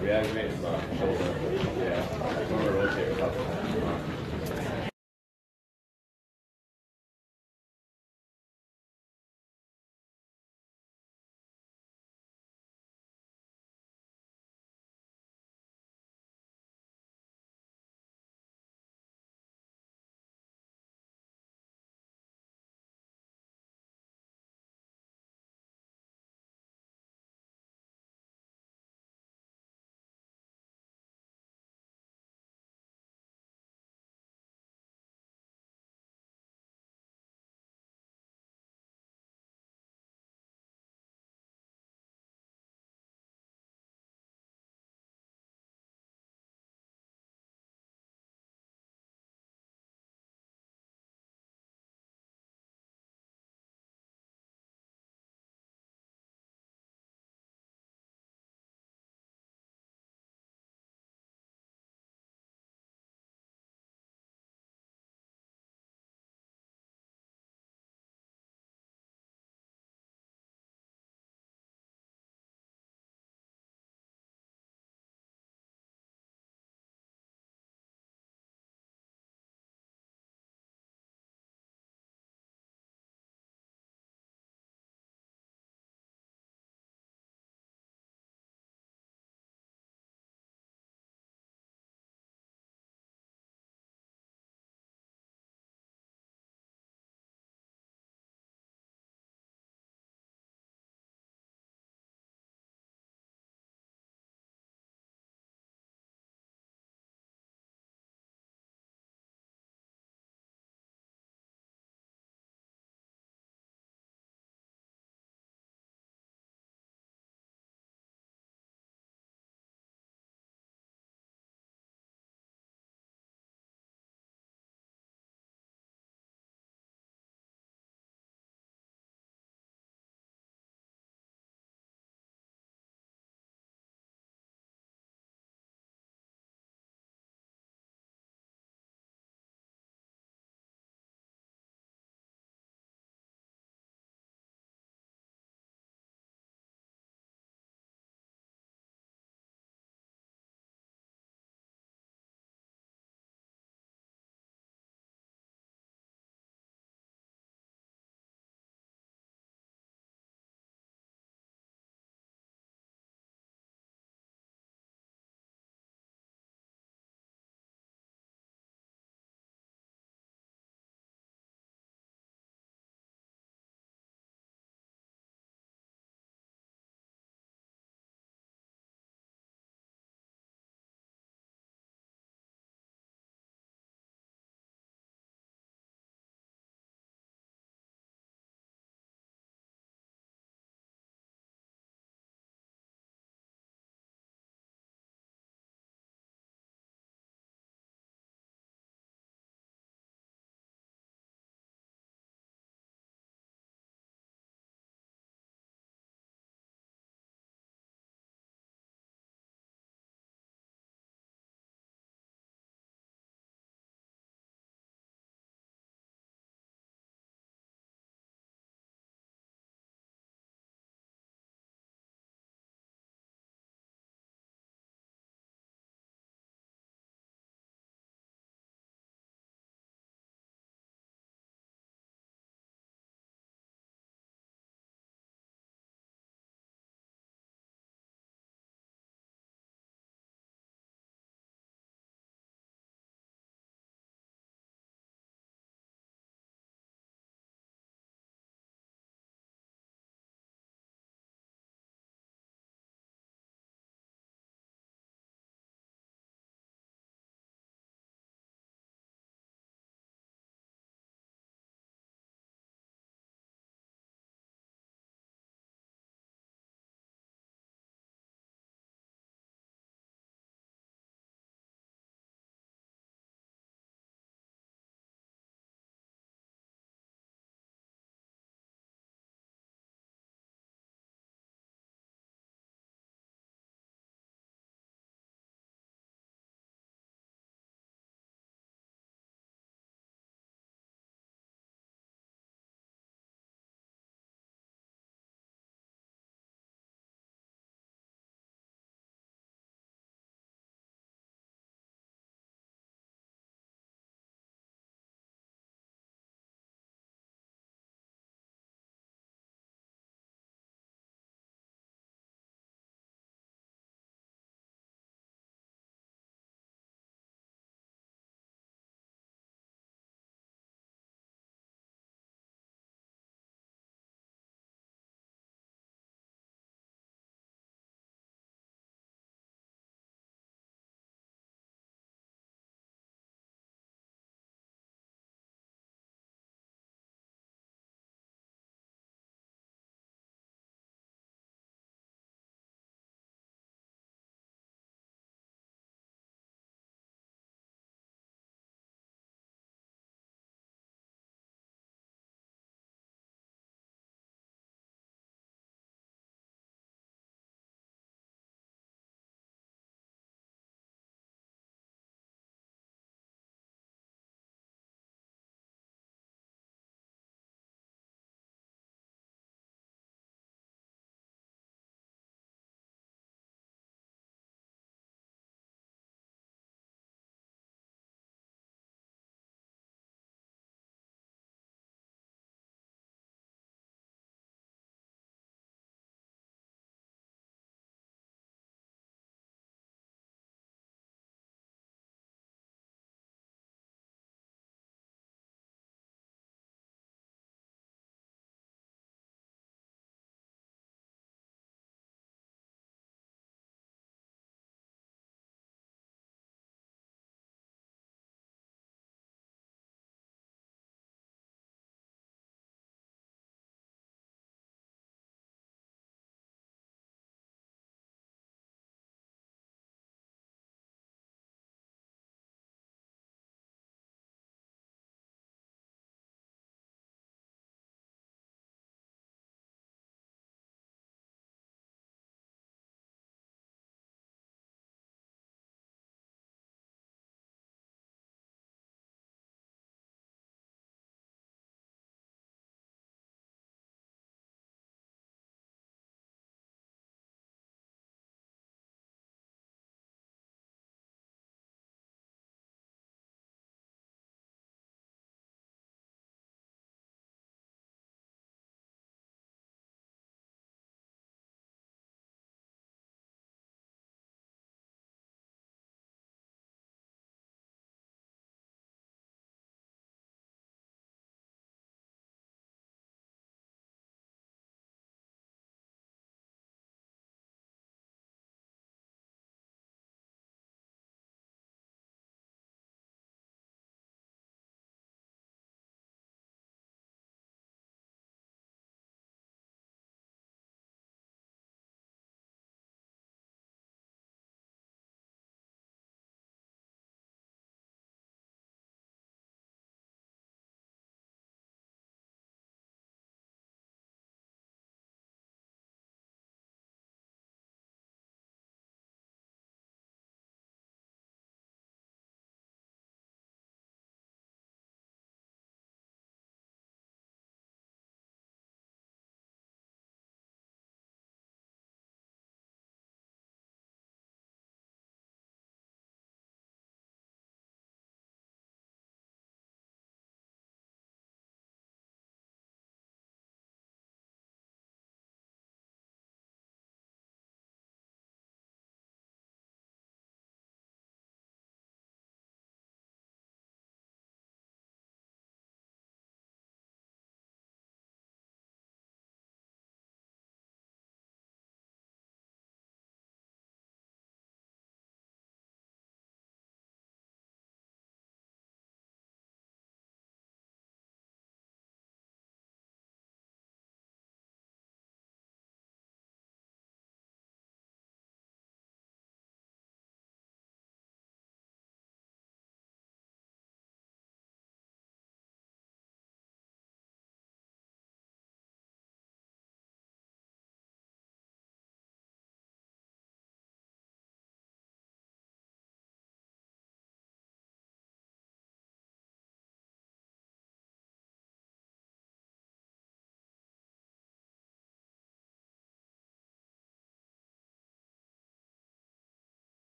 Reaggravates the shoulder. Yeah. I'm gonna rotate a couple times.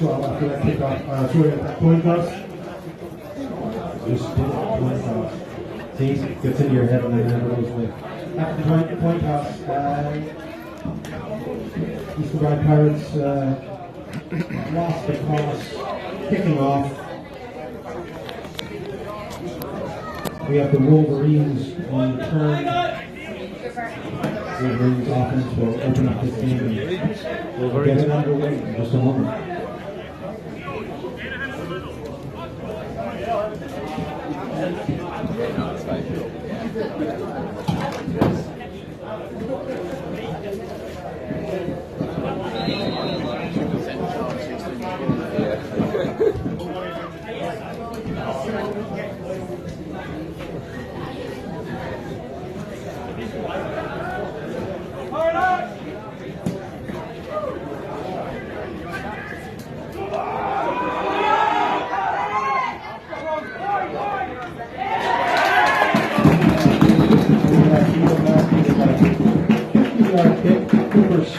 12 after that kickoff. That coin toss. Just did it, coin toss. See, it gets into your head and then it goes away. After the coin toss, Kilbride Pirates lost the toss, kicking off. We have the Wolverines on turn. Wolverines offense will open up this game and get it underway in just a moment.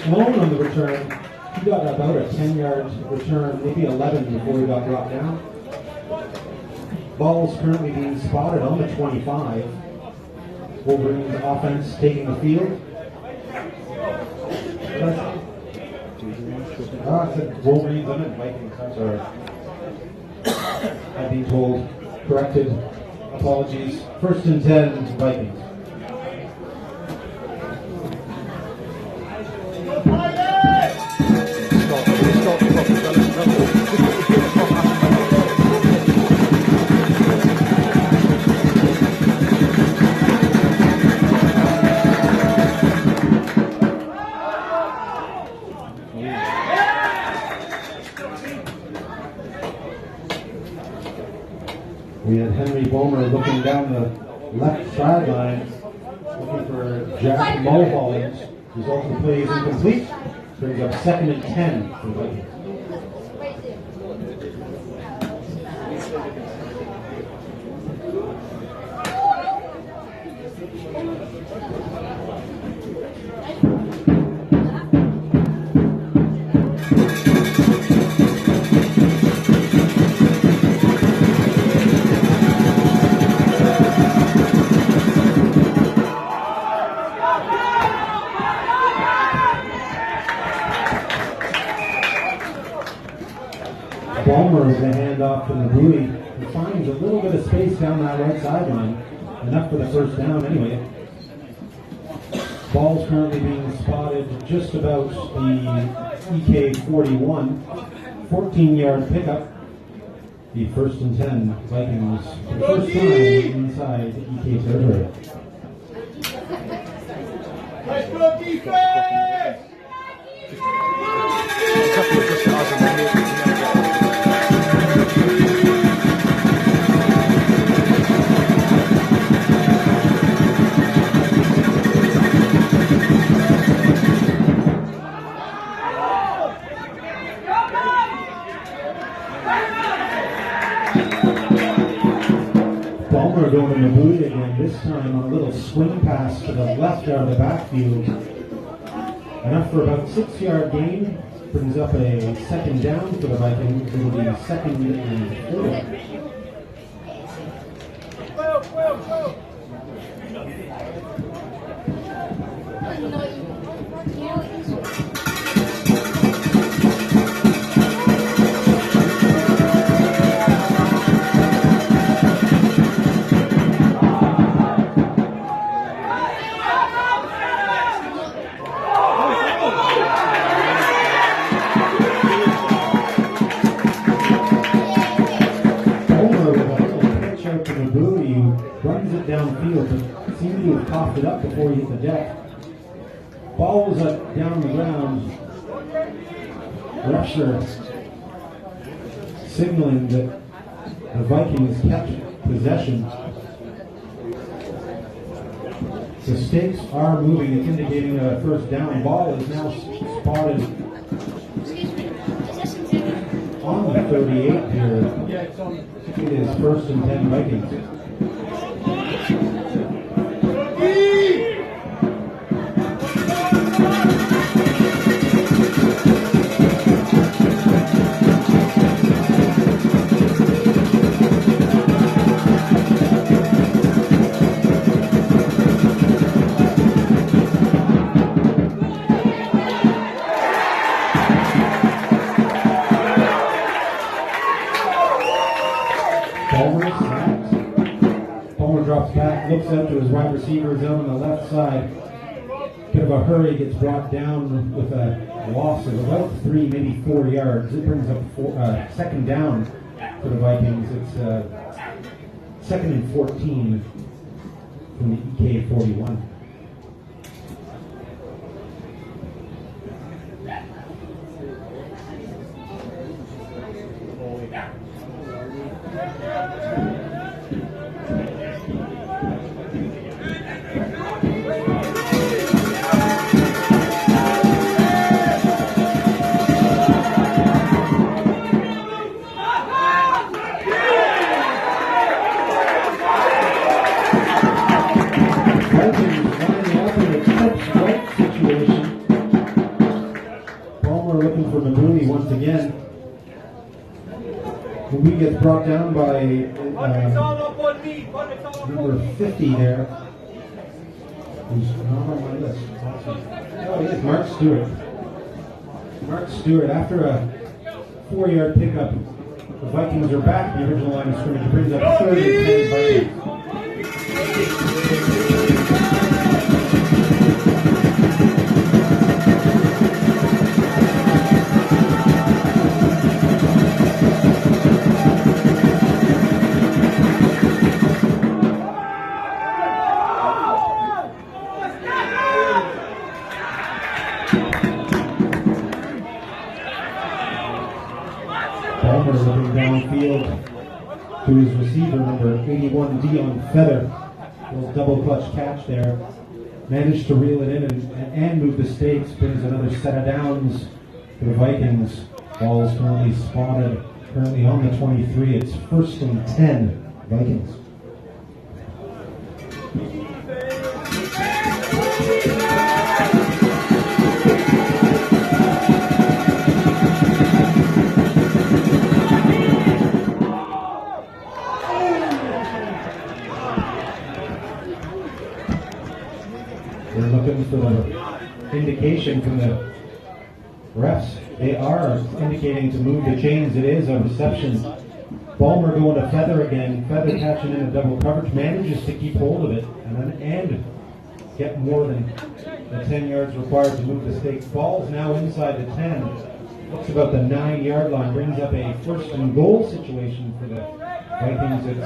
Sloan on the return, he got about a 10-yard return, maybe 11 before he got dropped down. Ball's currently being spotted on the 25. Wolverines offense taking the field. I said Wolverines, I meant Vikings, I'm sorry. I'm being told, corrected, apologies. 1st and 10, Vikings. We had Henry Bomer looking down the left sideline, looking for Jack Mulholland. Result of the play is incomplete. Brings up 2nd and 10 for the Vikings. Balmer is a handoff to the buoy. He finds a little bit of space down that right sideline. Enough for the first down anyway. Ball's currently being spotted just about the EK 41. 14-yard pickup. The 1st and 10 Vikings for the first time inside EK territory. Let's go defense! Balmer going to buoy again, this time on a little swing pass to the left out of the backfield. Enough for about 6-yard gain. Brings up a 2nd down for the Vikings. It'll be 2nd and 4. Runs it downfield, but seemed to have coughed it up before he hit the deck. Ball was up down the ground. Rusher signaling that the Vikings kept possession. The stakes are moving. It's indicating a first down. Ball is now spotted on the 38 here. It is 1st and 10 Vikings. looks out to his wide receiver zone on the left side. Bit of a hurry, gets brought down with a loss of about 3, maybe 4 yards. It brings up second down for the Vikings. It's second and 14 from the EK 41. We get brought down by number 50 there, who's not on my list. Oh, he is Mark Stewart. Mark Stewart, after a 4-yard pickup, the Vikings are back. The original line of scrimmage brings up 3rd and 10 Vikings. Looking downfield to his receiver, number 81, Dion Feather. A little double clutch catch there. Managed to reel it in and move the stakes. Brings another set of downs for the Vikings. Ball's currently spotted, currently on the 23. It's 1st and 10, Vikings. They're looking for the indication from the refs. They are indicating to move the chains. It is a reception. Ballmer going to Feather again. Feather catching in a double coverage. Manages to keep hold of it and get more than the 10 yards required to move the stakes. Ball's now inside the 10. Looks about the 9-yard line. Brings up a 1st and goal situation for the Vikings. It's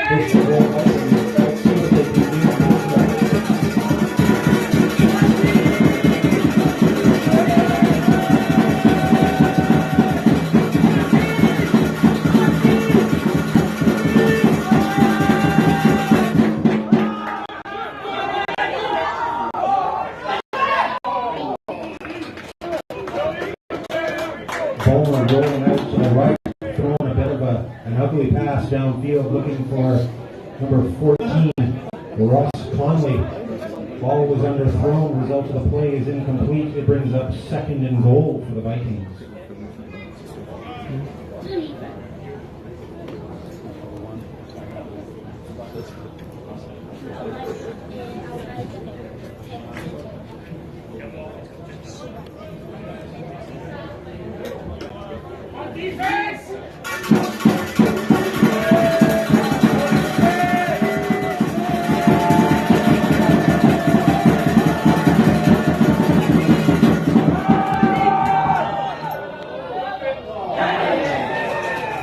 1st and goal Vikings. Let's see what they can do. Bowman rolling out to the right, throwing a bit of an ugly pass downfield, looking for number 14, Ross Conley. Ball was underthrown, result of the play is incomplete. It brings up 2nd and goal for the Vikings.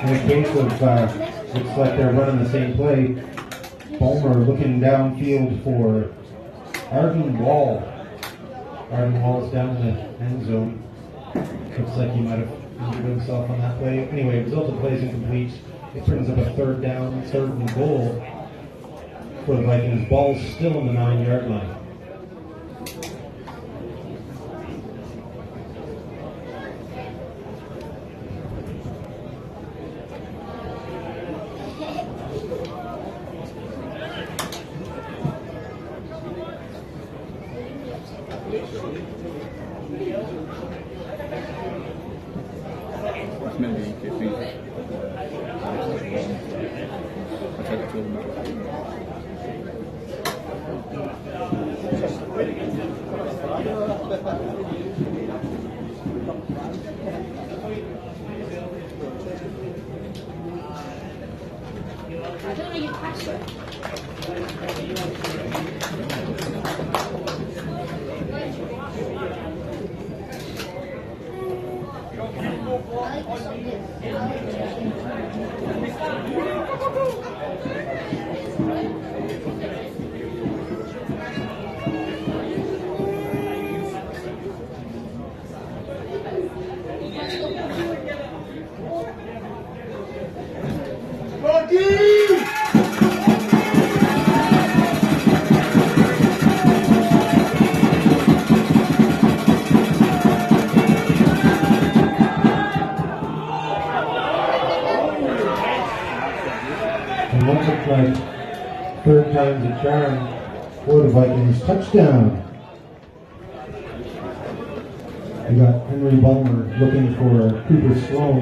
In the case of, looks like they're running the same play. Bulmer looking downfield for Arden Wall. Arden Wall's down in the end zone. Looks like he might have injured himself on that play. Anyway, result of the play is incomplete. It brings up a 3rd down, 3rd and goal for the Vikings. Ball's still on the 9-yard line. And what looked like third time's a charm for the Vikings. Touchdown. We got Henry Bulmer looking for Cooper Sloan.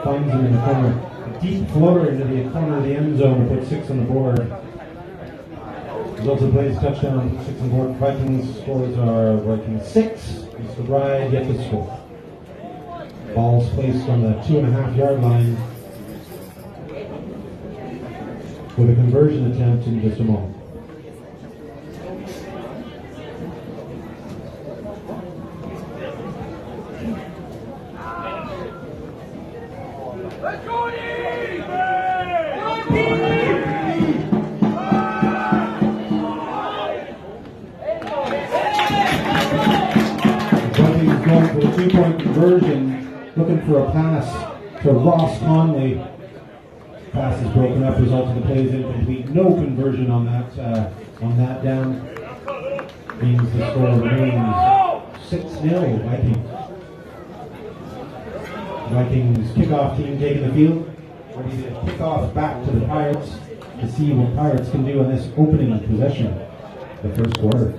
Finds him in the corner. A deep floater into the corner of the end zone to put 6 on the board. Results of plays touchdown, 6 on the board. Vikings scores are Vikings 6. Kilbride yet to score. Ball's placed on the 2.5-yard line with a conversion attempt in just a moment. Let's go, Vikings going for a 2-point conversion, looking for a pass to Ross Conley. Pass is broken up, result of the play is incomplete. No conversion on that down. Means the score remains 6-0 Vikings. Vikings kickoff team taking the field, ready to kick off back to the Pirates to see what Pirates can do on this opening possession, the first quarter.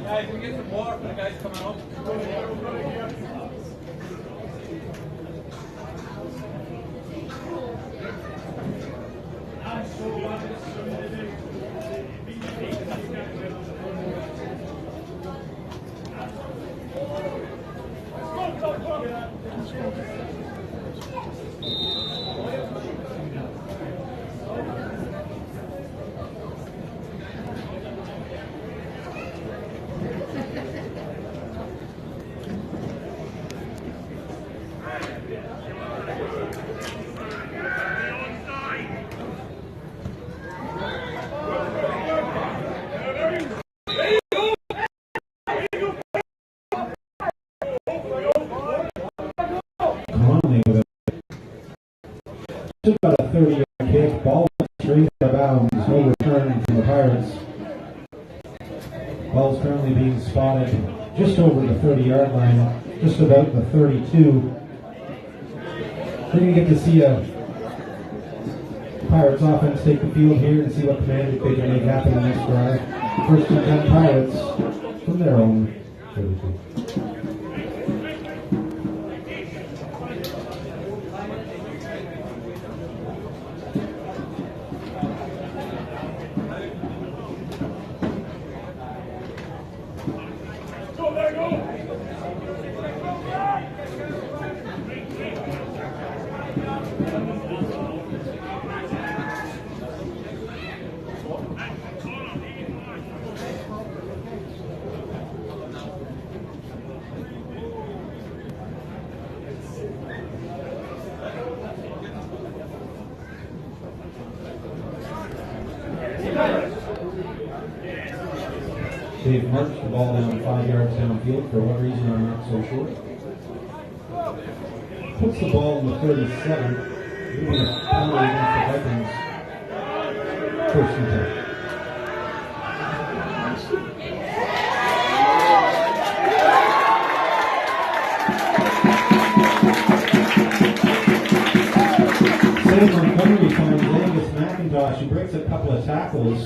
Guys, we get some water for the guys coming up. Just about a 30-yard kick, ball straight out of bounds, no return from the Pirates. Ball's currently being spotted just over the 30-yard line, just about the 32. We're going to get to see a Pirates offense take the field here and see what magic they can make happen in this drive. First and 10 Pirates from their own 32. They've marched the ball down 5 yards downfield. For what reason, I'm not so sure. Puts the ball in the 37. Moving a penalty against the Vikings. First and 10. Sam Montgomery finds Angus McIntosh, who breaks a couple of tackles.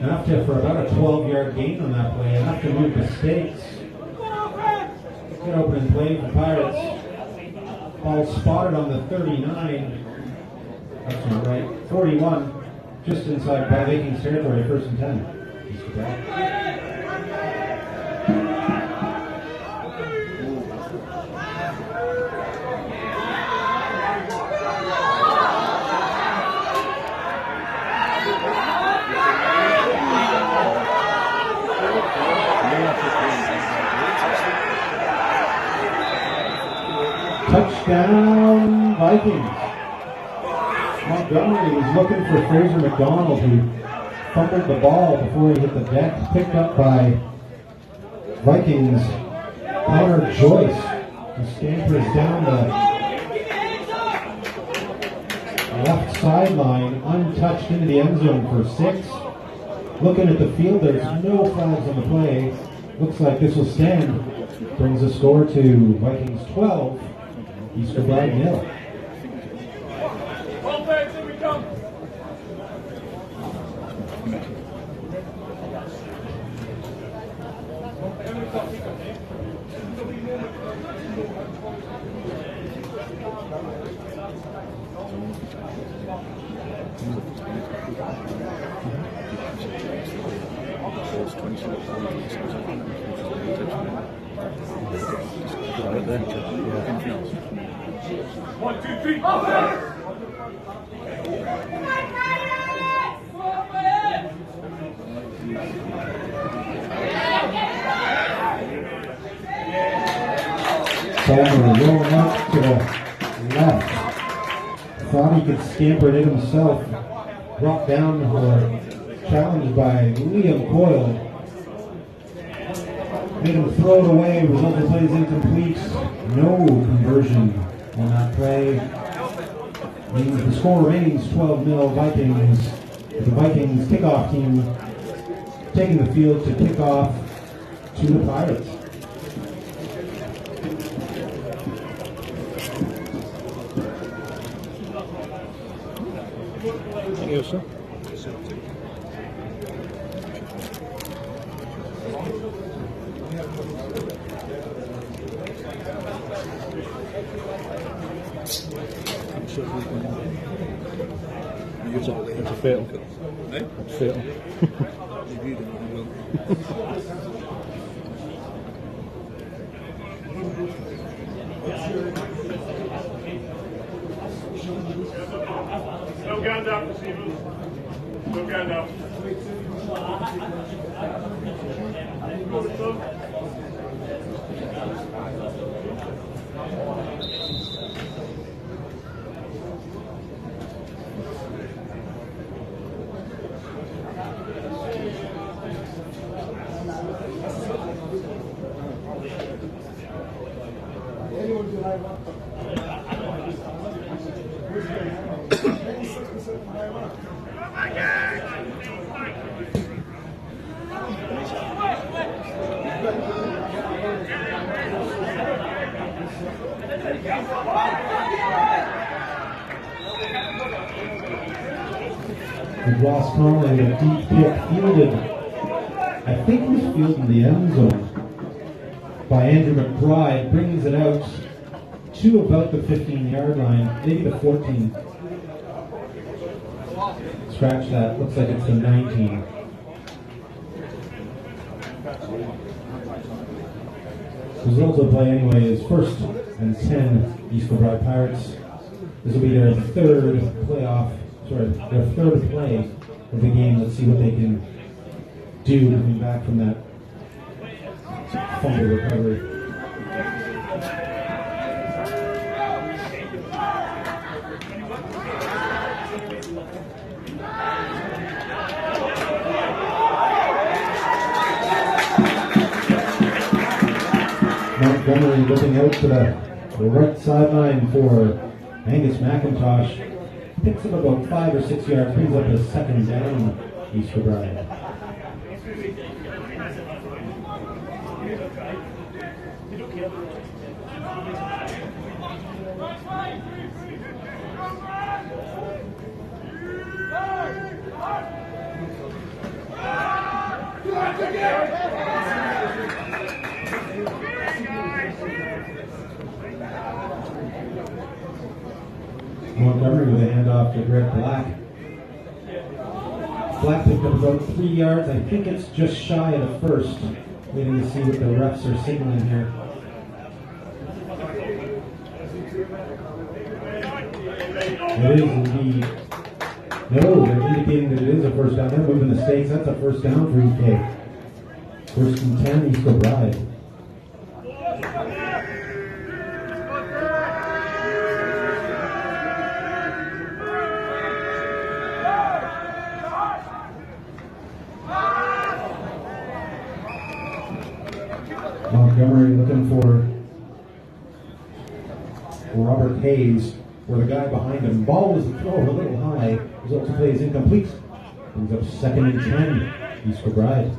Enough for about a 12-yard gain on that play, enough to move the stakes Good opening play for Pirates. Ball spotted on the 39. That's not right. 41. Just inside by Vikings territory, 1st and 10. Touchdown, Vikings. Montgomery was looking for Fraser McDonald, who fumbled the ball before he hit the deck. Picked up by Vikings Connor Joyce, who scampers down the left sideline, untouched into the end zone for 6. Looking at the field, there's no flags on the play. Looks like this will stand. Brings the score to Vikings 12. East Kilbride 0. Well, thanks, here we come. One, two, three. Palmer rolling up to the left. Thought he could scamper it in himself. Brought down or challenged by Liam Coyle. Made him throw it away. Result of the play is incomplete. No conversion on that play. Means the score remains 12-0 Vikings. With the Vikings kickoff team taking the field to kick off to the Pirates. Yes, sir. It's a fail. Eh? Fail. No gun up, receivers. No gun up. With Ross Conley, a deep kick fielded, I think it was fielded in the end zone by Andrew McBride, brings it out to about the 15-yard line, maybe the 14. Scratch that, looks like it's the 19. Result of the play anyway is 1st and 10 East Kilbride Pirates. This will be their third play of the game. Let's see what they can do coming back from that fumble recovery. Montgomery looking out to the right sideline for Angus McIntosh. Picks up about 5 or 6 yards, brings up a 2nd down, East Kilbride. Montgomery with a handoff to Greg Black. Black picked up about 3 yards. I think it's just shy of the first. Waiting to see what the refs are signaling here. It is indeed. No, they're indicating that it is a first down. They're moving the stakes. That's a first down for EK. First and 10, East Kilbride. Montgomery looking for Robert Hayes, where the guy behind him. Ball was thrown a little high. Result of play is incomplete. Brings up second and 10. East Kilbride.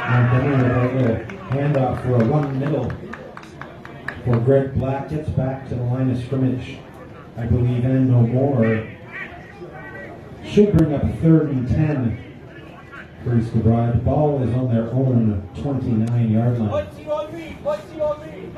Montgomery with a little handoff for a one middle for Greg Black. Gets back to the line of scrimmage, I believe, and no more. Should bring up 3rd and 10 for East Kilbride. The ball is on their own 29-yard line. What's he on me? What's he on me?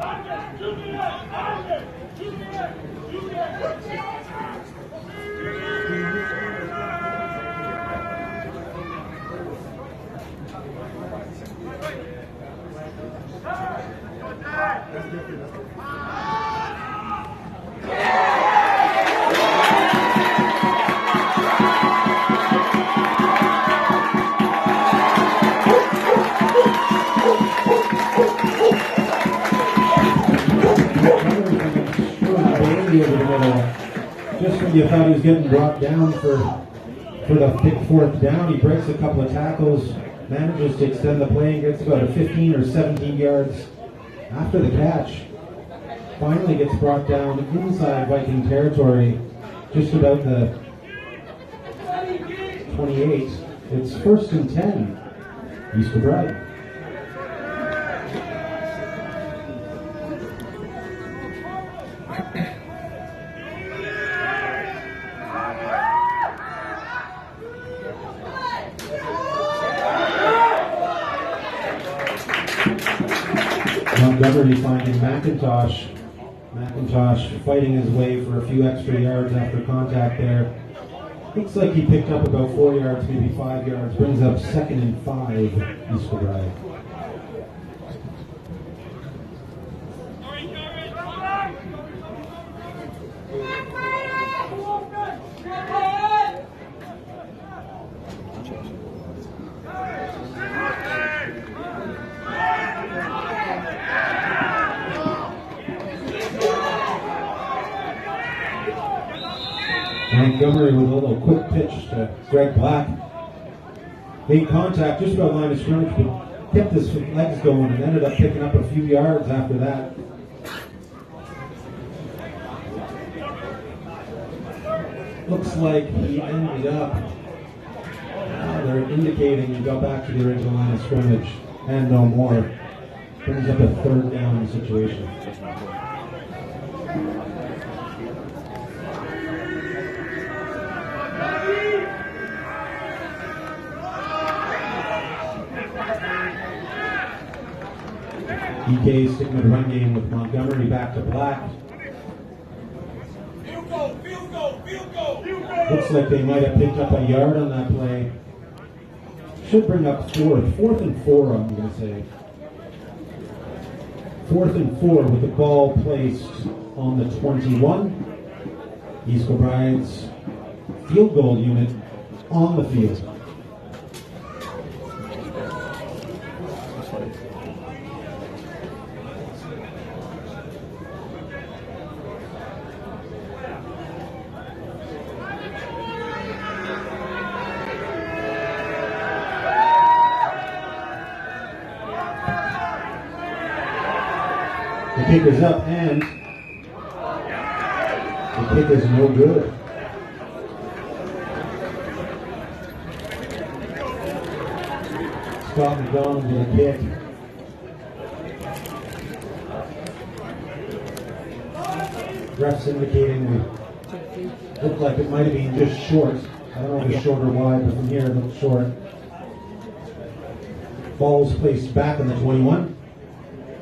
Just when you thought he was getting brought down for the big 4th down, he breaks a couple of tackles, manages to extend the play, and gets about a 15 or 17 yards after the catch. Finally gets brought down inside Viking territory, just about the 28. It's 1st and 10, East Kilbride. Montgomery finding McIntosh. McIntosh fighting his way for a few extra yards after contact there. Looks like he picked up about 4 yards, maybe 5 yards. Brings up 2nd and 5, East Kilbride. Montgomery with a little quick pitch to Greg Black. Made contact just about line of scrimmage, but kept his legs going and ended up picking up a few yards after that. Looks like he ended up, they're indicating he got back to the original line of scrimmage and no more. Brings up a 3rd down situation. EK sticking with the run game with Montgomery back to Black. Field goal, field goal, field goal, field goal. Looks like they might have picked up a yard on that play. Should bring up 4th and 4, I'm going to say. 4th and 4 with the ball placed on the 21. East Kilbride's field goal unit on the field. The kick is up and the kick is no good. Scott McDonald with a kick. Refs indicating it looked like it might have been just short. I don't know if it's short or wide, but from here it looked short. Ball was placed back in the 21.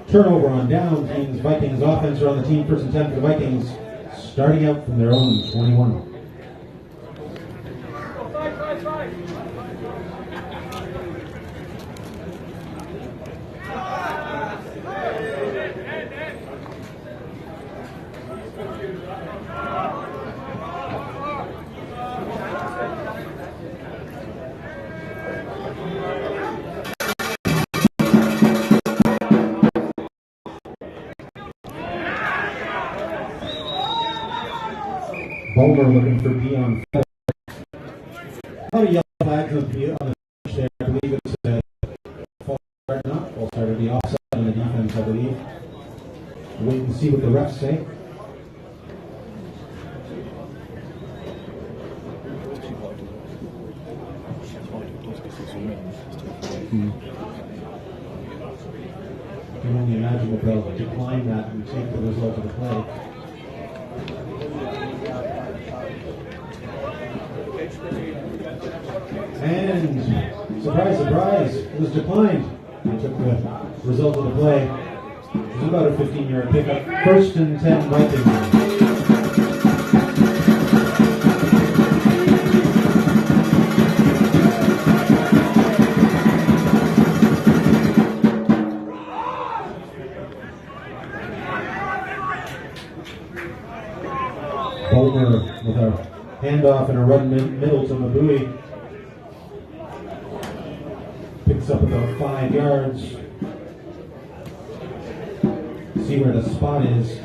Turnover on downs means Vikings offense are on the team. First and 10 for the Vikings, starting out from their own 21. Bulmer looking for B on foot. A lot of yellow flags on the pitch there. I believe it's a false start, not false start. It'll be offside on the defense, I believe. Wait and see what the refs say. I can only imagine that they'll decline that and take the result of the play. And surprise, surprise, it was declined. They took the result of the play. It was about a 15-yard pickup. First and 10 Vikings. Bulmer with a handoff and a run middle to Mabui. Picks up about 5 yards. See where the spot is.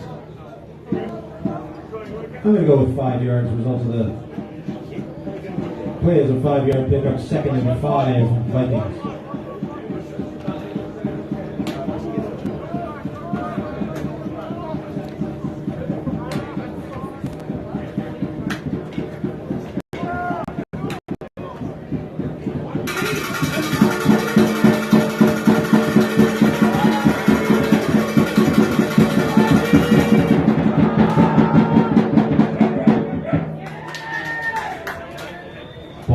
I'm going to go with 5 yards. Result of the play is a 5-yard pickup. Second and 5 Vikings.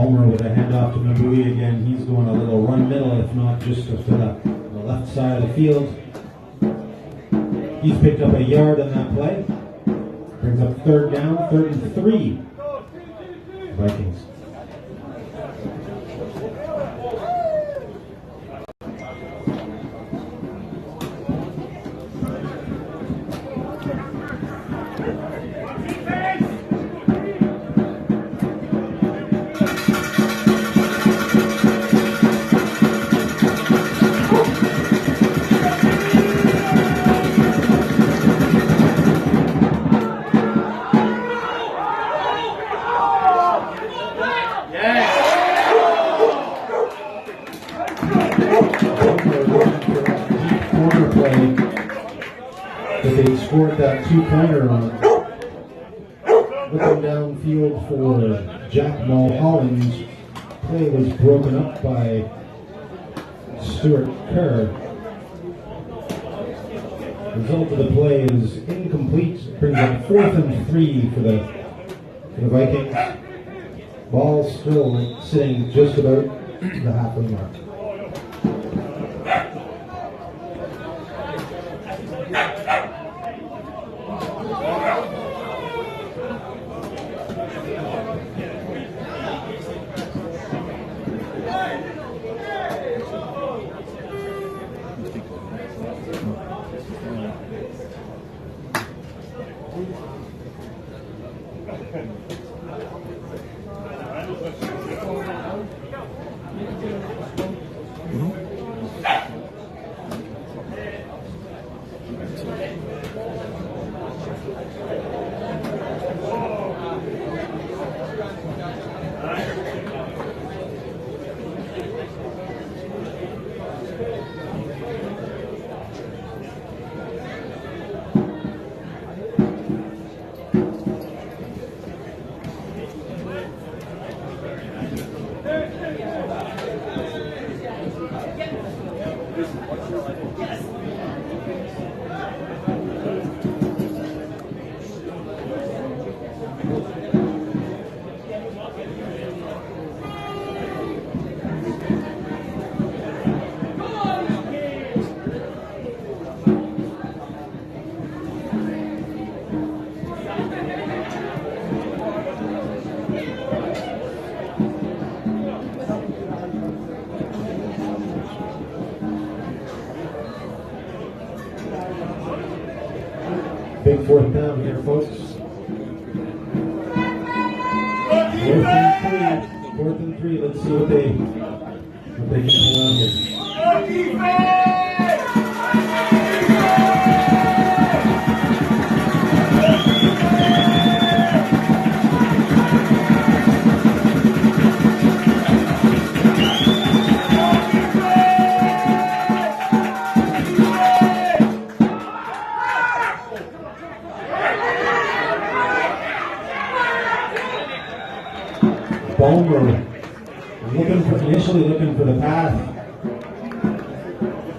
With a handoff to Mabui again. He's going a little run middle, if not just to the left side of the field. He's picked up a yard on that play. Brings up third down, 3rd and 3. Vikings. They scored that 2-pointer on. Looking downfield for Jack Mulholland's play was broken up by Stuart Kerr. Result of the play is incomplete. Brings up 4th and 3 for the Vikings. Ball still sitting just about the halfway mark. Big fourth down here, folks. Fourth and three. Let's see what they can pull out here. Bulmer initially looking for the pass.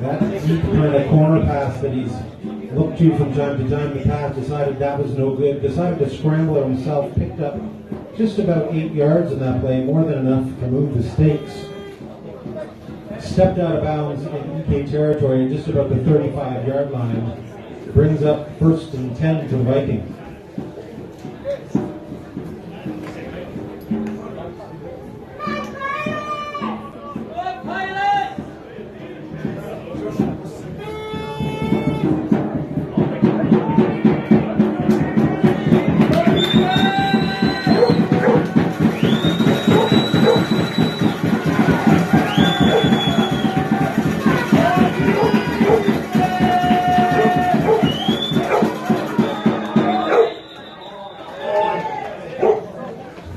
That deep kind of corner pass that he's looked to from time to time. The pass decided that was no good. Decided to scramble it himself. Picked up just about 8 yards in that play, more than enough to move the stakes. Stepped out of bounds in EK territory at just about the 35-yard line. Brings up 1st and 10 for the Vikings.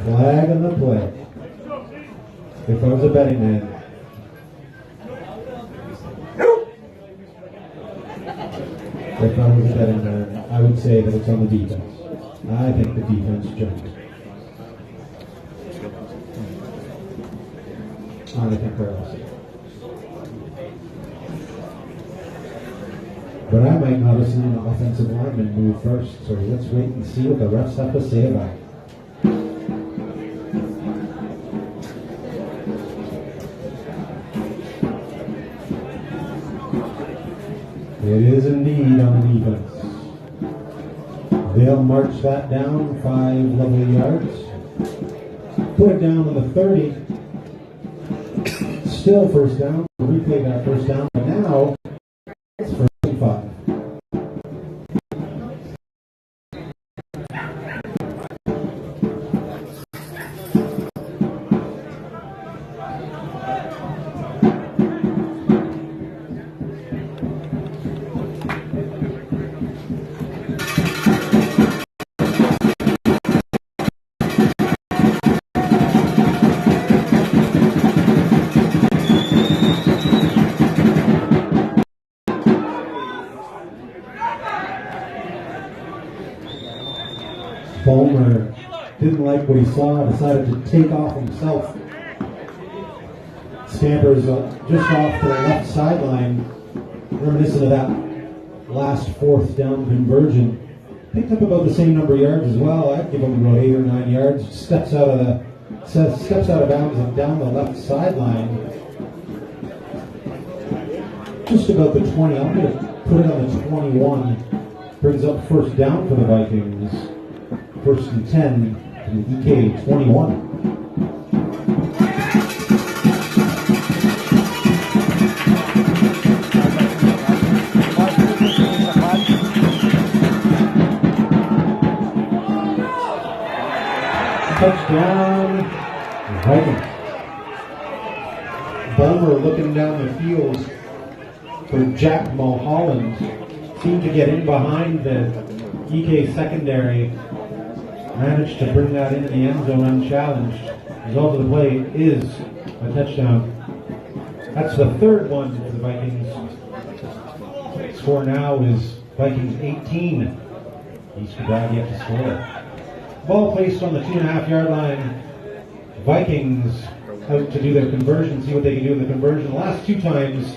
Flag on the play. If I was a betting man. If I was a betting man, I would say that it's on the defense. I think the defense jumped. I think they're all safe. But I might not have seen an offensive lineman move first, so let's wait and see what the refs have to say about it. It is indeed on the defense. They'll march that down 5 lovely yards. Put it down on the 30. Still first down. Replay that first down. But now it's first and 5. Bulmer didn't like what he saw, decided to take off himself. Scampers just off to the left sideline, reminiscent of that last 4th down conversion. Picked up about the same number of yards as well. I'd give him about 8 or 9 yards. Steps out of bounds and down the left sideline. Just about the 20. I'm going to put it on the 21. Brings up first down for the Vikings. 1st and 10 to the EK 21. Touchdown, Vikings. Bulmer looking down the field for Jack Mulholland. Seemed to get in behind the EK secondary. Managed to bring that into the end zone unchallenged. Result of the play is a touchdown. That's the 3rd one for the Vikings. Score now is Vikings 18. East Kilbride yet to score. Ball placed on the 2.5-yard line. Vikings out to do their conversion, see what they can do in the conversion. The last 2 times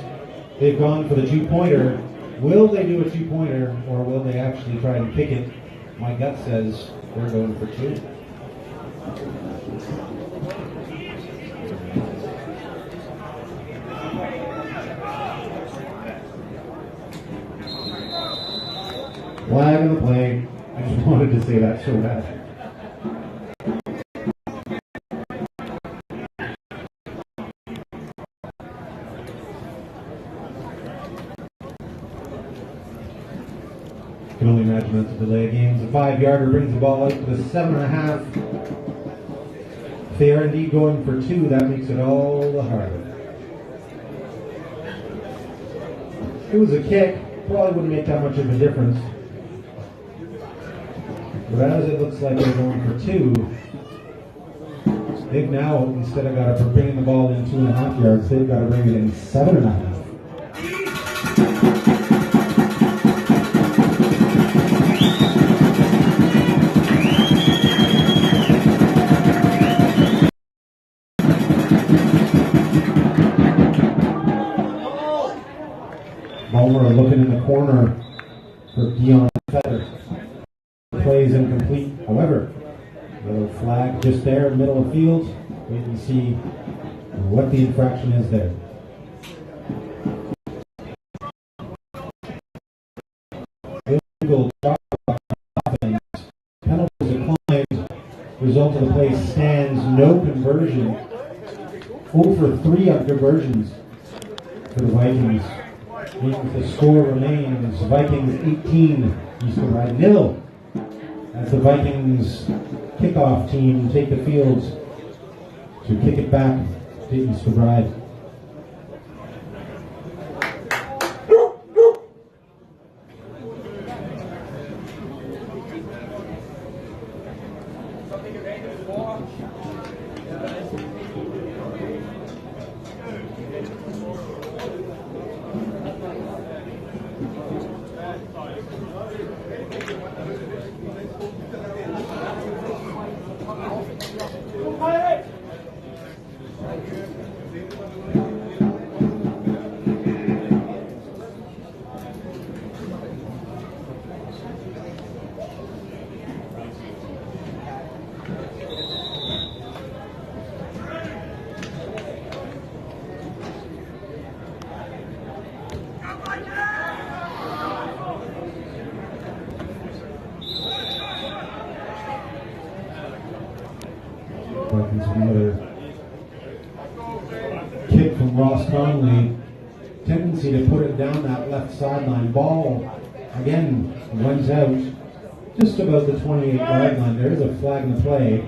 They've gone for the two-pointer. Will they do a two-pointer, or will they actually try and kick it? My gut says they're going for two. Flag on the play. I just wanted to say that so bad. Can only imagine that's a delay of games. A 5-yarder brings the ball out to the 7.5. If they are indeed going for two, that makes it all the harder. If it was a kick, probably wouldn't make that much of a difference. But as it looks like they're going for two, they've now, instead of got to bring the ball in 2.5 yards, they've got to bring it in 7.5. Ballmer looking in the corner for Dion Feather. Plays incomplete. However, little flag just there, middle of field. Wait and see what the infraction is there. Illegal offense. Penalties declined. Result of the play stands no conversion. 0 for 3 on conversions for the Vikings. The score remains Vikings 18, Kilbride 0. As the Vikings kickoff team take the field to kick it back to Kilbride. Another kick from Ross Conley. Tendency to put it down that left sideline. Ball again runs out just about the 28-yard line. There is a flag in the play.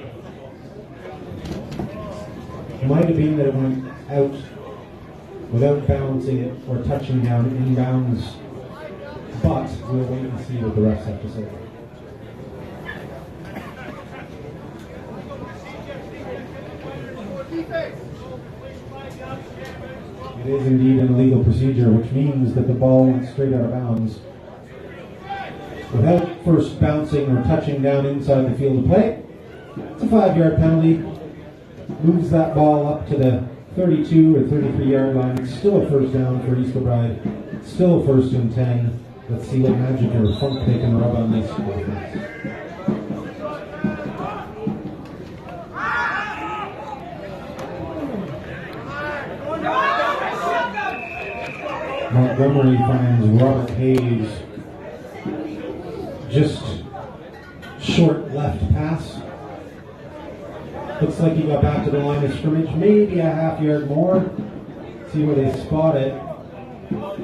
It might have been that it went out without balancing it or touching down inbounds, but we'll wait and see what the refs have to say. It is indeed an illegal procedure, which means that the ball went straight out of bounds without first bouncing or touching down inside the field of play. It's a 5-yard penalty. Moves that ball up to the 32 or 33-yard line. It's still a first down for Kilbride. Still first and 10. Let's see what magic or funk they can rub on this offense. Montgomery finds Robert Hayes. Just short left pass. Looks like he got back to the line of scrimmage, maybe a half-yard more. See where they spot it.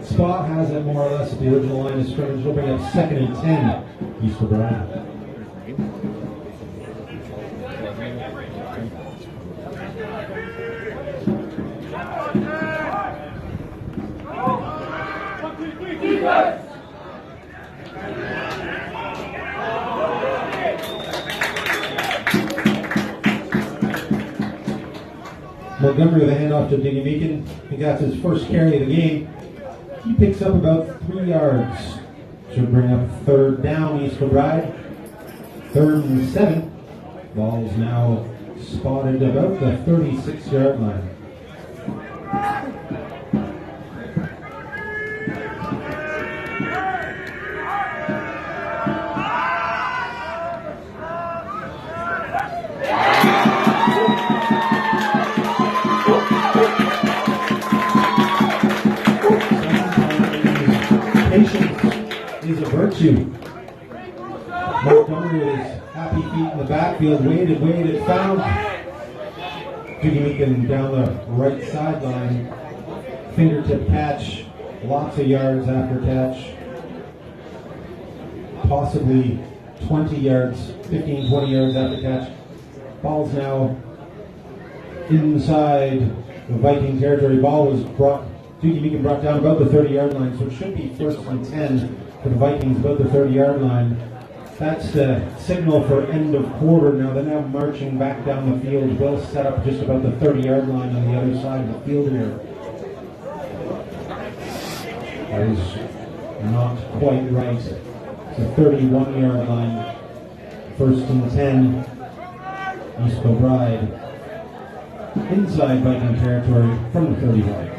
Spot has it more or less at the original line of scrimmage. They'll bring up 2nd and 10. Kilbride. Montgomery with a handoff to Diggy Beacon. I think that's his first carry of the game. He picks up about 3 yards. Should bring up 3rd down, Kilbride. 3rd and 7. Ball's now spotted about the 36-yard line. Patience is a virtue. Montgomery with his happy feet in the backfield, waited, found. Judy Meekin down the right sideline. Fingertip catch, lots of yards after catch. Possibly 20 yards, 15, 20 yards after catch. Ball's now inside the Viking territory. Ball was brought, Judy Meekin brought down about the 30-yard line, so it should be first and 10 for the Vikings, about the 30-yard line. That's the signal for end of quarter now. They're now marching back down the field. Will set up just about the 30-yard line on the other side of the field here. That is not quite right. It's a 31-yard line. First and 10. East Kilbride. Inside Viking territory from the 30-yard.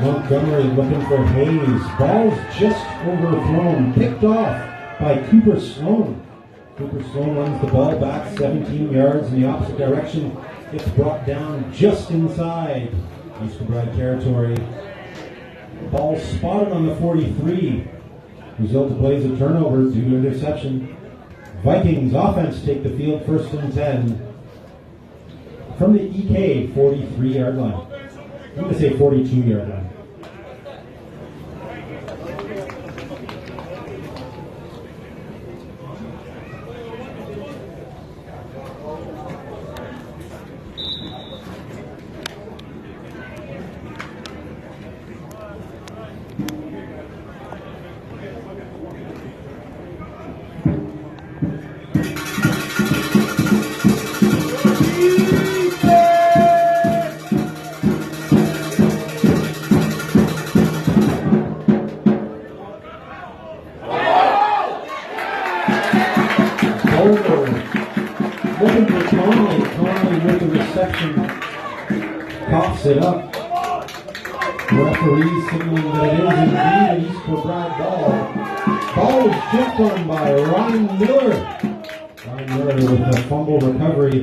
Montgomery looking for Hayes. Ball's just overthrown. Picked off by Cooper Sloan. Cooper Sloan runs the ball back 17 yards in the opposite direction. It's brought down just inside East Kilbride territory. Ball spotted on the 43. Result of plays a turnover due to interception. Vikings offense take the field first and 10 from the EK 43-yard line. I'm going to say 42-yard line. Looking for Conley with the reception, coughs it up. Referee signaling that it is indeed an East Kilbride ball. Ball is jumped on by Ryan Miller. Ryan Miller with a fumble recovery.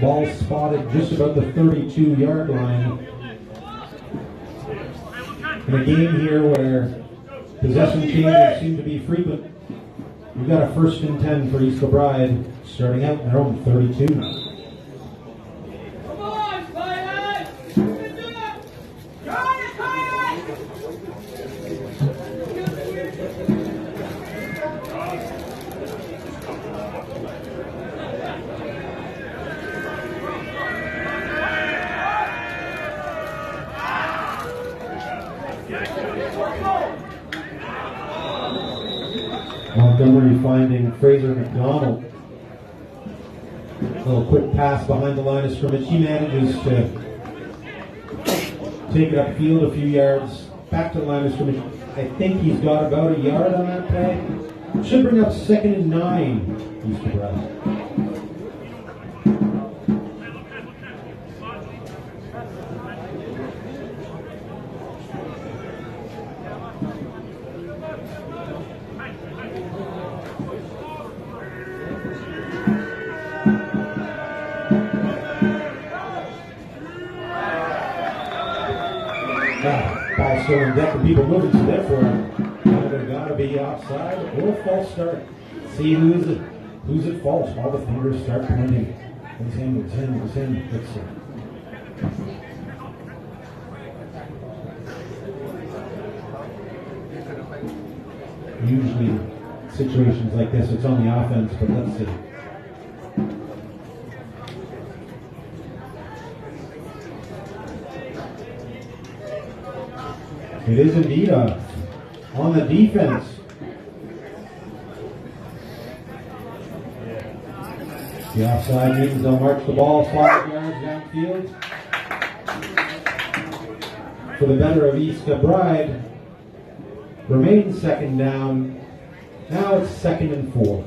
Ball spotted just about the 32-yard line. In a game here where possession changes seem to be frequent, we've got a first and 10 for East Kilbride, starting out in their own 32. Come on, Clyde! You can do it! Got it, Clyde! Montgomery finding Fraser McDonald. A little quick pass behind the line of scrimmage. He manages to take it upfield a few yards. Back to the line of scrimmage. I think he's got about a yard on that play. Should bring up second and 9. East Kilbride. Ball still in deck and people moving, so therefore either got to be offside or false start. See who's at fault. All the fingers start pointing. It's him. Let's see. Usually situations like this, it's on the offense, but let's see. It is indeed on the defense. The offside means they'll march the ball 5 yards downfield. for the better of East Kilbride. Remains second down. Now it's 2nd and 4.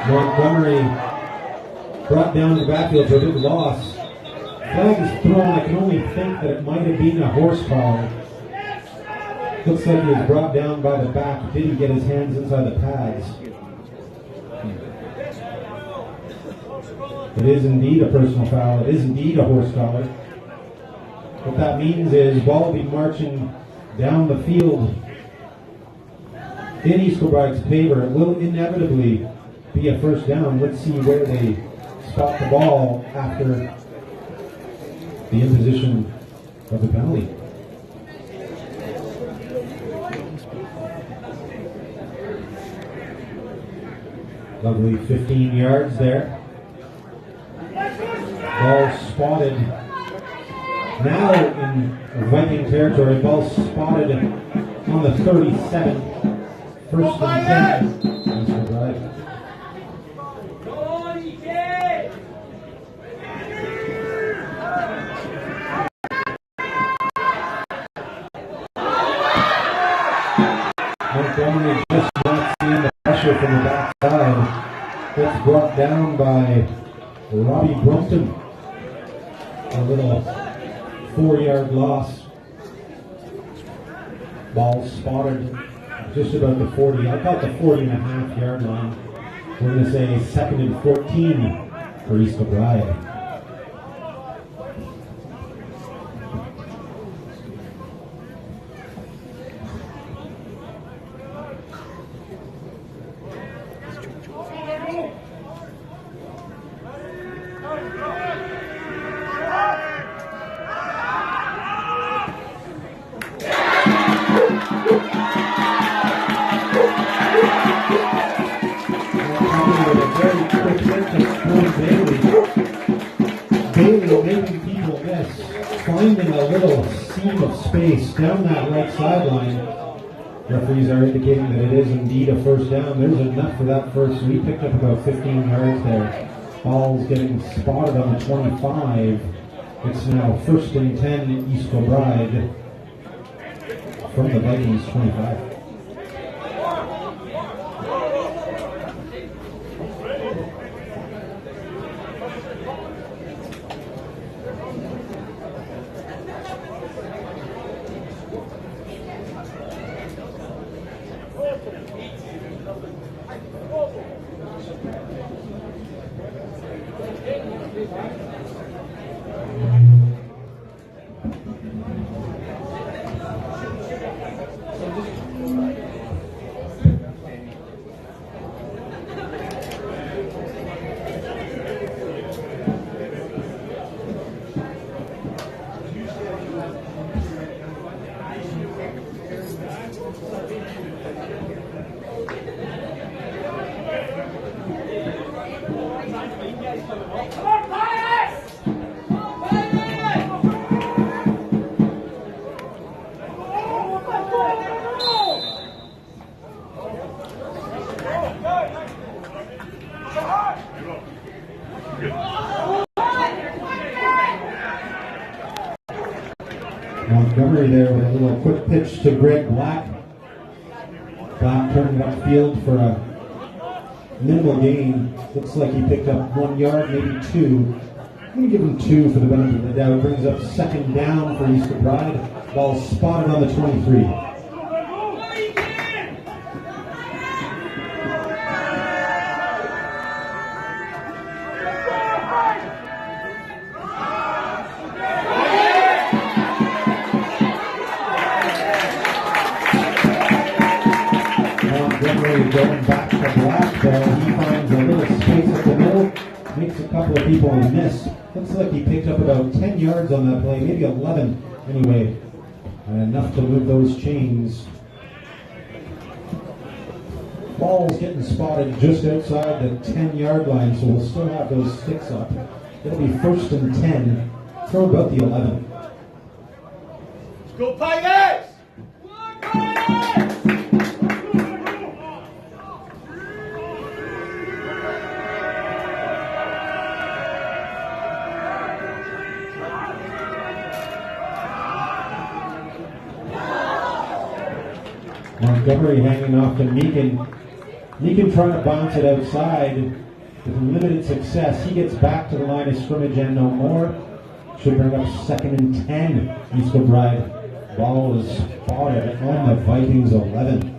Montgomery brought down the backfield for a big loss. Flag is thrown. I can only think that it might have been a horse collar. Looks like he was brought down by the back. Did he get his hands inside the pads? It is indeed a personal foul. It is indeed a horse collar. What that means is ball will be marching down the field in East Kilbride's favor. It will inevitably be a first down. Let's see where they spot the ball after the imposition of the penalty. Lovely 15 yards there. Ball spotted. Now in Viking territory, ball spotted on the 37. First and 10. That's right. Montgomery just not seeing the pressure from the backside. That's brought down by Robbie Brumpton. A little 4-yard loss. Ball spotted just about the 40, about the 40.5-yard line. We're going to say 2nd and 14 for East Kilbride. Bailey making people miss, finding a little seam of space down that right sideline. Referees are indicating that it is indeed a first down. There's enough for that first. So he picked up about 15 yards there. Ball's getting spotted on the 25. It's now 1st and 10 East Kilbride from the Vikings 25. Montgomery there with a little quick pitch to Greg Black. Black turning upfield for a minimal gain. Looks like he picked up 1 yard, maybe 2. I'm going to give him 2 for the benefit of the doubt. Brings up 2nd down for East Kilbride. Ball spotted on the 23. Going back to Black there, he finds a little space at the middle, makes a couple of people miss. Looks like he picked up about 10 yards on that play, maybe 11 anyway. Enough to move those chains. Ball's getting spotted just outside the 10-yard line, so we'll still have those sticks up. It'll be 1st and 10 from about the 11. Go Pirates! Come Pirates! Montgomery hanging off to Meekin. Meekin trying to bounce it outside with limited success. He gets back to the line of scrimmage and no more. Should bring up 2nd and 10. East Kilbride. Ball is spotted on the Vikings 11.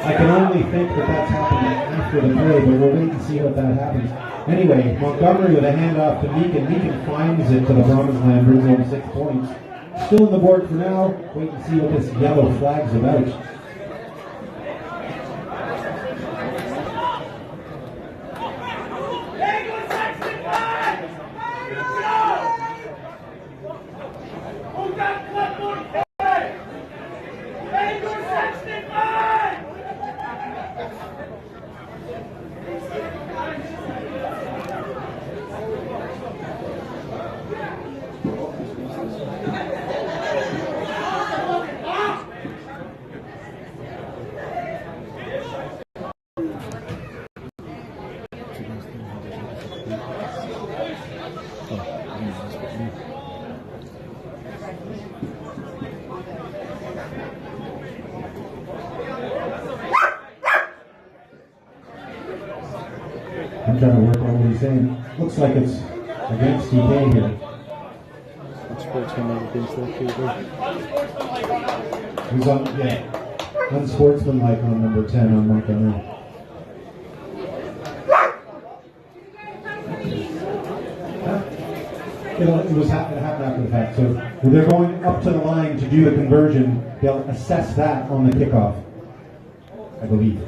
I can only think that that's happening after the play, but we'll wait and see what that happens. Anyway, Montgomery with a handoff to Meekin. Meekin finds it to the promised land, brings home 6 points. Still on the board for now. Wait and see what this yellow flag's about. I'm trying to work out what he's saying. Looks like it's against DK here. Unsportsmanlike against that keeper. He's on, yeah. Unsportsmanlike on number 10 on Montgomery. It happened after the fact. So when they're going up to the line to do the conversion, they'll assess that on the kickoff, I believe.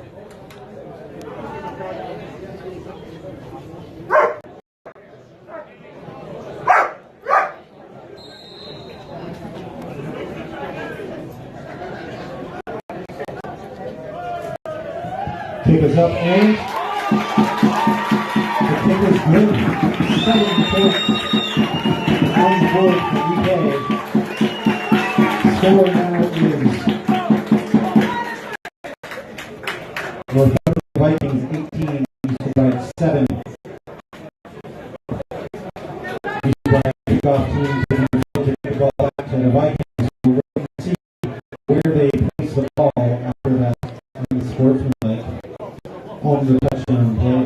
Kick is up and the kick is good. 7 points. On board for UK. Score now is Northumberland Vikings 18, Kilbride 7. Kilbride kickoff team taking the ball back to the Vikings. We'll wait and see where they place the ball after that unsportsmanlike on the touchdown play.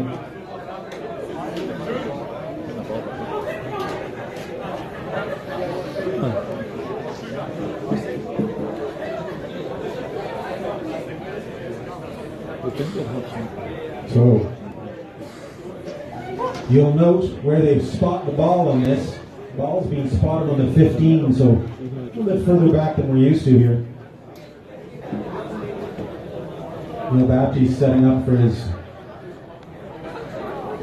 So you'll note where they've spotted the ball on this. The ball's being spotted on the 15, so a little bit further back than we're used to here. Neil Baptiste setting up for his,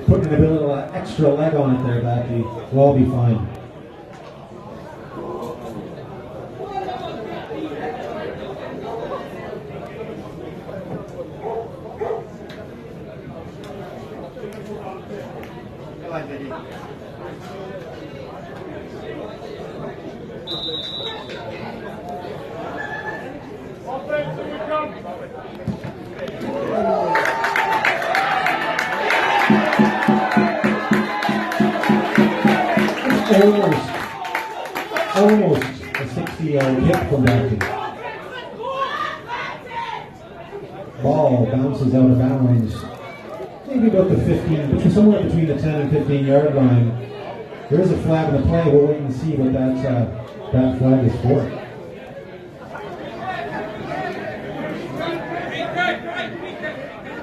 putting a little extra leg on it there, Baptiste. We'll all be fine. Almost a 60-yard hit from Baptiste. Ball bounces out of bounds. Maybe about the 15, somewhere between the 10 and 15-yard line. There is a flag in the play. We'll wait and see what that flag is for.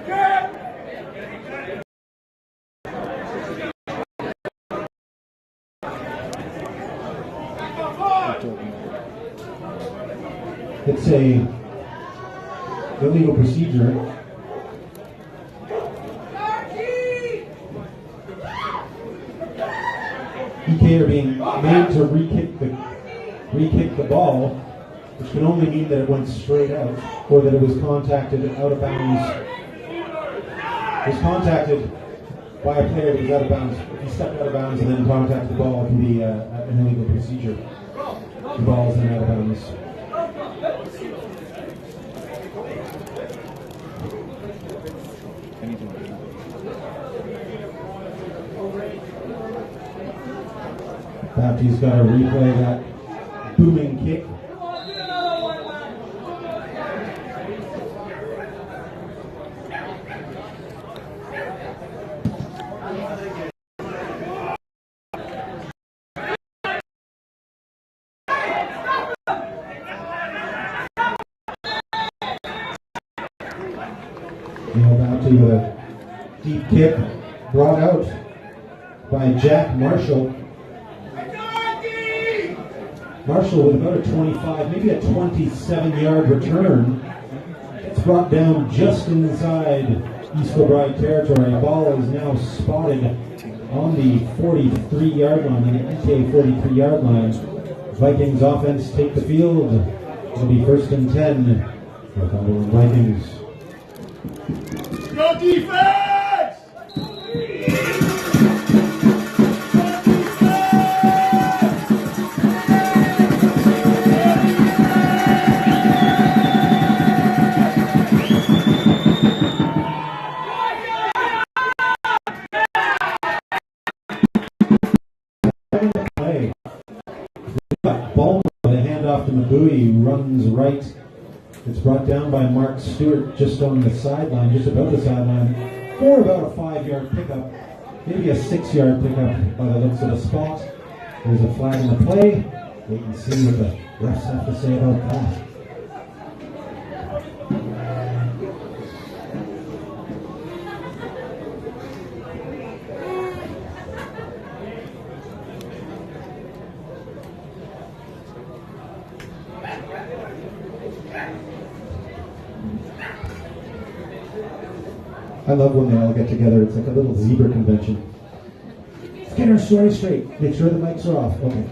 Good! It's a illegal procedure. EK are being made to re-kick the ball, which can only mean that it went straight out, or that it was contacted out of bounds. It was contacted by a player that was out of bounds. If he stepped out of bounds and then contacted the ball, it can be an illegal procedure. The ball is then out of bounds. Bapti's got to replay that booming kick. Bapti with a deep kick brought out by Jack Marshall. Marshall with about a 25, maybe a 27-yard return. It's brought down just inside East Kilbride territory. The ball is now spotted on the 43-yard line, the EK 43-yard line. Vikings offense take the field. It'll be 1st and 10. Northumberland Vikings. Go defense! Ball with a handoff to Mabui, runs right. It's brought down by Mark Stewart just on the sideline, just above the sideline, for about a 5-yard pickup, maybe a 6-yard pickup by the looks of the spot. There's a flag in the play. Wait and see what the refs have to say about that. I love when they all get together. It's like a little zebra convention. Let's get our story straight. Make sure the mics are off. Okay.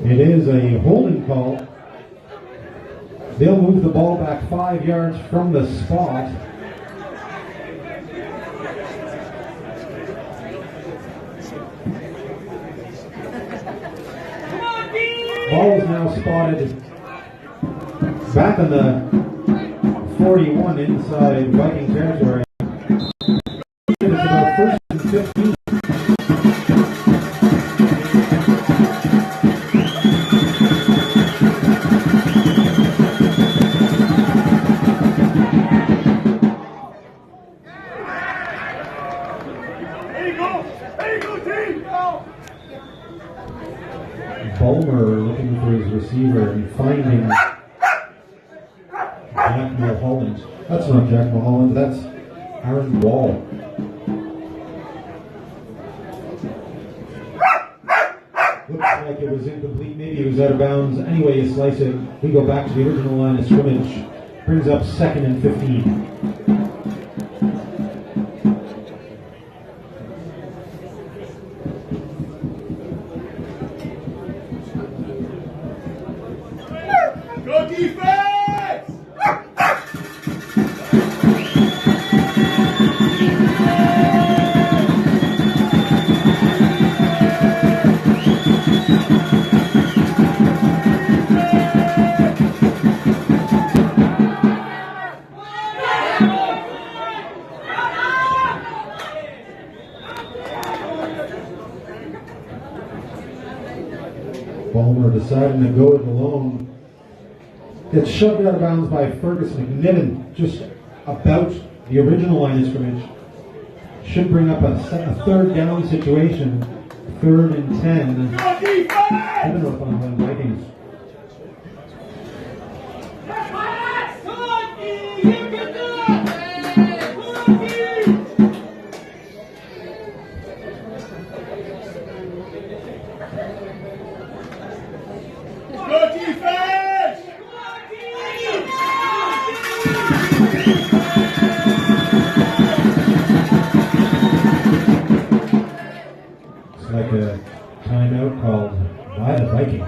It is a holding call. They'll move the ball back 5 yards from the spot. Ball is now spotted back on the 41 inside Viking territory. It's about 1st and 15. Bulmer looking for his receiver and finding Jack Mulholland. That's not Jack Mulholland, that's Aaron Wall. Looks like it was incomplete, maybe it was out of bounds. Anyway, you slice it, we go back to the original line of scrimmage. Brings up 2nd and 15. Go defense! Balmer deciding to go it alone. Gets shoved out of bounds by Fergus McNiven, just about the original line of scrimmage. should bring up a third down situation. 3rd and 10 for the Northumberland Vikings. It's like a timeout called by the Vikings.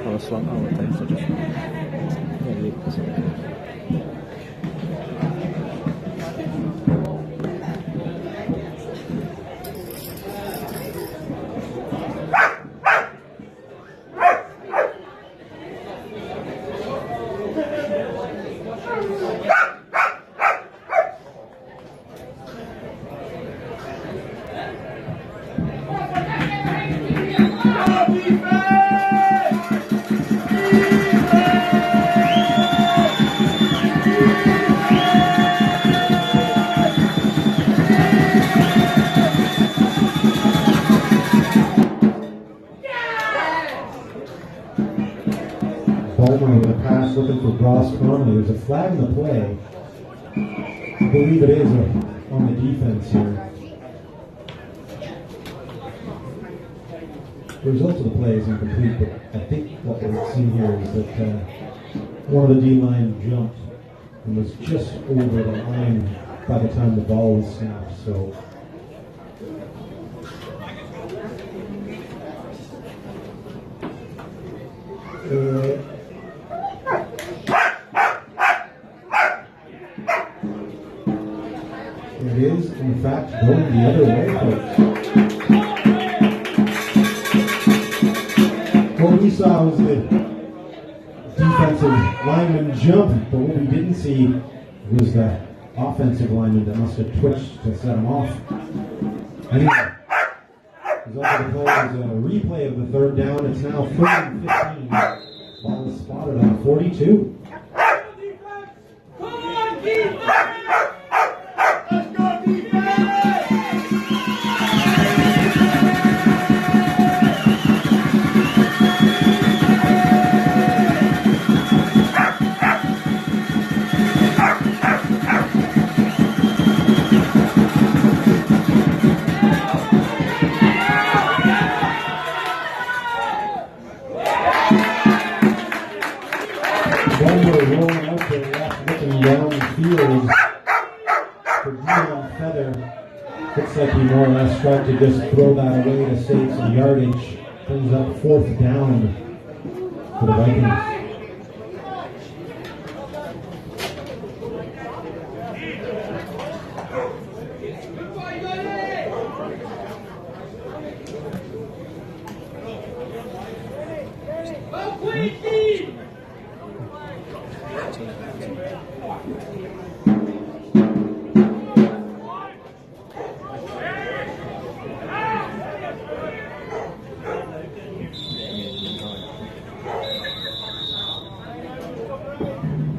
Har slang alle tijd voor de Bowman with a pass looking for Ross Conley. There's a flag in the play. I believe it is on the defense here. The result of the play is incomplete, but I think what we're seeing here is that one of the D-line jumped and was just over the line by the time the ball was snapped. So it is, in fact, going the other way, folks. What we saw was the defensive lineman jump, but what we didn't see was the offensive lineman that must have twitched to set him off. Anyway, result of the play was a replay of the 3rd down. It's now 3rd and 15. Ball is spotted on 42. Rolling out to the left, looking down the field for Dion Feather. Looks like he more or less tried to just throw that away to save some yardage. Brings up 4th down for the Vikings.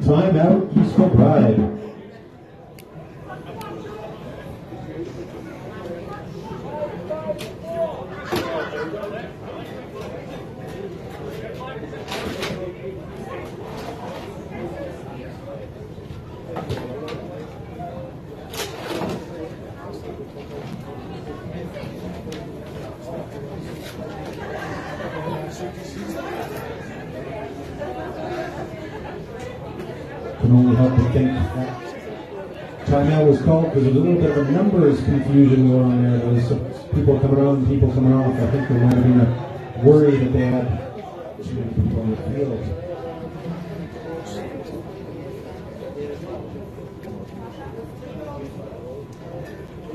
Timeout, Kilbride. Can only help to think that timeout was called because there's a little bit of a numbers confusion going on there. There was some people coming on, people coming off. I think there might have been a worry that they had too many people on the field.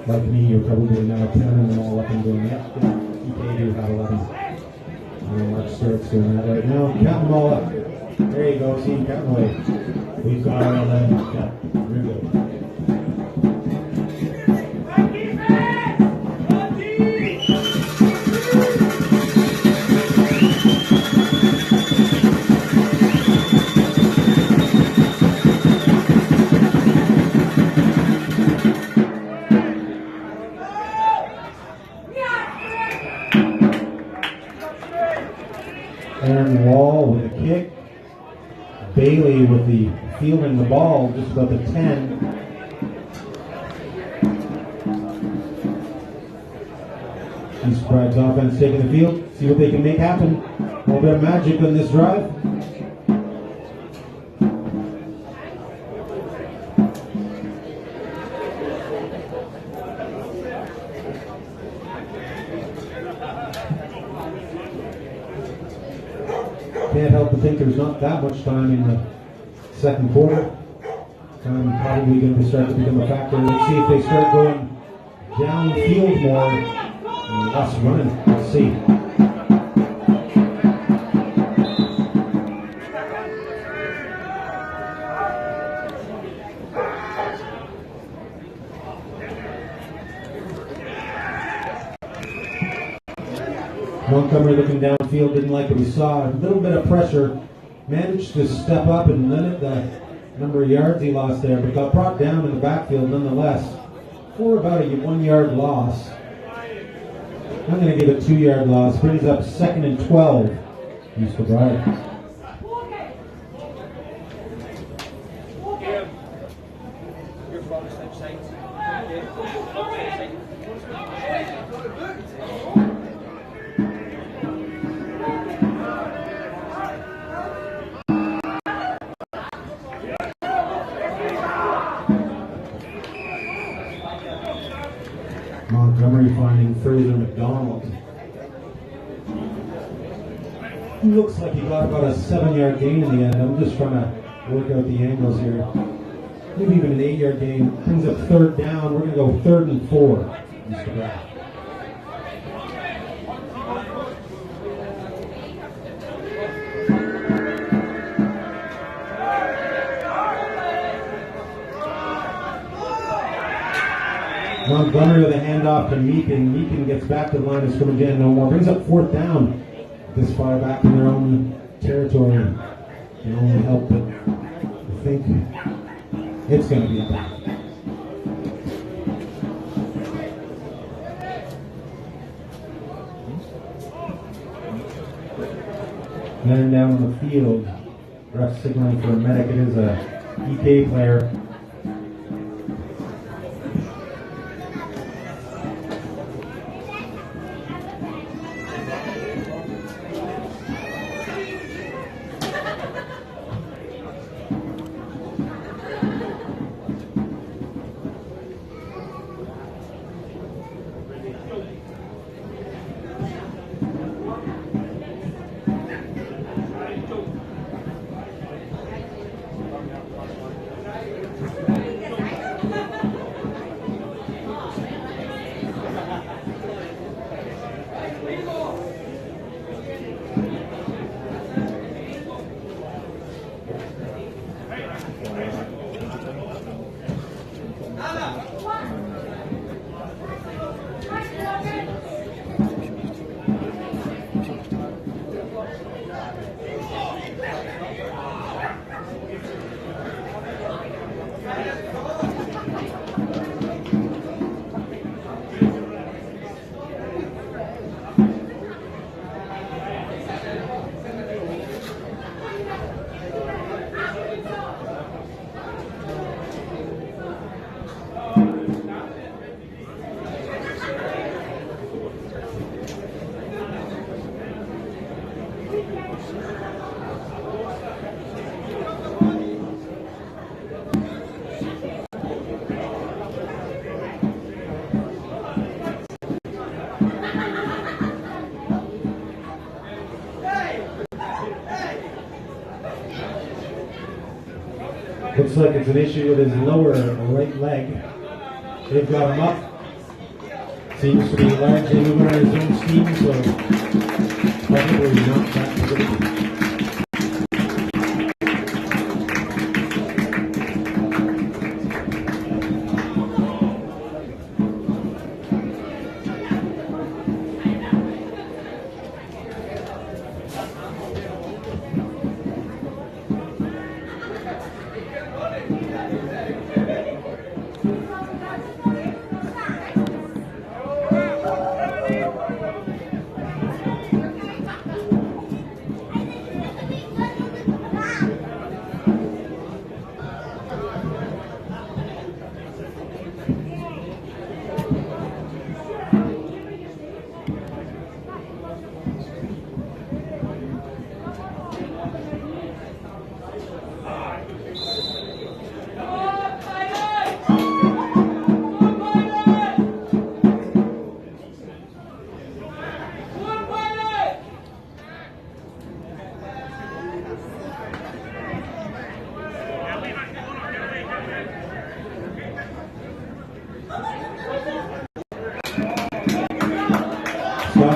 Like me, you're probably now counting them all up and going, yeah, EK do have 11. Mark Stewart's doing that right now. Count them all up. There you go, see, count away. We've got our 11. Yeah, very good. Aaron Wall with a kick. Bailey with the fielding the ball just about the 10. Kilbride's offense taking the field. See what they can make happen. A little bit of magic on this drive. Can't help but think there's not that much time in the second quarter. Time probably going to start to become a factor. Let's see if they start going downfield more and less running. Let's see. Montgomery looking downfield, didn't like what he saw. A little bit of pressure. Managed to step up and limit the number of yards he lost there, but got brought down in the backfield nonetheless for about a 1 yard loss. I'm going to give it a 2 yard loss. Brings up 2nd and 12. East Kilbride. Montgomery finding Fraser McDonald. He looks like he got about a 7 yard gain in the end. I'm just trying to work out the angles here. Maybe even an 8 yard gain. Brings up 3rd down. We're going to go 3rd and 4. Mr. Brown. Montgomery with a handoff to Meekin. Meekin gets back to the line of scrimmage and no more. Brings up 4th down. This far back in their own territory. Can only help but think it's going to be a back. Man down on the field. Ref signaling for a medic. It is a EK player. Looks like it's an issue with his lower right leg. They've got him up. Seems to be largely moving on his own steam, so probably not that good.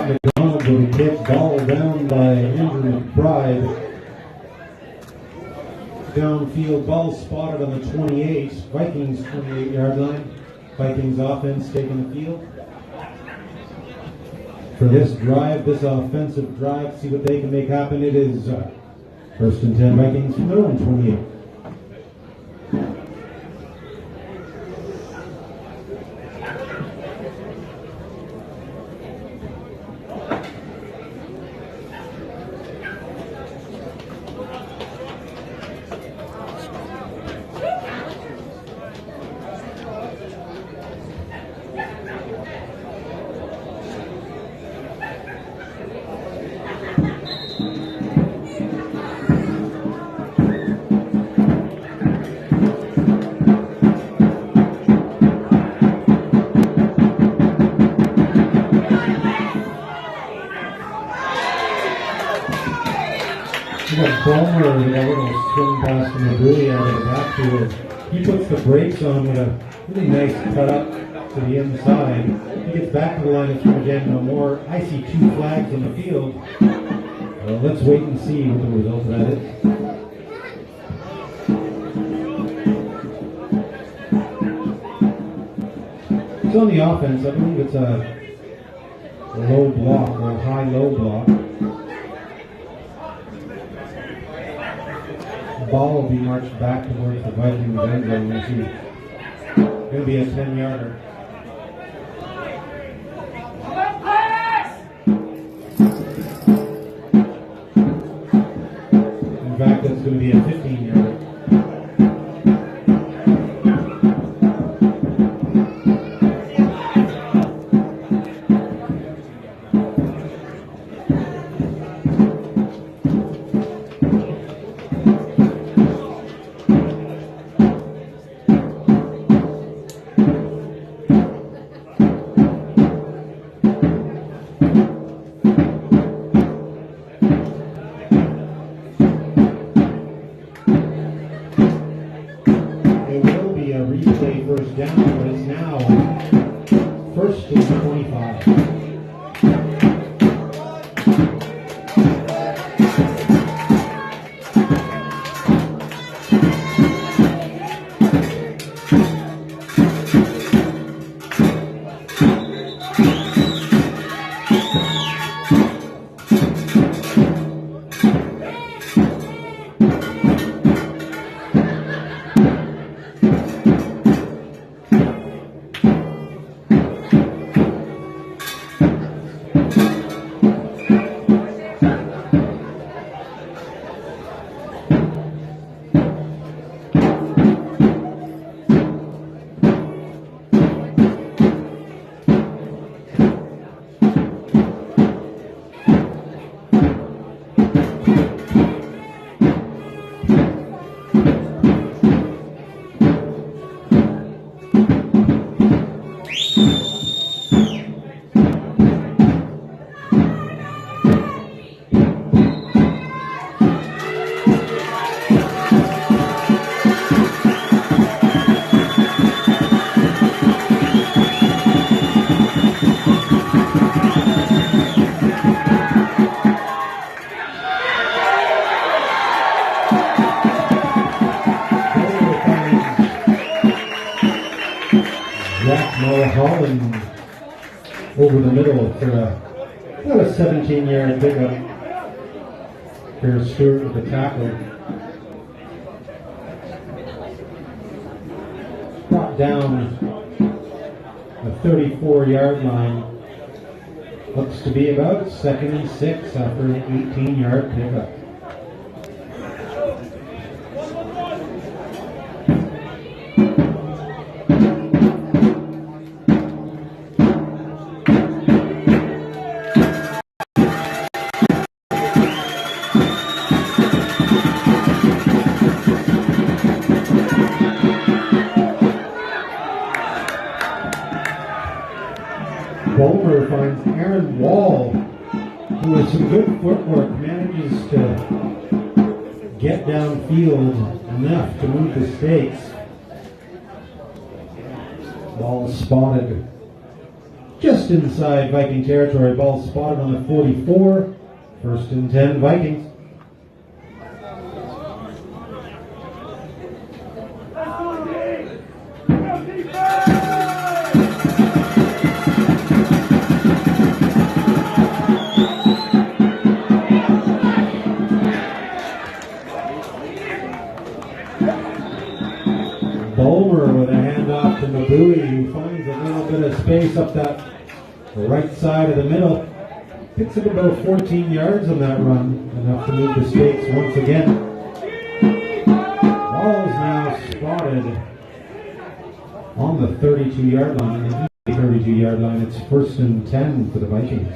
McDonald with a kick, ball down by Andrew McBride. Downfield, ball spotted on the 28, Vikings 28-yard line. Vikings offense taking the field. For this drive, this offensive drive, see what they can make happen. It is first and 10 Vikings from their own 28. We got Balmer with a little swing pass from the buoy out of the backfield. He puts the brakes on with a really nice cut up to the inside. He gets back to the line of scrimmage again. No more. I see 2 flags on the field. Well, let's wait and see what the result of that is. So on the offense, I believe it's a low block or a high-low block. The ball will be marched back towards the Vikings end zone. We'll see. It's going to be a 10-yarder. In fact, that's going to be a 15-yarder. First down, but it's now first and 25. Holland over the middle for about a 17-yard pickup. Here's Stewart with the tackle. Brought down the 34-yard line. Looks to be about 2nd and 6 after an 18-yard pickup. Bulmer finds Aaron Wall, who with some good footwork manages to get downfield enough to move the stakes. Ball spotted just inside Viking territory. Ball spotted on the 44. 1st and 10 Vikings. Bulmer with a handoff to Mabui, who finds a little bit of space up that right side of the middle. Picks up about 14 yards on that run, enough to move the stakes once again. Ball is now spotted on the 32-yard line. The 32-yard line. It's 1st and 10 for the Vikings.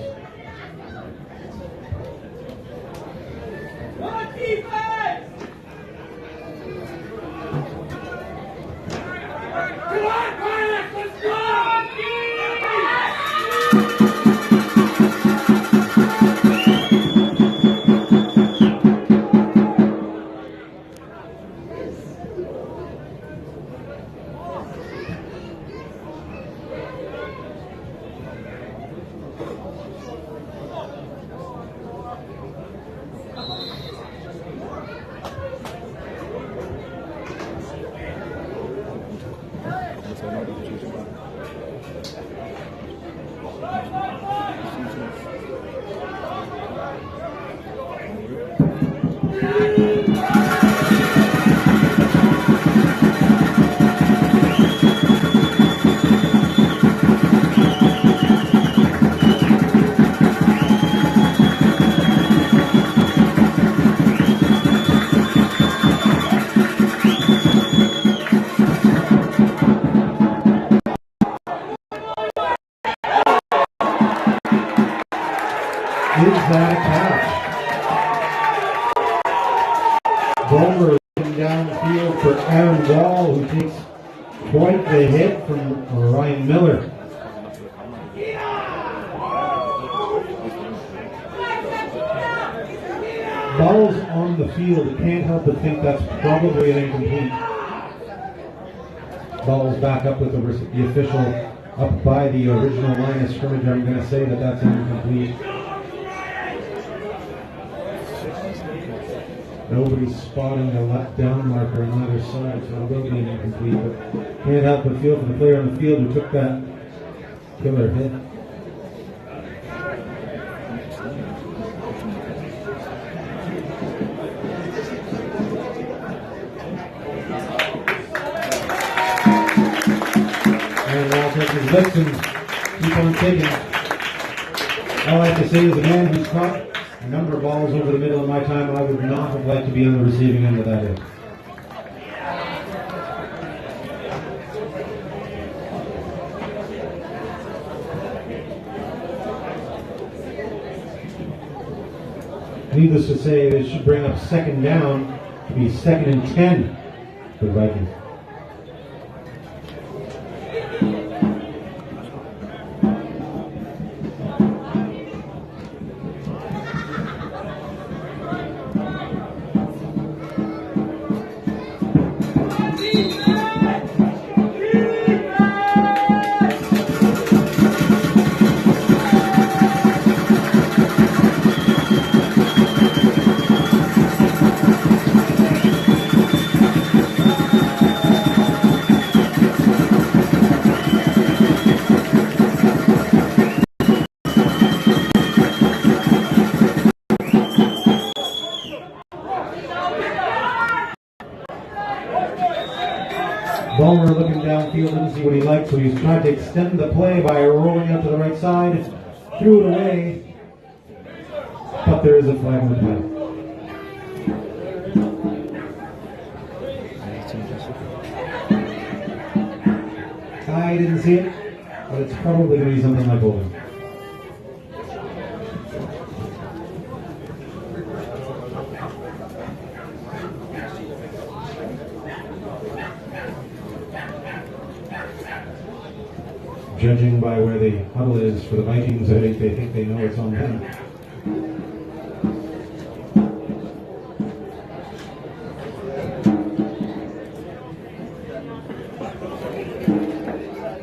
Is that a catch? Bulmer downfield for Aaron Wall, who takes quite the hit from Ryan Miller. Ball's on the field. You can't help but think that's probably an incomplete. Ball's back up with the official up by the original line of scrimmage. I'm going to say that that's incomplete. Nobody's spotting the left down marker on either side, so it will be an incomplete. But can't help but feel for the player on the field who took that killer hit. And Wall takes his licks and keep on taking. All I have to say is the man who's caught a number of balls over the middle of my time, I would not have liked to be on the receiving end of that hit. Needless to say, this should bring up 2nd down to be 2nd and 10 for the Vikings. what he liked, so he's tried to extend the play by rolling out to the right side, threw it away, but there is a flag on the play. I didn't see it, but it's probably going to be something like holding. Judging by where the huddle is for the Vikings, I think they know it's on them.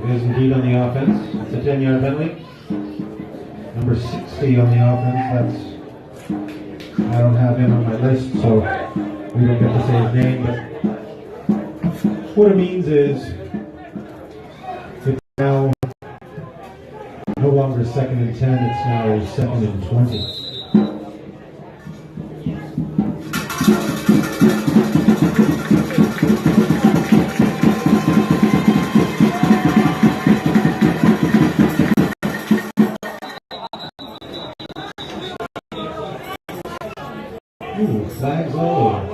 It is indeed on the offense. It's a 10-yard penalty. Number 60 on the offense. I don't have him on my list, so we don't get to say his name. But what it means is it's now no longer 2nd and 10. It's now 2nd and 20. Ooh, flags all over.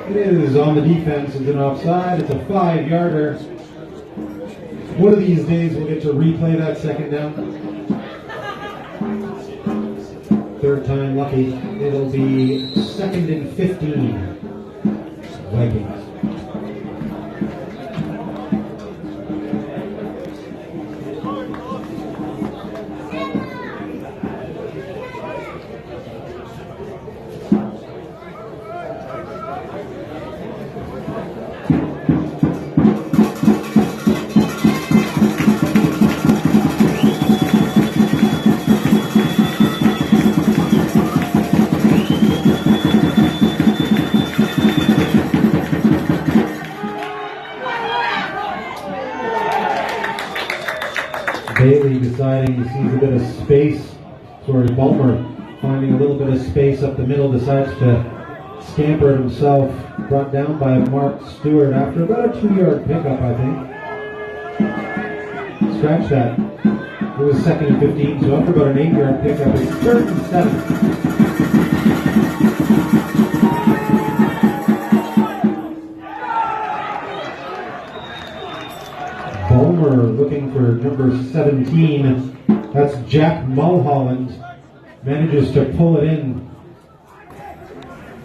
It is on the defense. It's an offside. It's a 5-yarder. One of these days we'll get to replay that second down. Third time lucky. It'll be 2nd and 15. Vikings. Bailey deciding he sees a bit of space. Sorry, Bulmer finding a little bit of space up the middle, decides to scamper it himself. Brought down by Mark Stewart after about a 2-yard pickup, I think. Scratch that. It was 2nd and 15, so after about an 8-yard pickup, it's 3rd and 7. Bulmer looking for number 17. That's Jack Mulholland. Manages to pull it in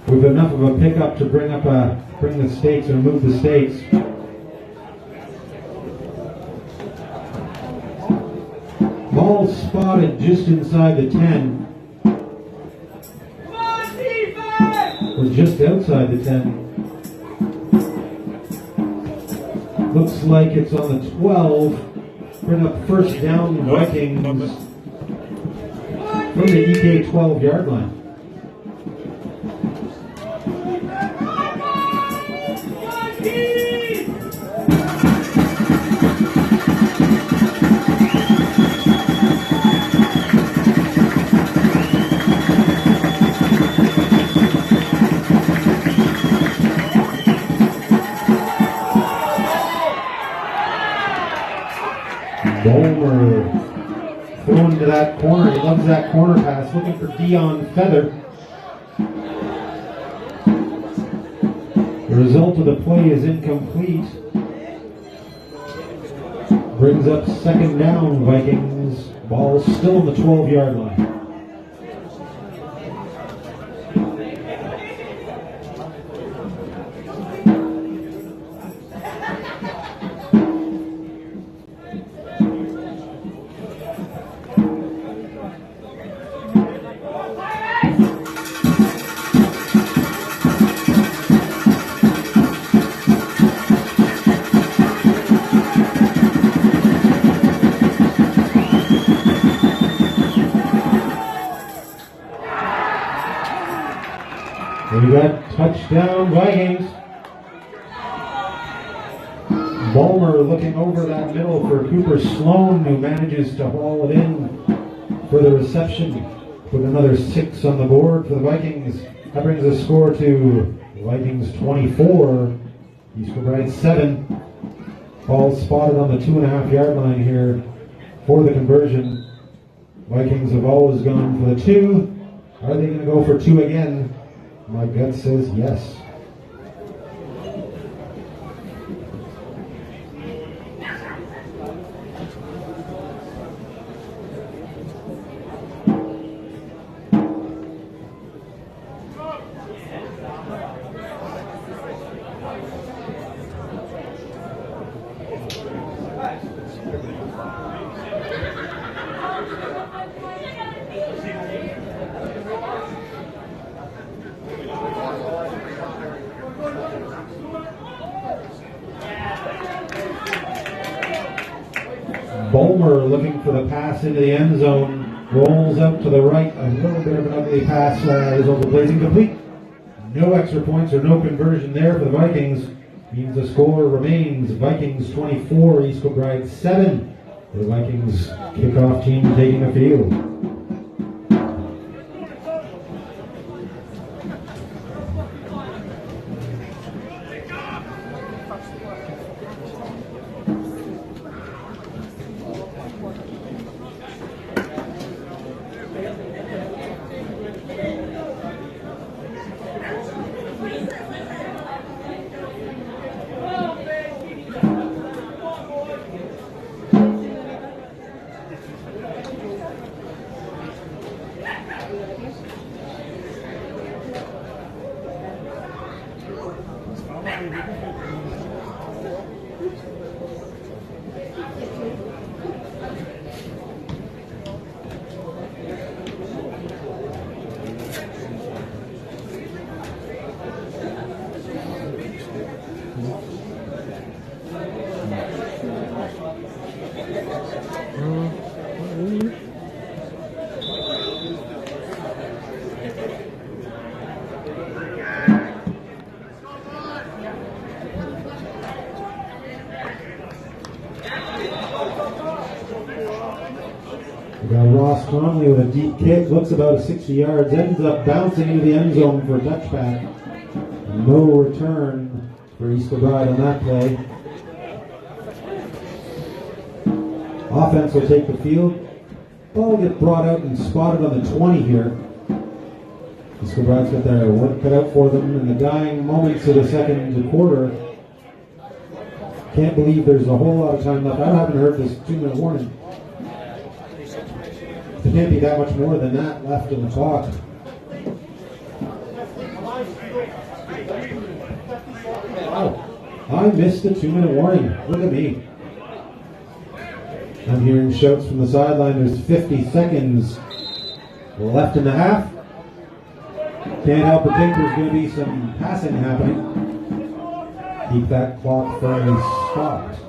with enough of a pickup to bring the stakes or move the stakes. Ball spotted just inside the 10. Or just outside the 10. Looks like it's on the 12. Bring up first down Vikings from the EK 12-yard line. Bulmer thrown to that corner. He loves that corner pass. Looking for Dion Feather. The result of the play is incomplete. Brings up 2nd down, Vikings. Ball still on the 12-yard line. Bulmer looking over that middle for Cooper Sloan, who manages to haul it in for the reception. Put another 6 on the board for the Vikings. That brings the score to Vikings 24, East Kilbride 7. Ball spotted on the 2.5 yard line here for the conversion. Vikings have always gone for the 2. Are they going to go for 2 again? My gut says yes. Bulmer looking for the pass into the end zone, rolls out to the right, a little bit of an ugly pass, results in plays incomplete. No extra points or no conversion there for the Vikings. Means the score remains Vikings 24, East Kilbride 7. The Vikings kickoff team taking the field. We got Ross Conley with a deep kick, looks about 60 yards, ends up bouncing into the end zone for a touchback. No return for East Kilbride on that play. Offense will take the field. Ball will get brought out and spotted on the 20 here. East Kilbride's got their work cut out for them in the dying moments of the second quarter. Can't believe there's a whole lot of time left. I haven't heard this 2-minute warning. There can't be that much more than that left in the clock. Wow, I missed the 2-minute warning. Look at me. I'm hearing shouts from the sideline. There's 50 seconds left in the half. Can't help but think there's going to be some passing happening. Keep that clock firmly stopped.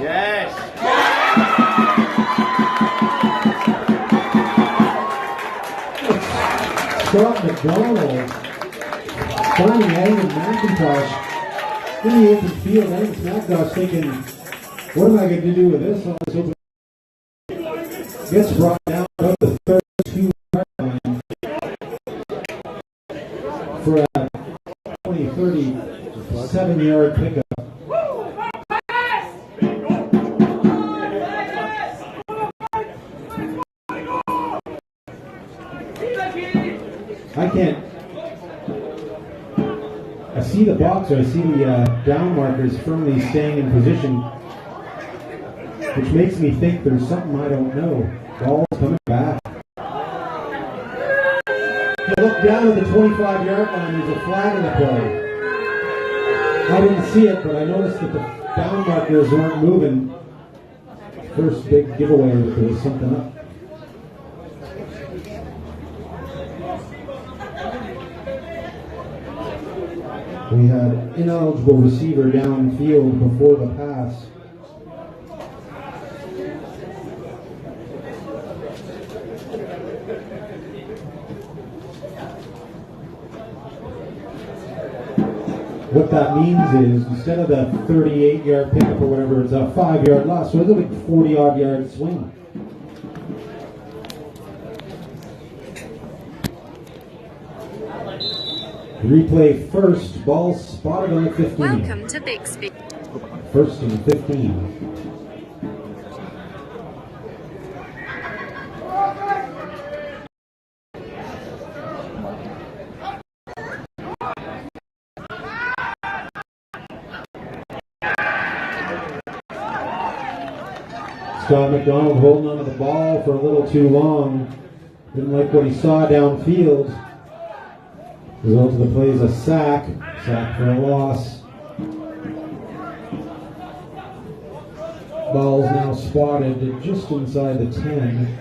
Yes! Scott McDonald finding Evan McIntosh in the open field. Evan McIntosh thinking, what am I going to do with this on this open? Gets brought down about the 32-yard line for a 37-yard pickup. I see the box, or I see the down markers firmly staying in position, which makes me think there's something I don't know. Ball's coming back. You look down at the 25-yard line, there's a flag in the play. I didn't see it, but I noticed that the down markers weren't moving. First big giveaway that there was something up. We had ineligible receiver downfield before the pass. What that means is instead of the 38-yard pickup or whatever, it's a 5-yard loss. So it's a big 40-odd-yard swing. Replay first, ball spotted on the 15. Welcome to Bixby. First and 15. Scott McDonald holding onto the ball for a little too long. Didn't like what he saw downfield. Result of the play is a sack. Sack for a loss. Ball's now spotted just inside the 10.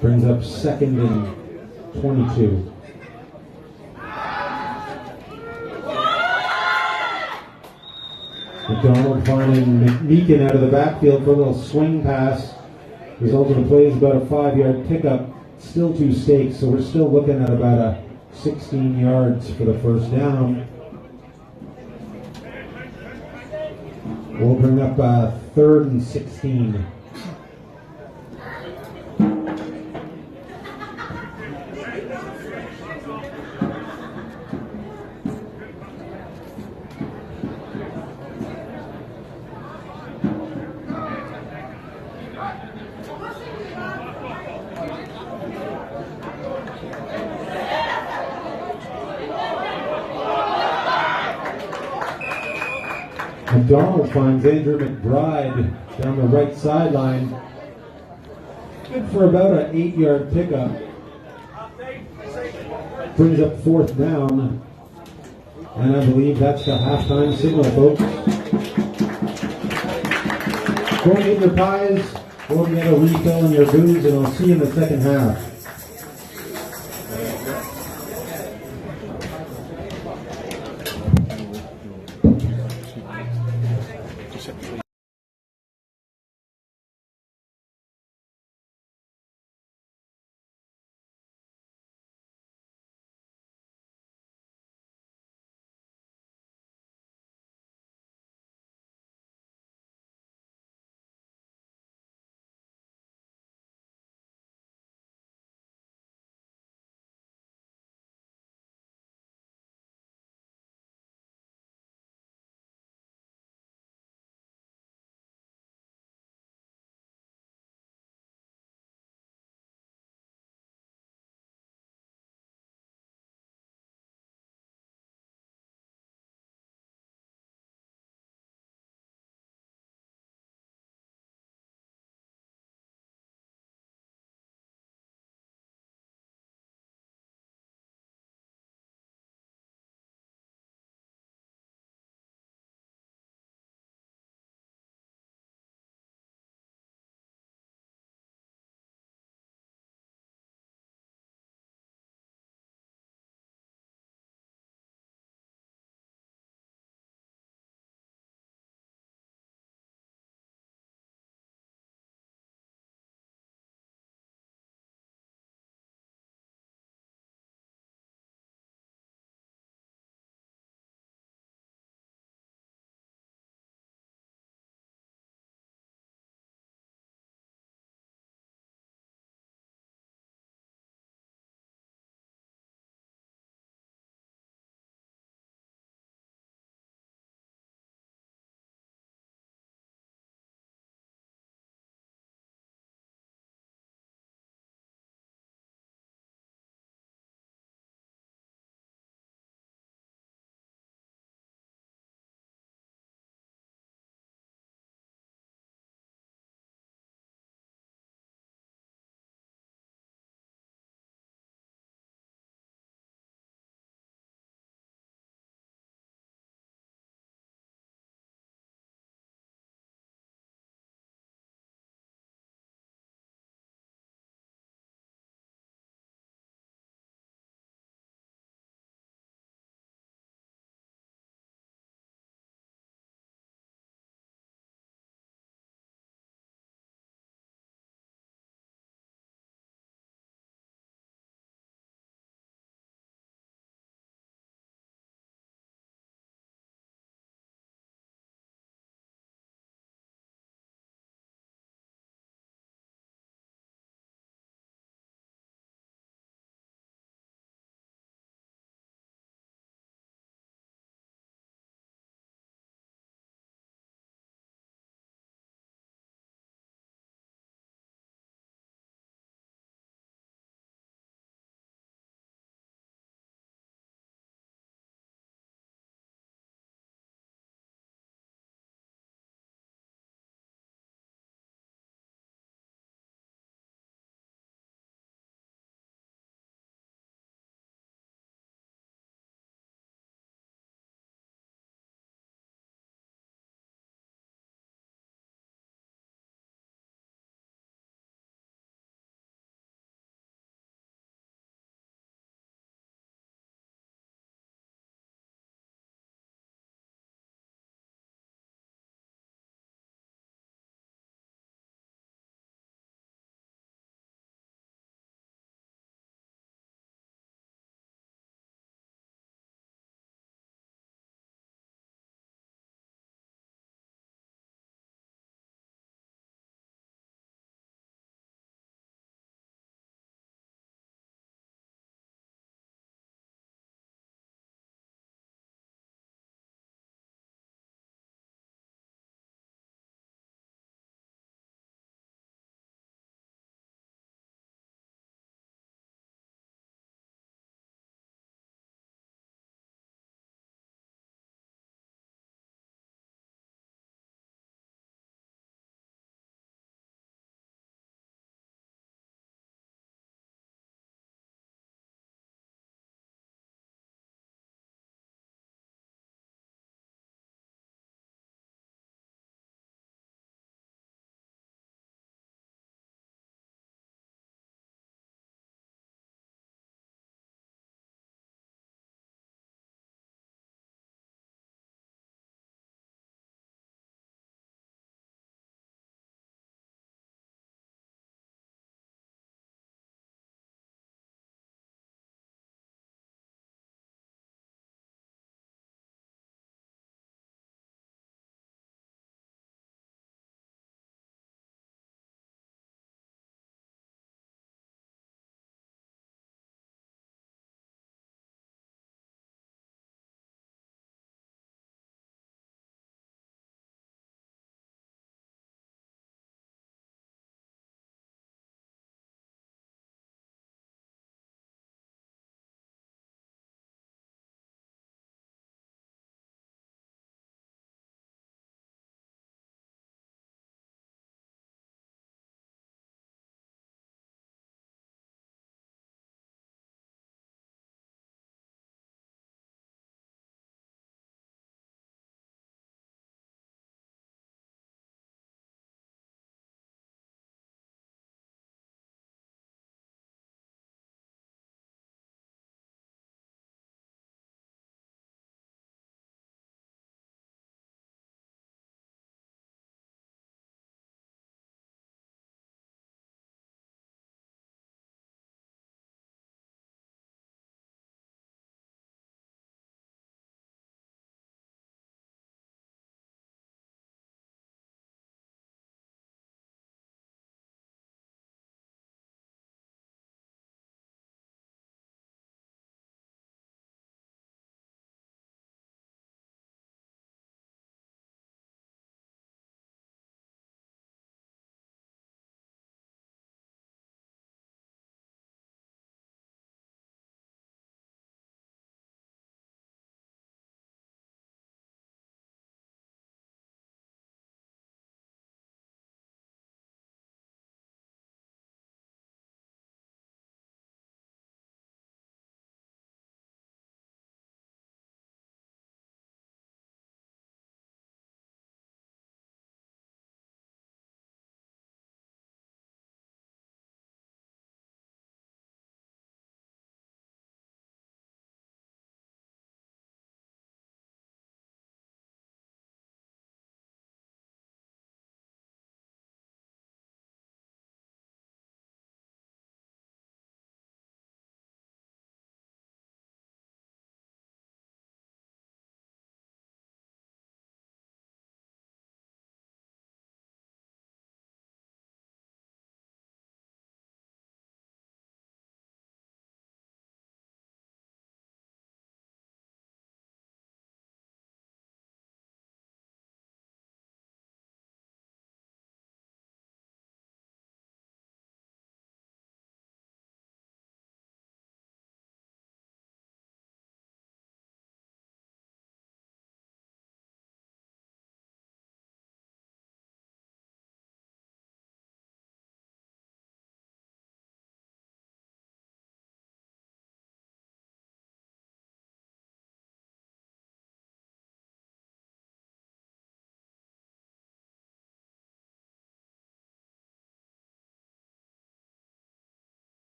Brings up second and 22. McDonald finding Meekin out of the backfield for a little swing pass. Result of the play is about a 5-yard pickup. Still 2 stakes, so we're still looking at about a 16 yards for the first down. We'll bring up third and 16. McDonald finds Andrew McBride down the right sideline. Good for about an 8-yard pickup. Brings up fourth down. And I believe that's the halftime signal, folks. Go and get your pies, go and get a refill in your booze, and I'll see you in the second half.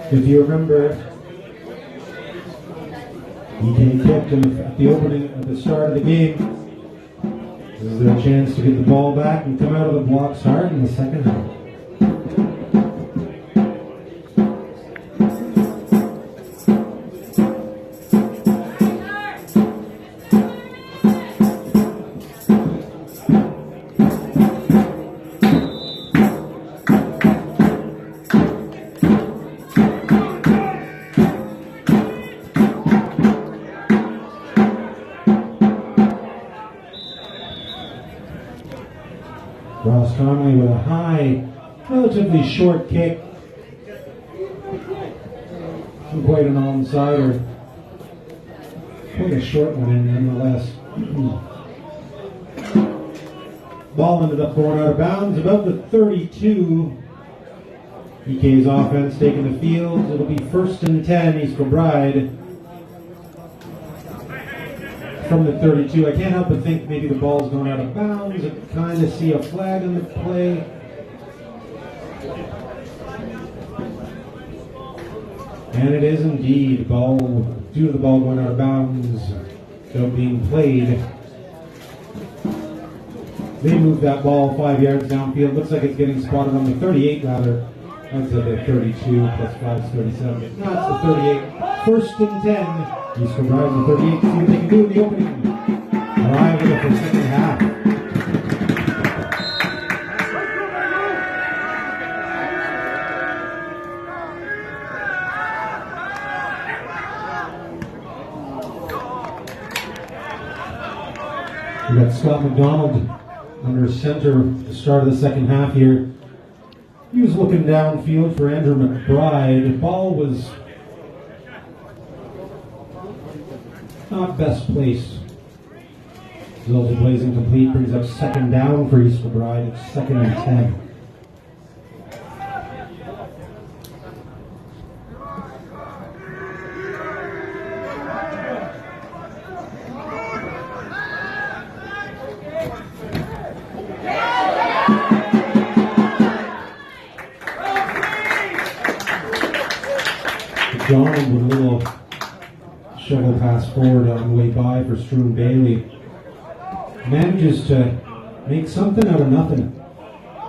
If you remember, EK kicked him at the opening, at the start of the game. This is their chance to get the ball back and come out of the blocks hard in the second half. Ross Conley with a high, relatively short kick. Not quite an onside, quite a short one nonetheless. Ball ended up going out of bounds about the 32. EK's offense taking the field. It'll be 1st and 10, East Kilbride. From the 32, I can't help but think maybe the ball's going out of bounds. I kind of see a flag in the play. And it is indeed ball due to the ball going out of bounds, so being played. They moved that ball 5 yards downfield. Looks like it's getting spotted on the 38 rather. That's the 32 plus 5 is 37. No, it's the 38. 1st and 10. East Kilbride in the 38 to see what they can do in the opening. Arrive with it for second half. We got Scott McDonald under center at the start of the second half here. He was looking downfield for Andrew McBride. The ball was not best placed. Result of plays incomplete, brings up 2nd down for East Kilbride. It's 2nd and 10. McDonald with a little shovel pass forward on the way by for Struan Bailey. Manages to make something out of nothing.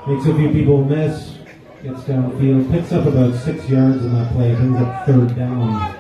Makes a few people miss. Gets downfield. Picks up about 6 yards in that play. Brings up 3rd down.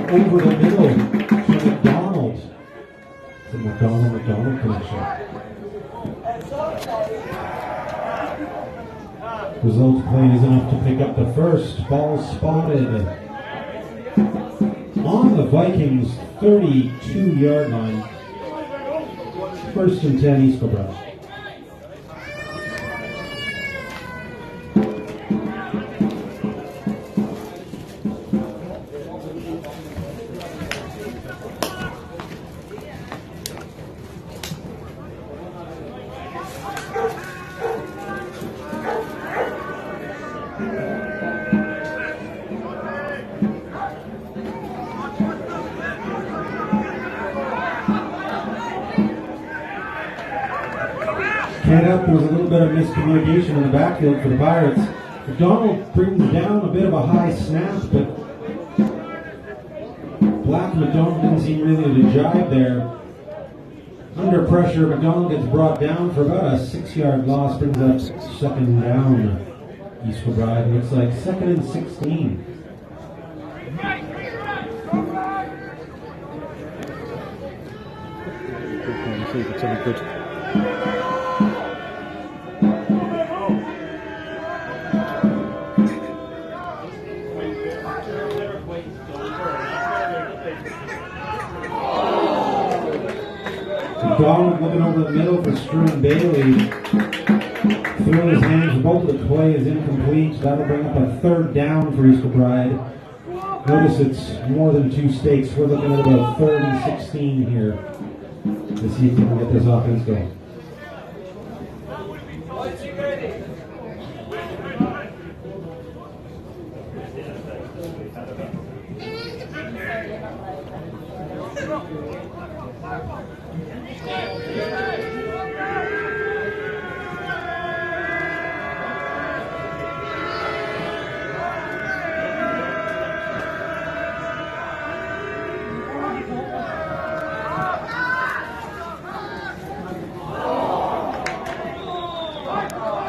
Over the middle to McDonald. The McDonald connection. Result plays enough to pick up the first. Ball spotted on the Vikings 32-yard line. 1st and 10, East Kilbride. Can't help, there was a little bit of miscommunication in the backfield for the Pirates. McDonald brings down a bit of a high snap, but Black and McDonald didn't seem really to jive there. Under pressure, McDonald gets brought down for about a 6-yard loss, brings up 2nd down. East Kilbride, looks like 2nd and 16. It's only good. McDonald looking over the middle for Struan Bailey through his hands. Both of the play is incomplete. That'll bring up a third down for Kilbride. Notice it's more than 2 stakes. We're looking at about 3rd and 16 here to see if we can get this offense going.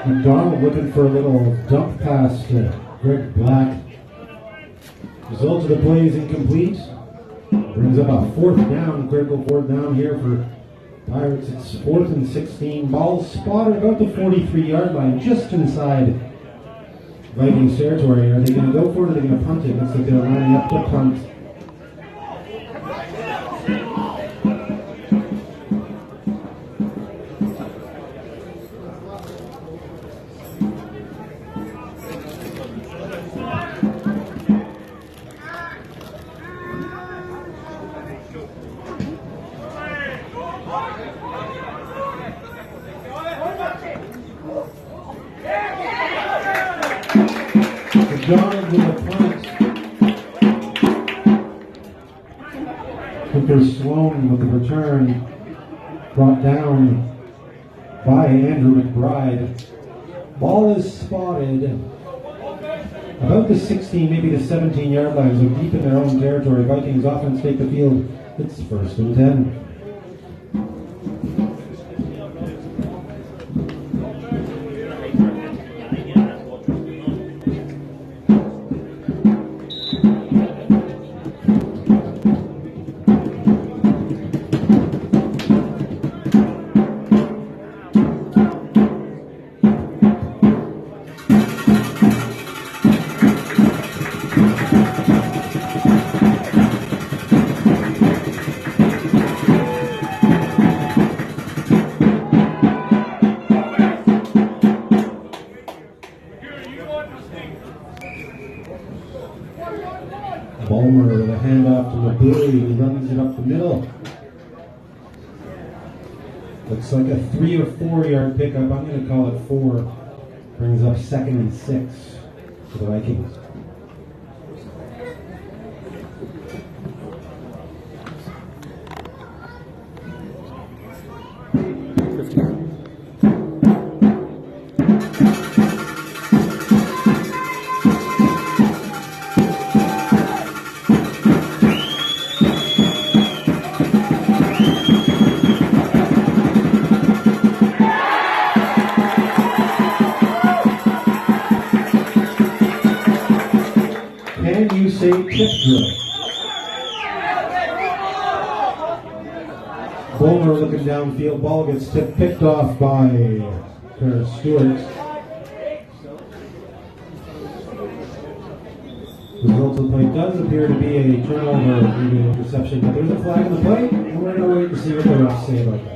McDonald looking for a little dump pass to Greg Black. Result of the play is incomplete. Brings up a 4th down, critical 4th down here for Pirates. It's 4th and 16. Ball spotted about the 43-yard line, just inside Vikings territory. Are they going to go for it or are they going to punt it? Looks like they're lining up to punt. McDonald with a punt. Hooker Sloan with the return. Brought down by Andrew McBride. Ball is spotted about the 16, maybe the 17-yard line, so deep in their own territory. Vikings offense take the field. It's 1st and 10. Bulmer with a handoff to LeBury, who runs it up the middle. Looks like a 3 or 4 yard pickup. I'm going to call it 4. Brings up 2nd and 6 for the Vikings. Bulmer looking downfield, ball gets picked off by Stewart. The result of the play does appear to be a turnover, maybe an interception, but there's a flag in the play, and we're going to wait and see what the refs say about that.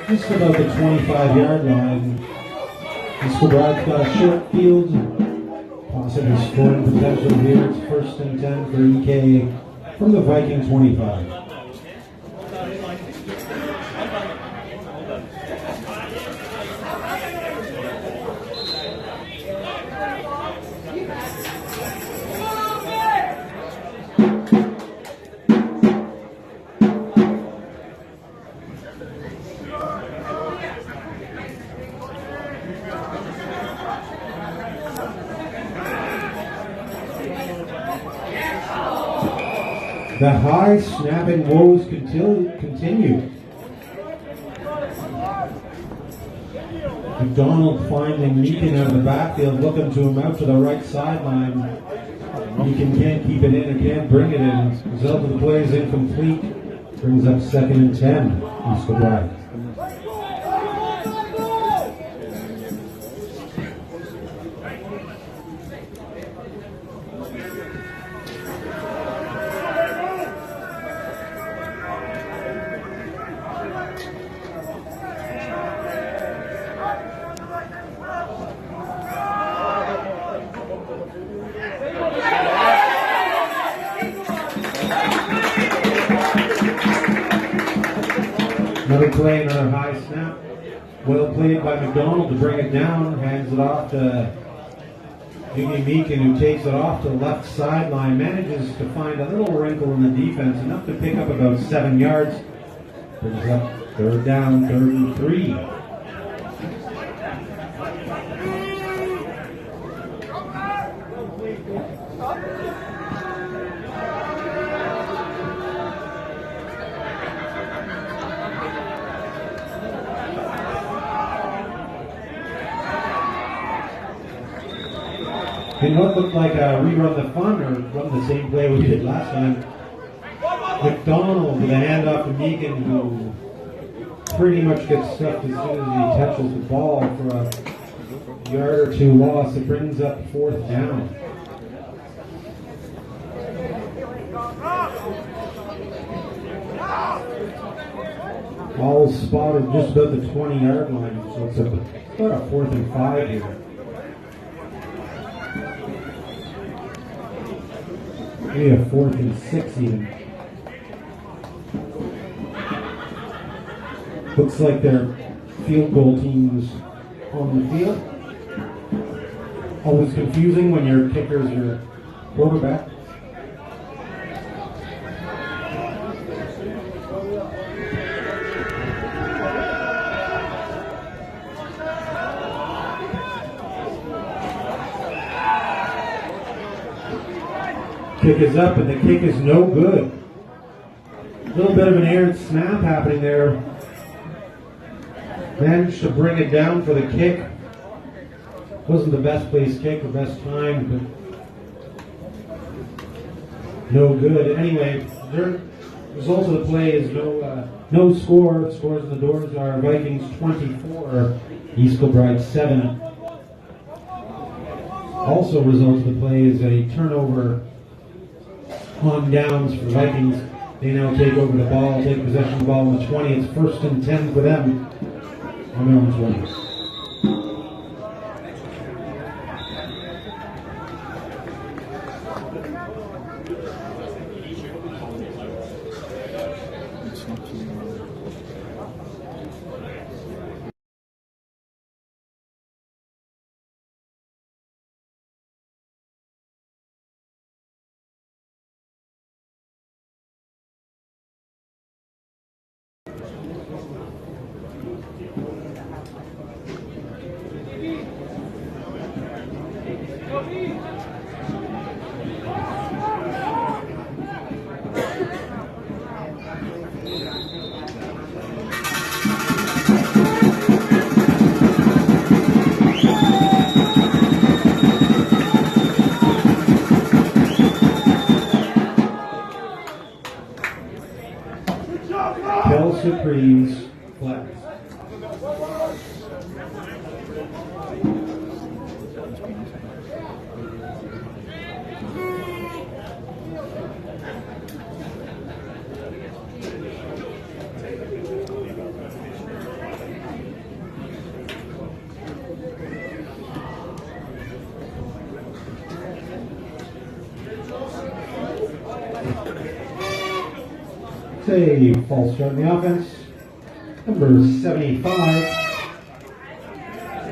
Just about the 25-yard line. Kilbride's got a short field, possibly scoring potential here. It's 1st and 10 for EK from the Viking 25. The high snapping woes continue. McDonald finding Meakin out of the backfield, looking to him out to the right sideline. Meakin can't keep it in or can't bring it in. Result of the play is incomplete. Brings up 2nd and 10. East Kilbride. Another play, another high snap. Well played by McDonald to bring it down. Hands it off to Jimmy Meakin, who takes it off to the left sideline. Manages to find a little wrinkle in the defense, enough to pick up about 7 yards. Brings up 3rd down, 3rd and 3. In what looked like a rerun the fun or run the same play we did last time, McDonald with a handoff to Meakin, who pretty much gets stuffed as soon as he touches the ball for a yard or 2 loss. It brings up 4th down. Ball spotted just about the 20-yard line, so it's about a 4th and 5 here. Maybe a 4th and 6 even. Looks like their field goal teams on the field. Always confusing when your kicker's your quarterback. Kick is up, and the kick is no good. A little bit of an errant snap happening there. Managed to bring it down for the kick. Wasn't the best placed kick or best time, but no good. Anyway, the result of the play is no score. Scores in the doors are Vikings 24, East Kilbride 7. Also, result of the play is a turnover on downs for the Vikings. They now take over the ball, take possession of the ball on the 20. It's 1st and 10 for them on their own 20. Supremes flag. A false start in the offense. Number 75,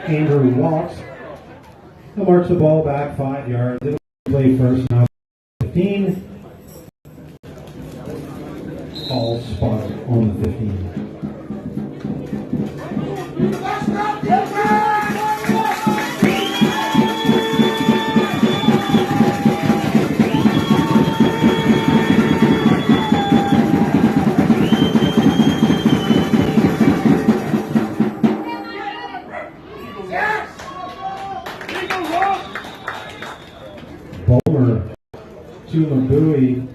Andrew Watts. He'll march the ball back 5 yards. It'll play first, now 15. All spotted on the 15. Balmer to Mabui.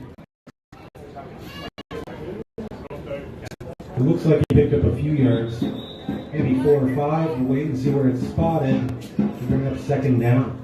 It looks like he picked up a few yards, maybe 4 or 5. We'll wait and see where it's spotted and bring up second down.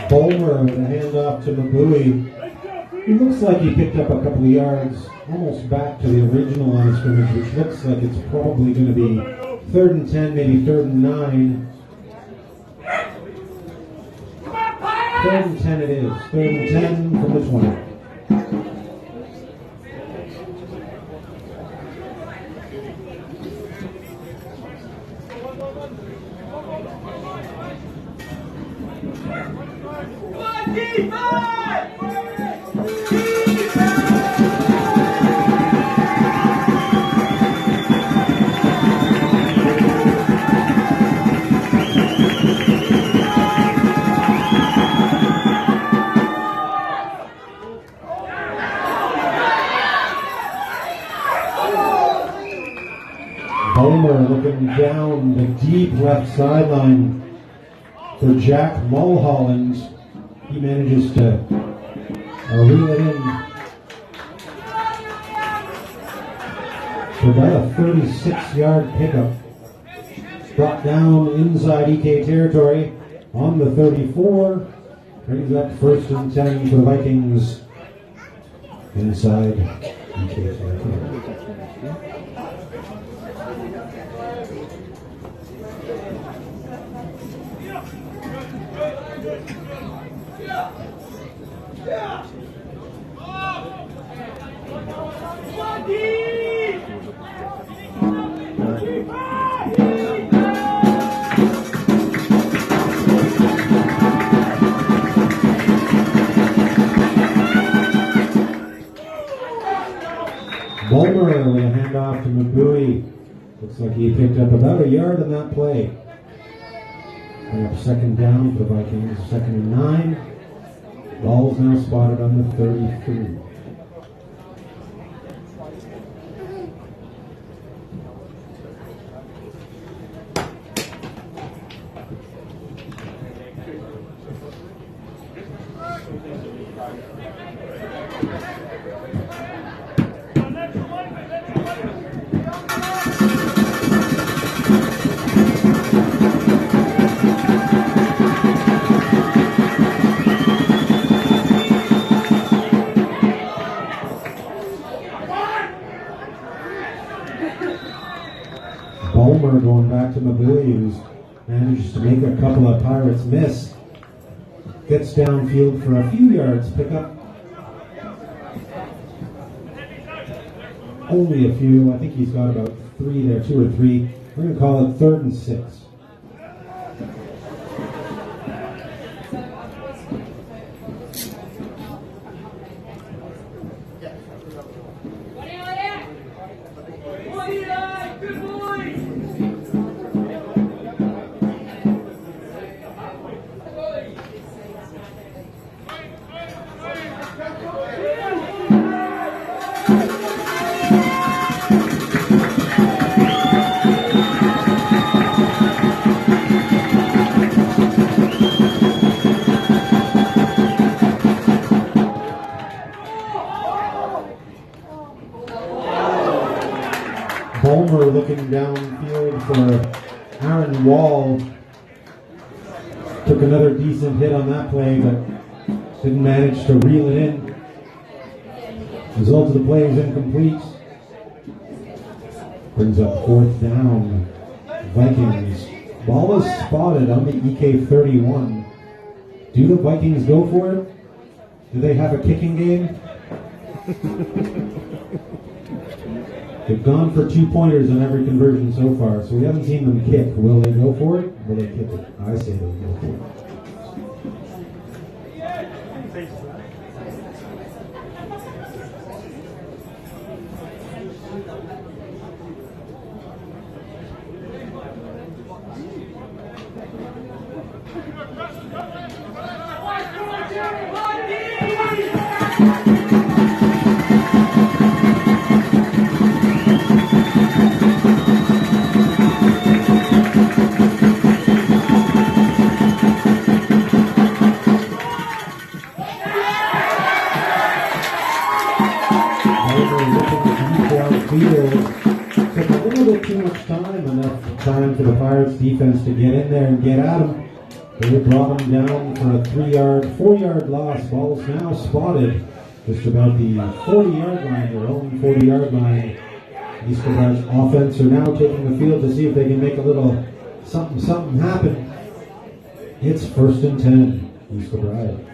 Balmer with a handoff to Mabui. He looks like he picked up a couple of yards, almost back to the original line of scrimmage, which looks like it's probably going to be 3rd and 10, maybe 3rd and 9. 3rd and 10 it is. 3rd and 10 from the 20. Balmer looking down the deep left sideline for Jack Mulholland. He manages to reel it in for about a 36-yard pickup. Brought down inside EK territory on the 34. Brings up 1st and 10 for the Vikings inside EK territory. Balmer with a handoff to Mabui. Looks like he picked up about a yard on that play. Bring up second down for the Vikings, 2nd and 9. Ball's now spotted on the 33. Balmer going back to Mabui, who's managed to make a couple of Pirates miss. Gets downfield for a few yards, pick up only a few. I think he's got about 3 there, 2 or 3. We're going to call it 3rd and 6. Balmer looking downfield for Aaron Wall. Took another decent hit on that play, but didn't manage to reel it in. Result of the play is incomplete. Brings up 4th down. Vikings. Ball is spotted on the EK 31. Do the Vikings go for it? Do they have a kicking game? They've gone for 2-pointers on every conversion so far, so we haven't seen them kick. Will they go for it? Will they kick it? I say they'll go for it. Took a little bit too much time, enough time for the Pirates defense to get in there and get at them. They brought them down for a 4-yard loss. Ball's now spotted just about the 40-yard line, their own 40-yard line. East Kilbride's offense are now taking the field to see if they can make a little something happen. It's 1st and 10, East Kilbride.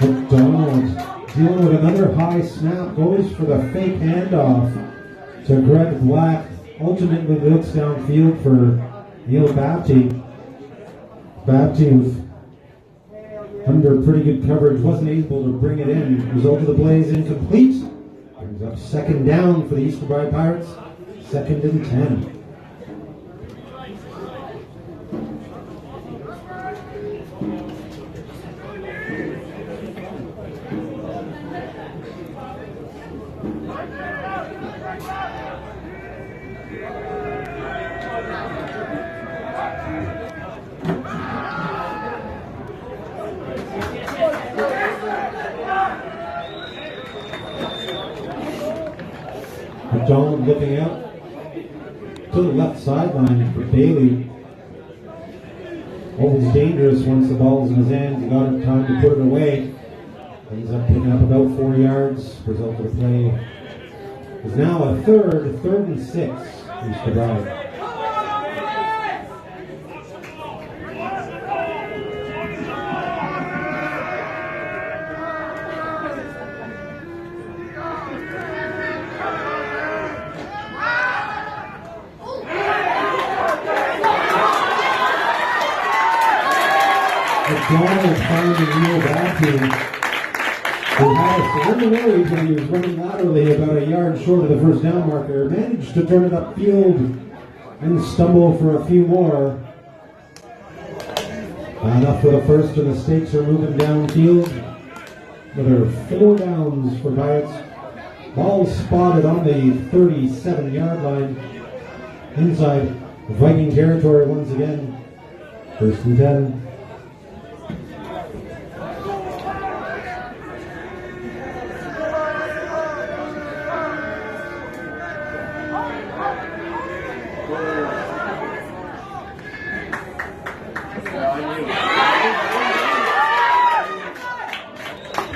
McDonald dealing with another high snap, goes for the fake handoff to Greg Black. Ultimately looks downfield for Neil Bapty. Bapty with under pretty good coverage, wasn't able to bring it in. Result of the play is incomplete. Brings up 2nd down for the East Kilbride Pirates. 2nd and 10. McDonald looking out to the left sideline for Bailey. Always dangerous once the ball's in his hands. He got time to put it away. Ends up picking up about 4 yards. Result of the play is now a 3rd and 6. East Kilbride. McDonald finding Neil Bapty, who had us a little worried when he was running laterally about a yard short of the 1st down marker. Managed to turn it upfield and stumble for a few more. Enough for the 1st, and the stakes are moving downfield. Another 4 downs for Pirates. Ball spotted on the 37-yard line. Inside Viking territory once again. 1st and 10.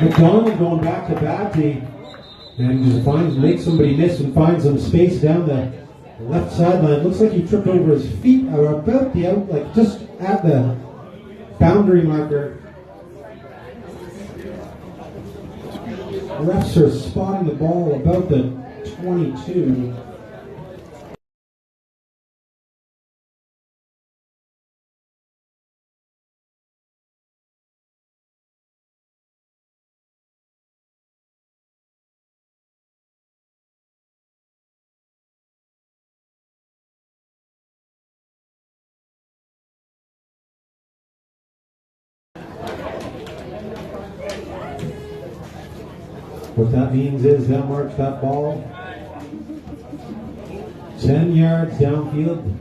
McDonald going back to Bapty and just makes somebody miss and finds some space down the left sideline. Looks like he tripped over his feet or about the out, like just at the boundary marker. Refs are spotting the ball about the 22. What that means is they'll march that ball 10 yards downfield.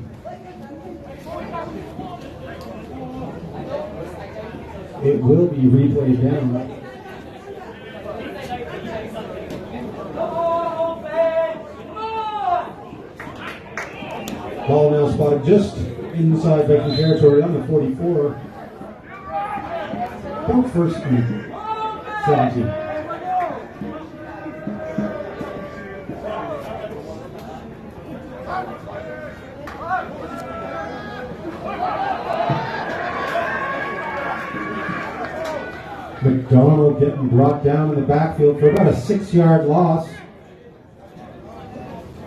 It will be replayed down. Ball now spotted just inside Viking territory on the 44. About first and 17. McDonald getting brought down in the backfield for about a 6-yard loss.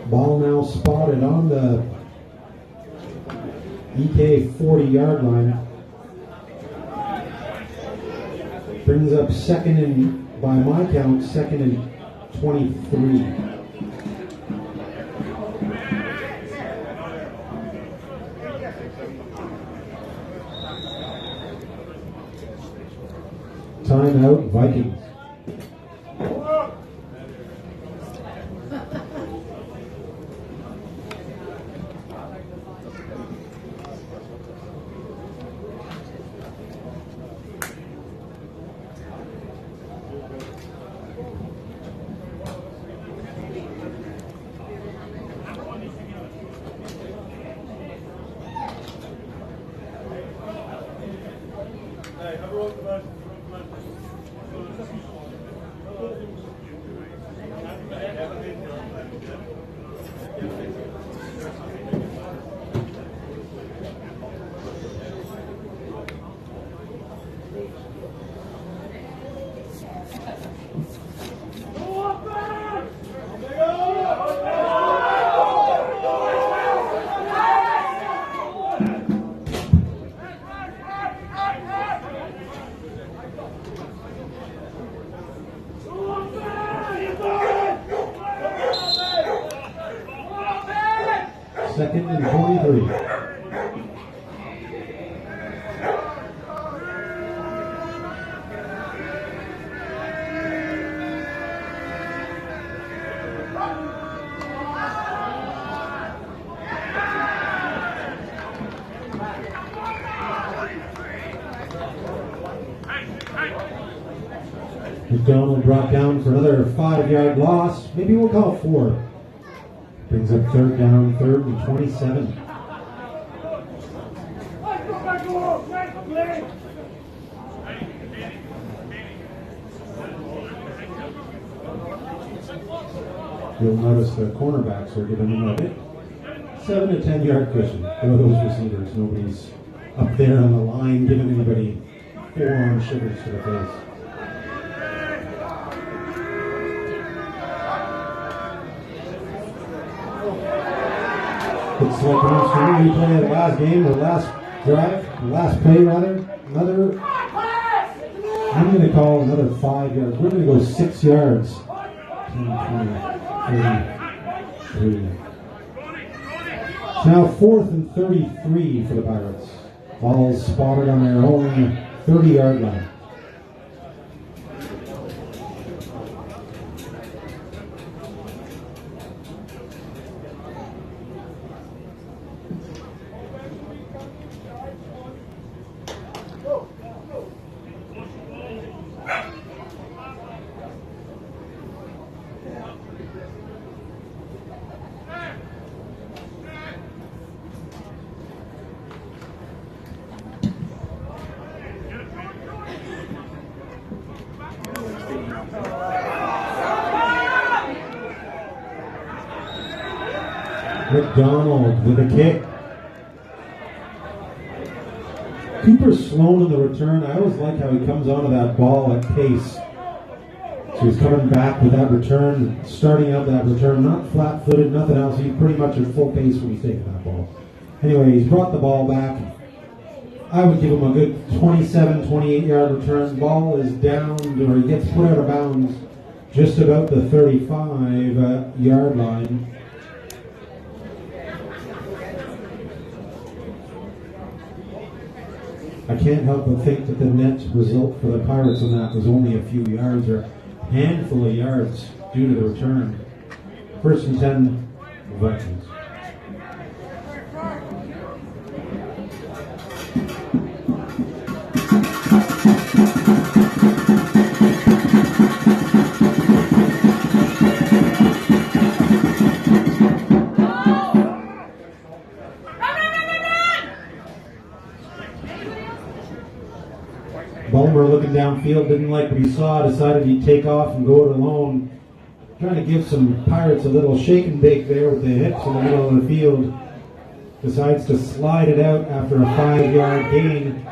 Ball now spotted on the EK 40-yard line. Brings up second and, by my count, second and 23. Timeout, Vikings. Second and 23. McDonald brought down for another 5-yard loss. Maybe we'll call it 4. Brings up third down, third and 27. You'll notice the cornerbacks are giving them a bit 7 to 10 yard cushion for those receivers. Nobody's up there on the line giving anybody forearm shivers to the face. It's like an absolute replay of the last game, the last drive, the last play rather. I'm going to call another 5 yards. We're going to go 6 yards. 10, 20, 30, 3. It's now 4th and 33 for the Pirates. Ball's spotted on their own 30-yard line. McDonald with a kick. Cooper's slow in the return. I always like how he comes onto that ball at pace. So he's coming back with that return, starting out that return, not flat-footed, nothing else. He's pretty much at full pace when he's taking that ball. Anyway, he's brought the ball back. I would give him a good 27, 28-yard return. Ball is down, or he gets put out of bounds just about the 35-yard line. I can't help but think that the net result for the Pirates on that was only a few yards, or handful of yards due to the return. 1st and 10, Vikings. Bulmer looking downfield, didn't like what he saw, decided he'd take off and go it alone. Trying to give some Pirates a little shake and bake there with the hips in the middle of the field. Decides to slide it out after a 5-yard gain.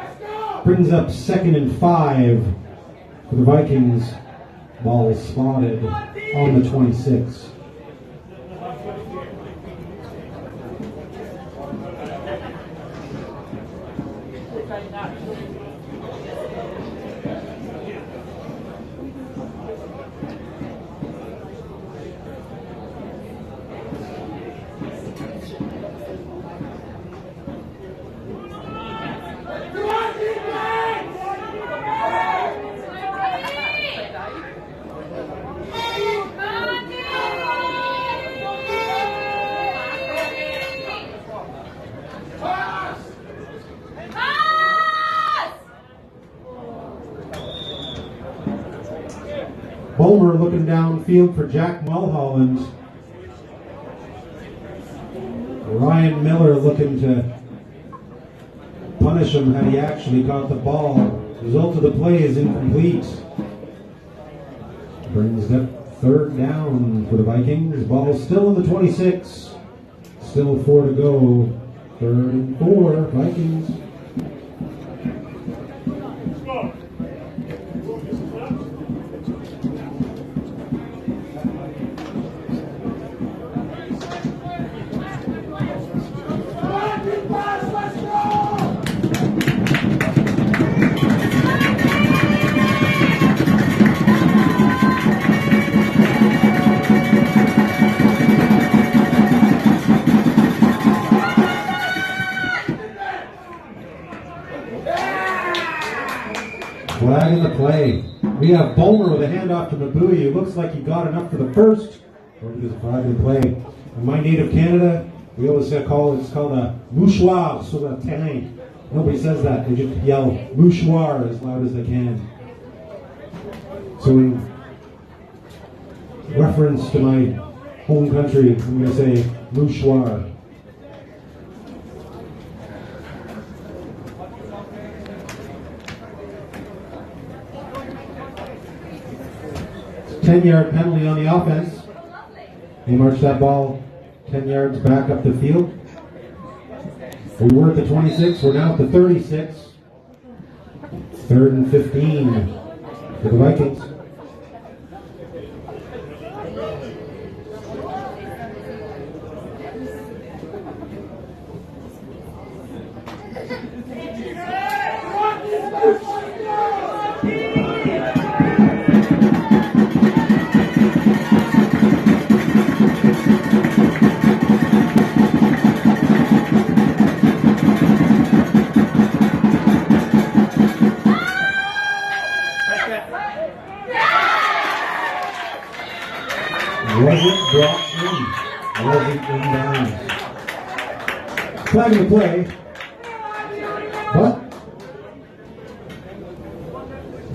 Brings up 2nd and 5 for the Vikings. Ball spotted on the 26. Bulmer looking downfield for Jack Mulholland. Ryan Miller looking to punish him had he actually caught the ball. Result of the play is incomplete. Brings up 3rd down for the Vikings. Ball still in the 26. Still 4 to go. 3rd and 4, Vikings. Flag in the play. We have Bulmer with a handoff to Mabui. It looks like he got enough for the first. Or there's a flag in the play. In my native Canada, we always call it's called a mouchoir sur le terrain. Nobody says that. They just yell mouchoir as loud as they can. So in reference to my home country, I'm going to say mouchoir. 10-yard penalty on the offense. They marched that ball 10 yards back up the field. We were at the 26, we're now at the 36. 3rd and 15 for the Vikings. Wasn't brought in. Wasn't inbounds. Flag in the play. But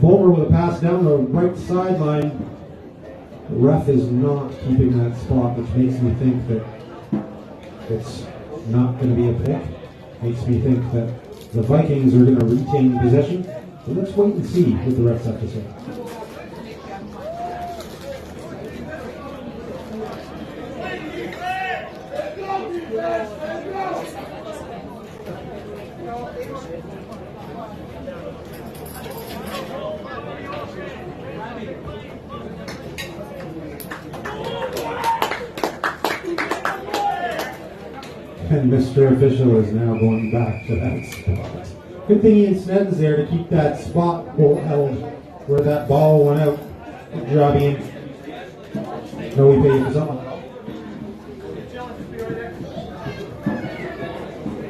Bulmer with a pass down the right sideline. The ref is not keeping that spot, which makes me think that it's not going to be a pick. Makes me think that the Vikings are going to retain possession. So let's wait and see what the refs have to say. And Mr. Official is now going back to that spot. Good thing Ian Snedden's there to keep that spot held where that ball went out. Good job, Ian. No, he paid for something.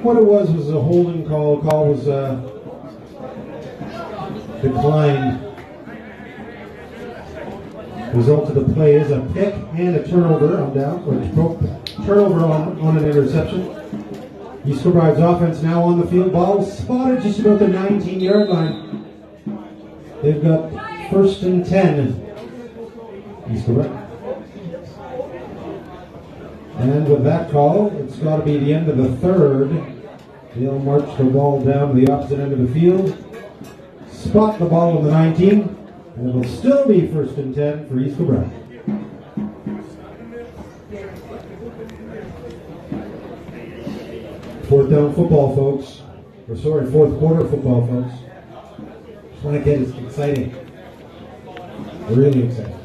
What it was a holding call. Call was declined. Result of the play is a pick and a turnover on down, or turnover on an interception. East Kilbride's offense now on the field. Ball spotted just about the 19-yard line. They've got 1st and 10. East Kilbride. And with that call, it's got to be the end of the 3rd. They'll march the ball down to the opposite end of the field. Spot the ball on the 19. And it'll still be 1st and 10 for East Kilbride. Fourth down football, folks. Or sorry, 4th quarter football, folks. Just want to get it exciting. Really exciting.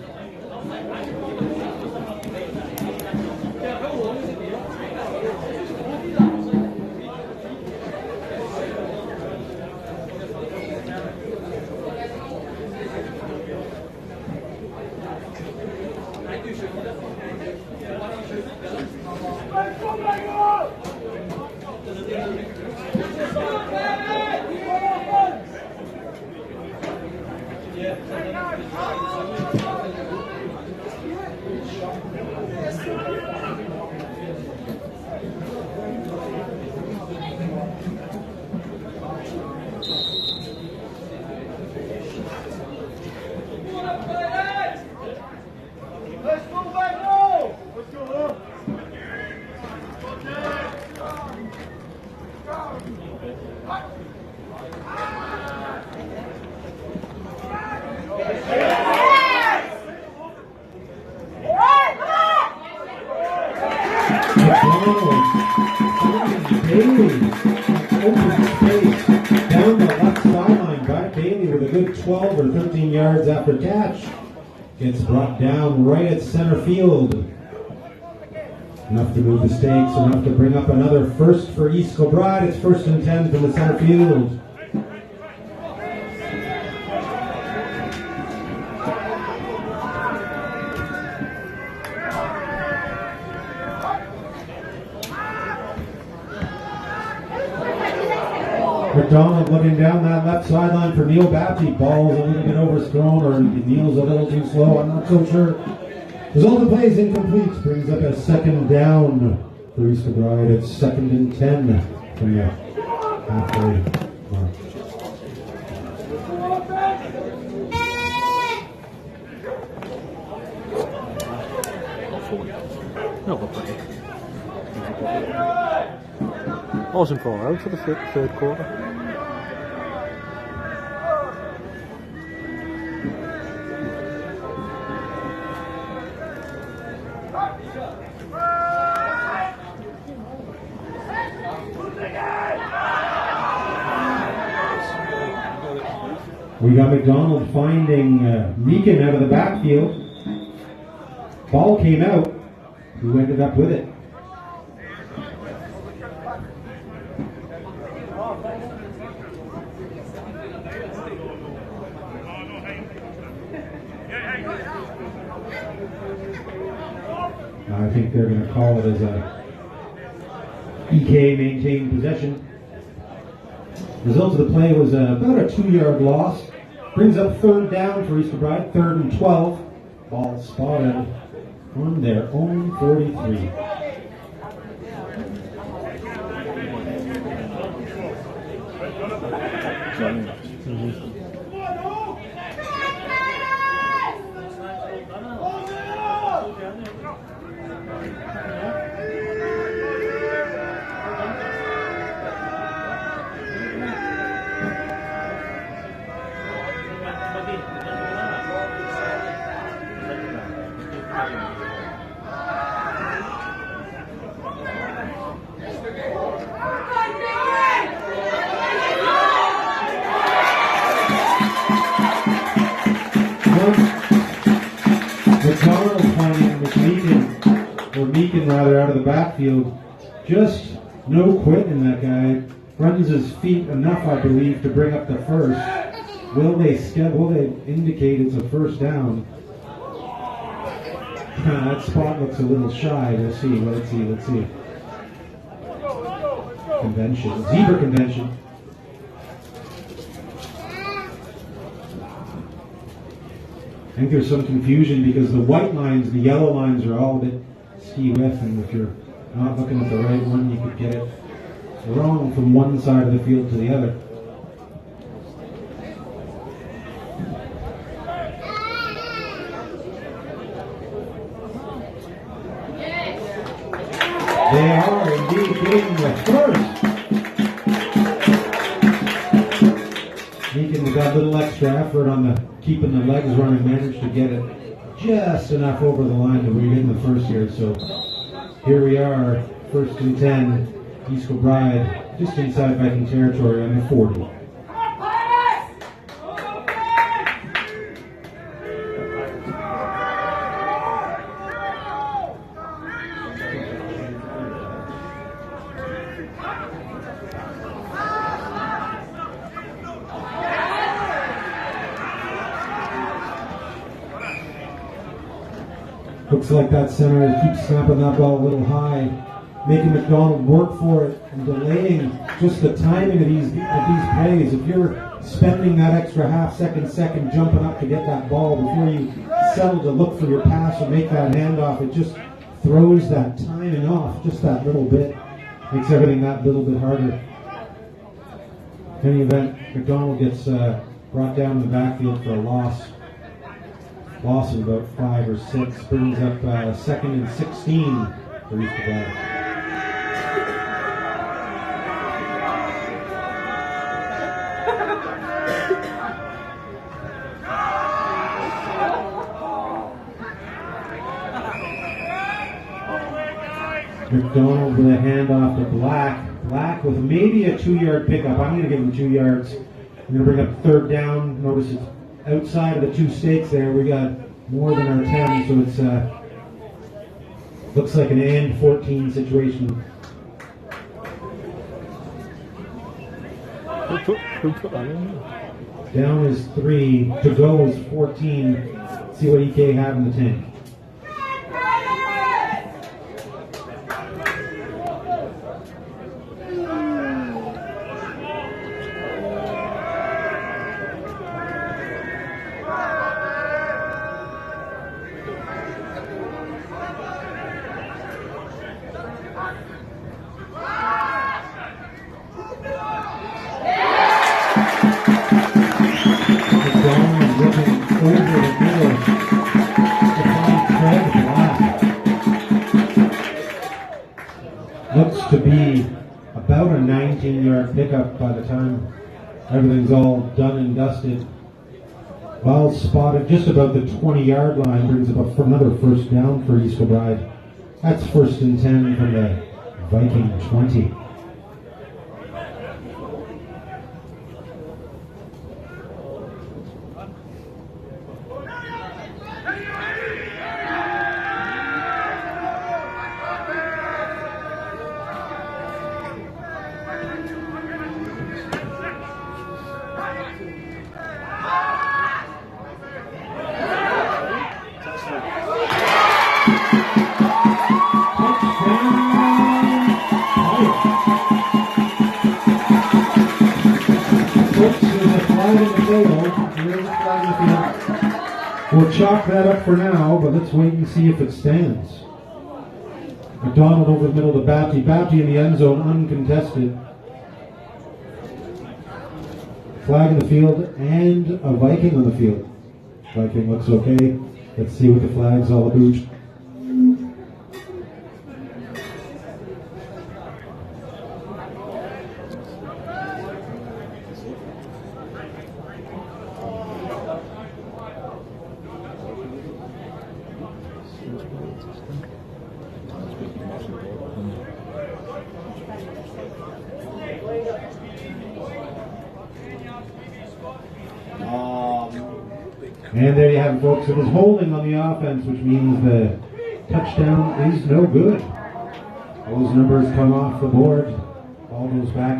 Down the left sideline by Bailey with a good 12 or 13 yards after catch. Gets brought down right at center field. Enough to move the stakes, enough to bring up another first for East Kilbride. It's 1st and 10 from the center field. McDonald looking down that left sideline for Neil Babty. Ball's a little bit overthrown, or Neil's a little too slow. I'm not so sure. Result of play is incomplete. Brings up a 2nd down for East Kilbride. It's 2nd and 10 from the halfway mark. Not a play. Awesome 4 out for the 3rd quarter. We got McDonald finding Meekin out of the backfield. Ball came out. Who ended up with it? I think they're going to call it as a EK maintained possession. Result of the play was about a 2-yard loss. Brings up 3rd down for East Kilbride, 3rd and 12. Ball spotted on their own 43. McDonald finding Meekin out of the backfield. Just no quitting that guy. Runs his feet enough, I believe, to bring up the first. Will they indicate it's a 1st down? That spot looks a little shy. Let's see. Convention. Zebra convention. think there's some confusion because the white lines, the yellow lines are all a bit ski-with, and if you're not looking at the right one, you could get it wrong from one side of the field to the other. They are indeed getting the first. Meekin with that little extra effort on the keeping the legs running, managed to get it just enough over the line that we were in the first here. So here we are, 1st and 10, East Kilbride, just inside Viking territory on the 40. Looks like that center keeps snapping that ball a little high, making McDonald work for it and delaying just the timing of these plays. If you're spending that extra half-second jumping up to get that ball before you settle to look for your pass or make that handoff, it just throws that timing off just that little bit, makes everything that little bit harder. In any event, McDonald gets brought down in the backfield for a loss of about 5 or 6, brings up 2nd and 16 for East Kilbride. McDonald with a handoff to Black. Black with maybe a 2-yard pickup. I'm going to give him 2 yards. I'm going to bring up 3rd down. Notice it's outside of the 2 stakes there. We got more than our 10, so it's looks like an and 14 situation. Who put that in? Down is 3, to go is 14. See what EK have in the tank. Looks to be about a 19-yard pickup by the time everything's all done and dusted. Ball spotted just about the 20-yard line, brings up another 1st down for East Kilbride. That's 1st and 10 from the Viking 20. We'll chalk that up for now, but let's wait and see if it stands. McDonald over the middle to Bapty. Bapty in the end zone, uncontested. Flag in the field and a Viking on the field. Viking looks okay. Let's see what the flag's all about. And there you have it, folks. It was holding on the offense, which means the touchdown is no good. Those numbers come off the board. Ball goes back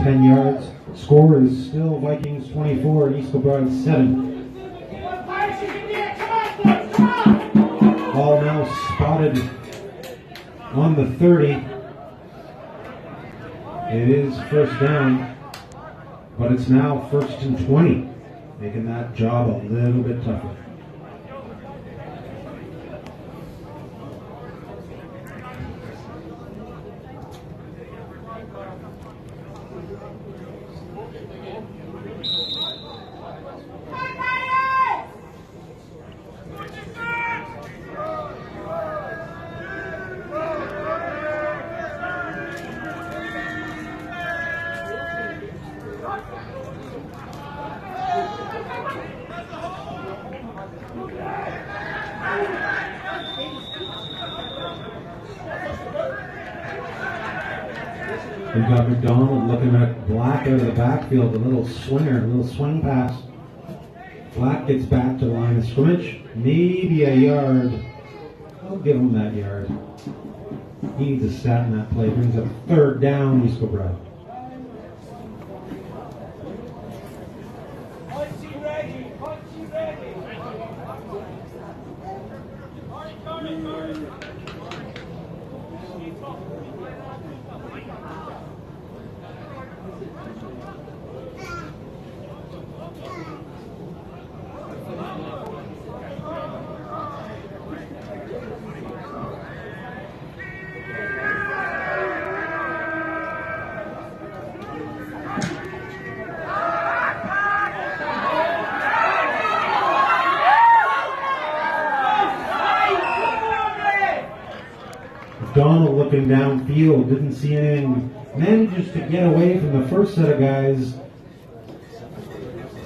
10 yards. Score is still Vikings 24 and East Kilbride 7. Ball now spotted on the 30. It is 1st down, but it's now 1st and 20. Making that job a little bit tougher. We've got McDonald looking at Black out of the backfield, a little swinger, a little swing pass. Black gets back to the line of scrimmage, maybe a yard. I'll give him that yard. He needs a stat in that play. Brings up third down, East Kilbride. Punchy ready, punchy ready. Donald looking downfield, didn't see anything, manages to get away from the first set of guys.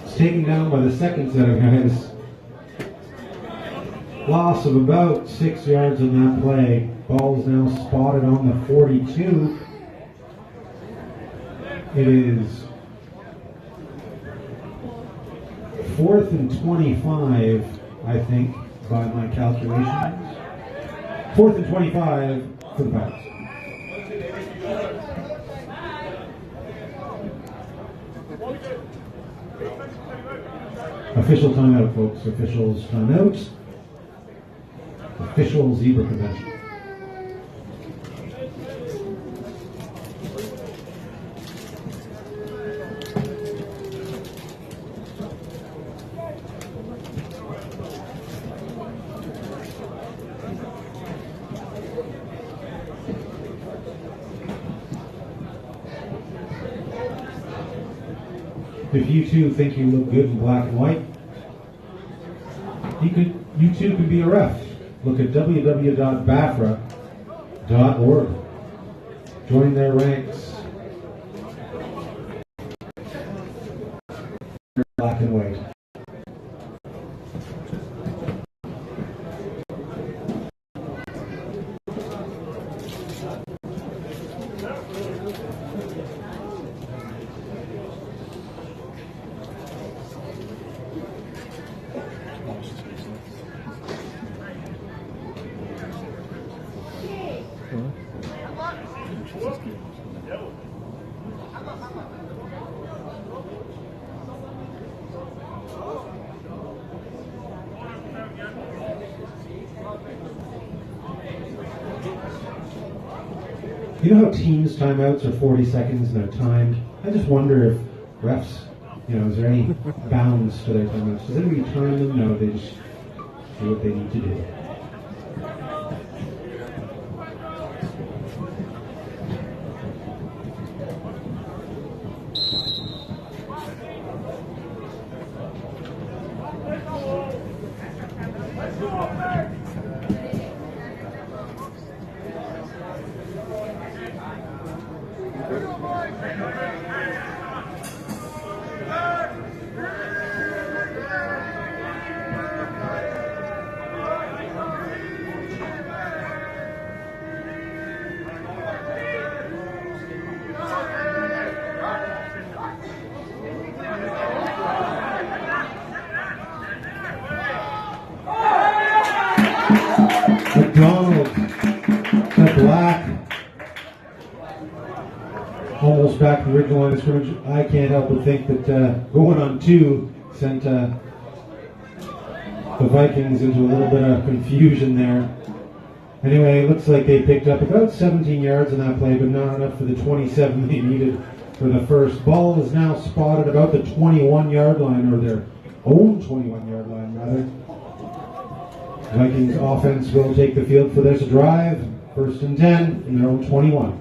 It's taken down by the second set of guys. Loss of about 6 yards on that play. Ball's now spotted on the 42. It is 4th and 25, I think, by my calculations. 4th and 25 for the Pirates. Official timeout, folks. Officials timeout. Official zebra convention. If you two think you look good in black and white, you too could be a ref. Look at www.bafra.org. Join their ranks. Black and white. You know how teams timeouts are 40 seconds and they're timed? I just wonder if refs, is there any bounds to their timeouts? Does anybody time them? No, they just do what they need to do. McDonald to Black. Almost back to the original line of scrimmage. I can't help but think that going on 2 sent the Vikings into a little bit of confusion there. Anyway, it looks like they picked up about 17 yards in that play, but not enough for the 27 they needed for the first. Ball is now spotted about the 21-yard line, or their own 21-yard line, rather. Vikings offense will take the field for this drive. 1st and 10 in their own 21.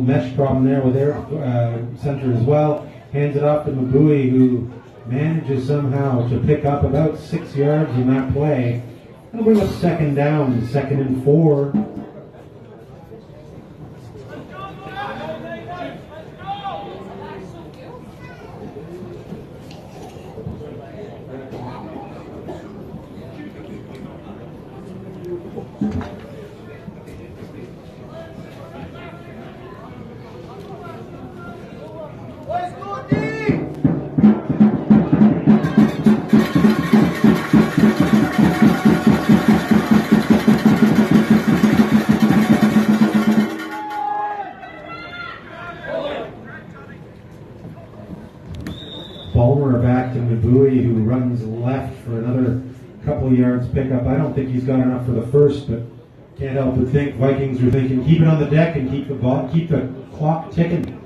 mesh problem there with their center as well. Hands it off to Mabui, who manages somehow to pick up about 6 yards in that play. That'll bring up second down, 2nd and 4. Balmer back to Mabui, who runs left for another couple yards pickup. I don't think he's got enough for the first, but can't help but think Vikings are thinking keep it on the deck and keep the clock ticking.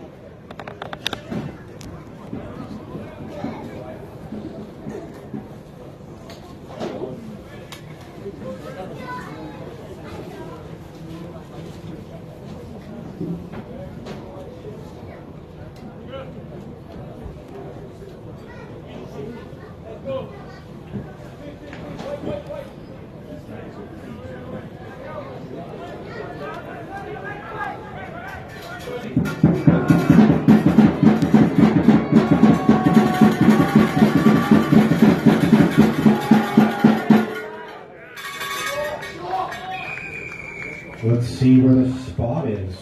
Let's see where the spot is.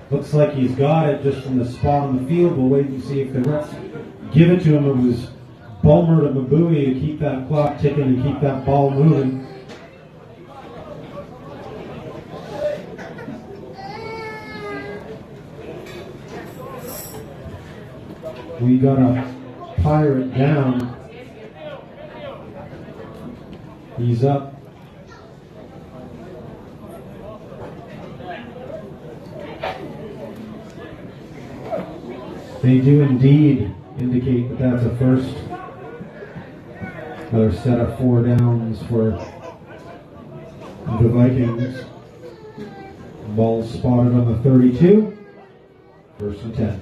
Looks like he's got it just from the spot on the field. We'll wait and see if the refs give it to him. It was Balmer to Mabui to keep that clock ticking and keep that ball moving. We got a Pirate down. He's up. They do indeed indicate that that's a first. Another set of 4 downs for the Vikings. Ball spotted on the 32. 1st and 10.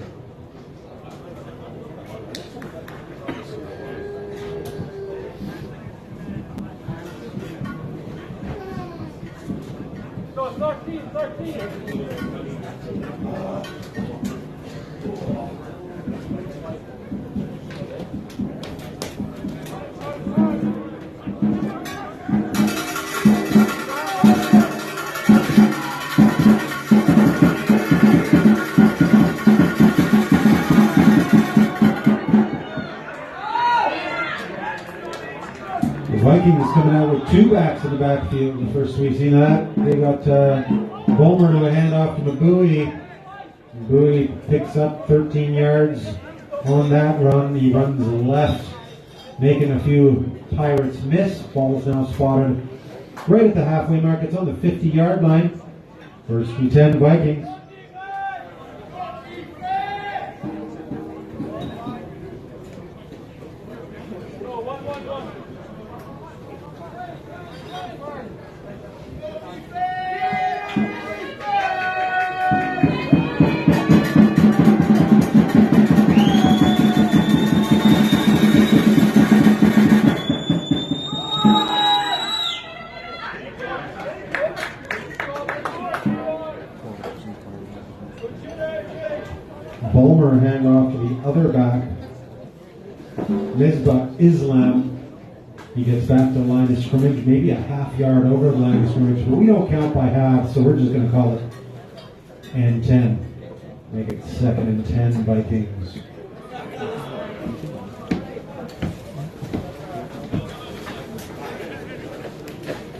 Vikings coming out with 2 backs in the backfield. The first we've seen that. They got Bulmer to a handoff to Mabui. Mabui picks up 13 yards on that run. He runs left, making a few Pirates miss. Ball's now spotted right at the halfway mark. It's on the 50-yard line. 1st and 10 Vikings. Bulmer handoff to the other back, Misbah Islam. He gets back to the line of scrimmage, maybe a half yard over the line of scrimmage, but we don't count by half, so we're just going to call it and 10. Make it 2nd and 10 Vikings.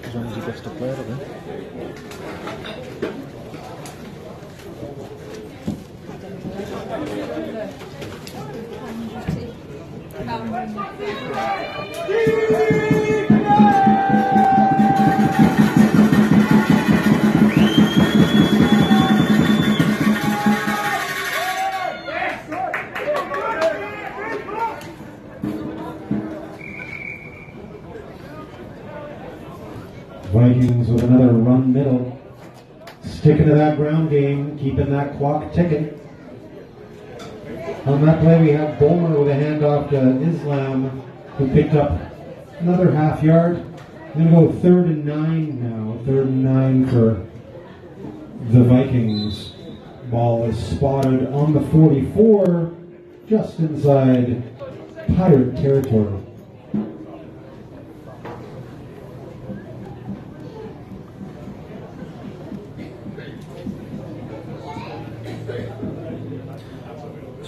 As long as he gets to play it, then. Vikings with another run middle. Still Sticking to that ground game, keeping that clock ticking. On that play, we have Bulmer with a handoff to Islam, who picked up another half yard. We're going to go 3rd and 9 now. 3rd and 9 for the Vikings. Ball is spotted on the 44, just inside Pirate territory.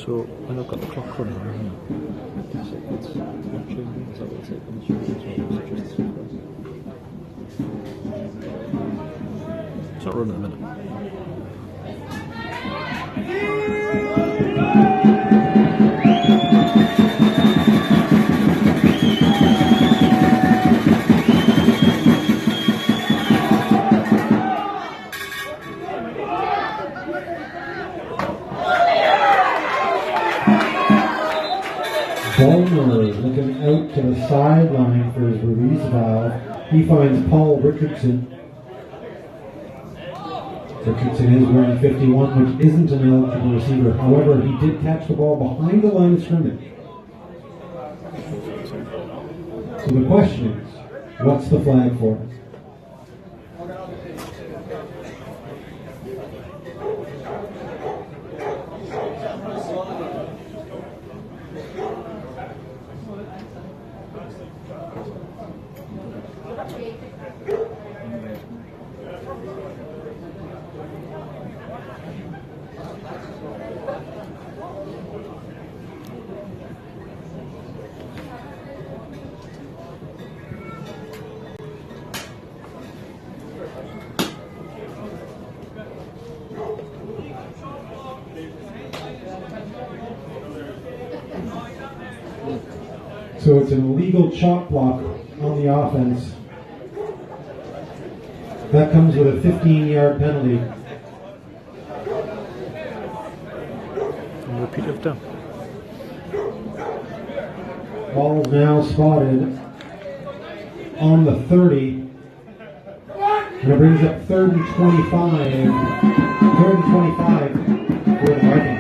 So, I look at the clock running, isn't it? Is that what it's like? It's not running at the minute. Bulmer looking out to the sideline for his release valve. He finds Paul Richardson. Richardson is wearing 51, which isn't an eligible receiver. However, he did catch the ball behind the line of scrimmage. So the question is, what's the flag for? So it's an illegal chop block on the offense. That comes with a 15-yard penalty. And repeat it down. Ball now spotted on the 30. And it brings up 3rd and 25. 3rd and 25 for the Vikings.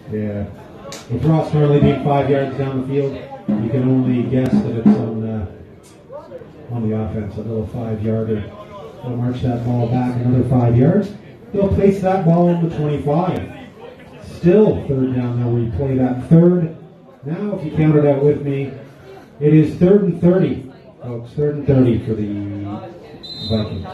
Yeah. With Ross currently being 5 yards down the field, you can only guess that it's on the offense. A little 5-yarder. They'll march that ball back another 5 yards. They'll place that ball on the 25. Still 3rd down there. We play that 3rd. Now, if you count it out with me, it is 3rd and 30, folks. 3rd and 30 for the Vikings.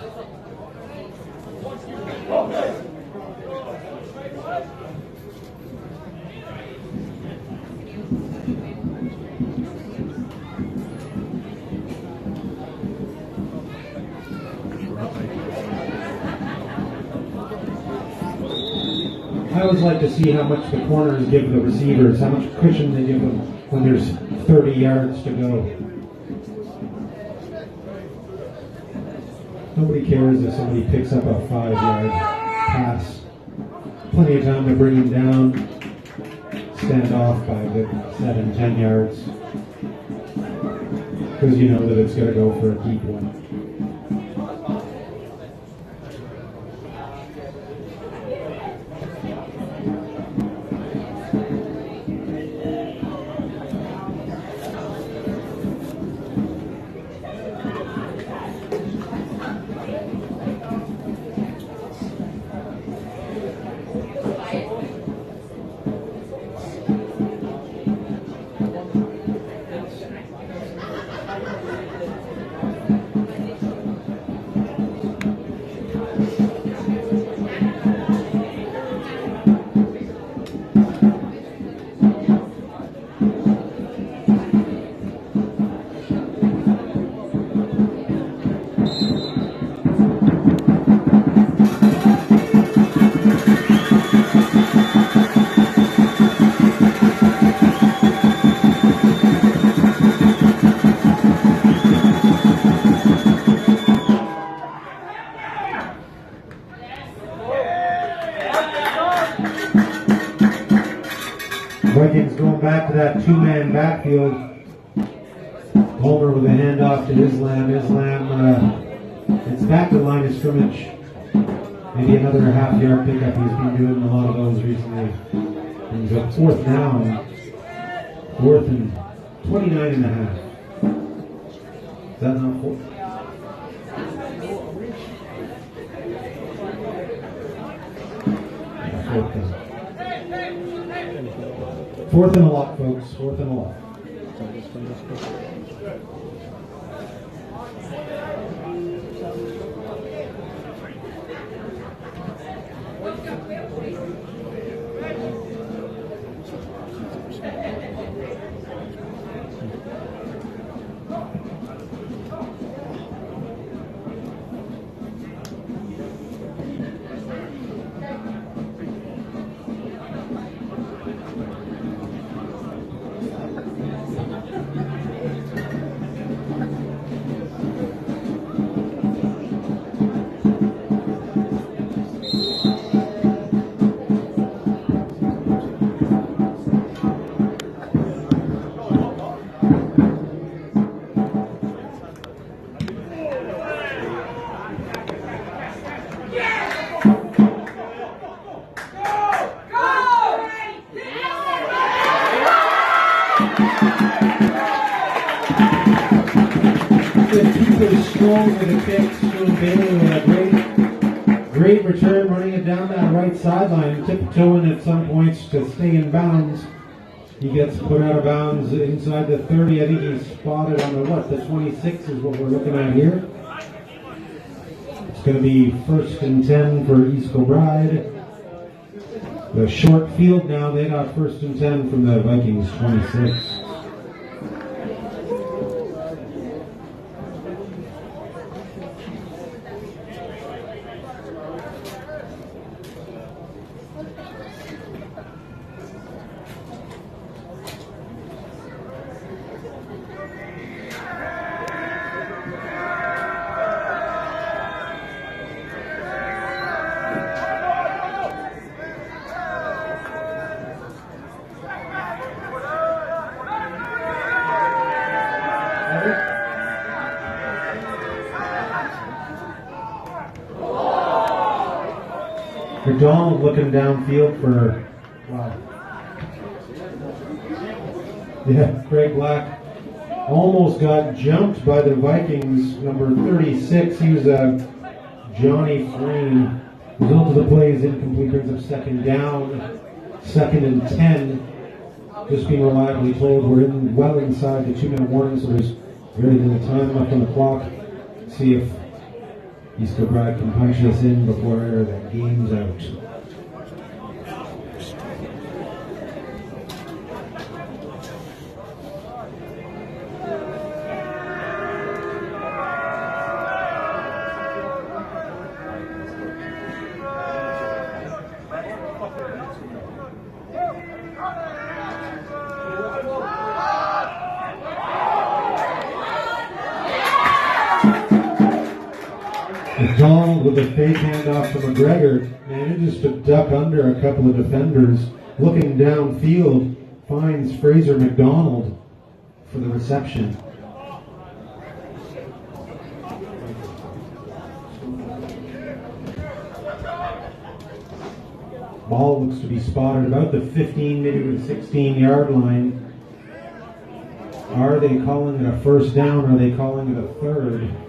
I always like to see how much the corners give the receivers, how much cushion they give them when there's 30 yards to go. Nobody cares if somebody picks up a 5-yard pass. Plenty of time to bring him down, stand off by a good 7, 10 yards. Because you know that it's going to go for a deep one. Vikings going back to that two-man backfield. Homer with a handoff to Islam. It's back to the line of scrimmage. Maybe another half-yard pickup. He's been doing a lot of those recently. He's up 4th down. 4th and 29 and a half. Is that not 4? Yeah, 4th down. 4th and a lot, folks. 4th and a lot. Strong with a kick, Sean Bailey with a great return, running it down that right sideline, tiptoeing at some points to stay in bounds. He gets put out of bounds inside the 30. I think he's spotted on the what? The 26 is what we're looking at here. It's going to be 1st and 10 for East Kilbride. The short field now. They got 1st and 10 from the Vikings 26. McDonald looking downfield for, wow. Yeah, Craig Black almost got jumped by the Vikings, number 36. He was Johnny Freen. Result of the play is incomplete, brings up 2nd down, 2nd and 10. Just being reliably told we're well inside the 2-minute warning, so there's very little time left on the clock. See if East Kilbride can punch this in before the game's out. McDonald with a fake handoff to McGregor manages to duck under a couple of defenders. Looking downfield, finds Fraser McDonald for the reception. Ball looks to be spotted about the 15, maybe the 16-yard line. Are they calling it a 1st down? Are they calling it a 3rd?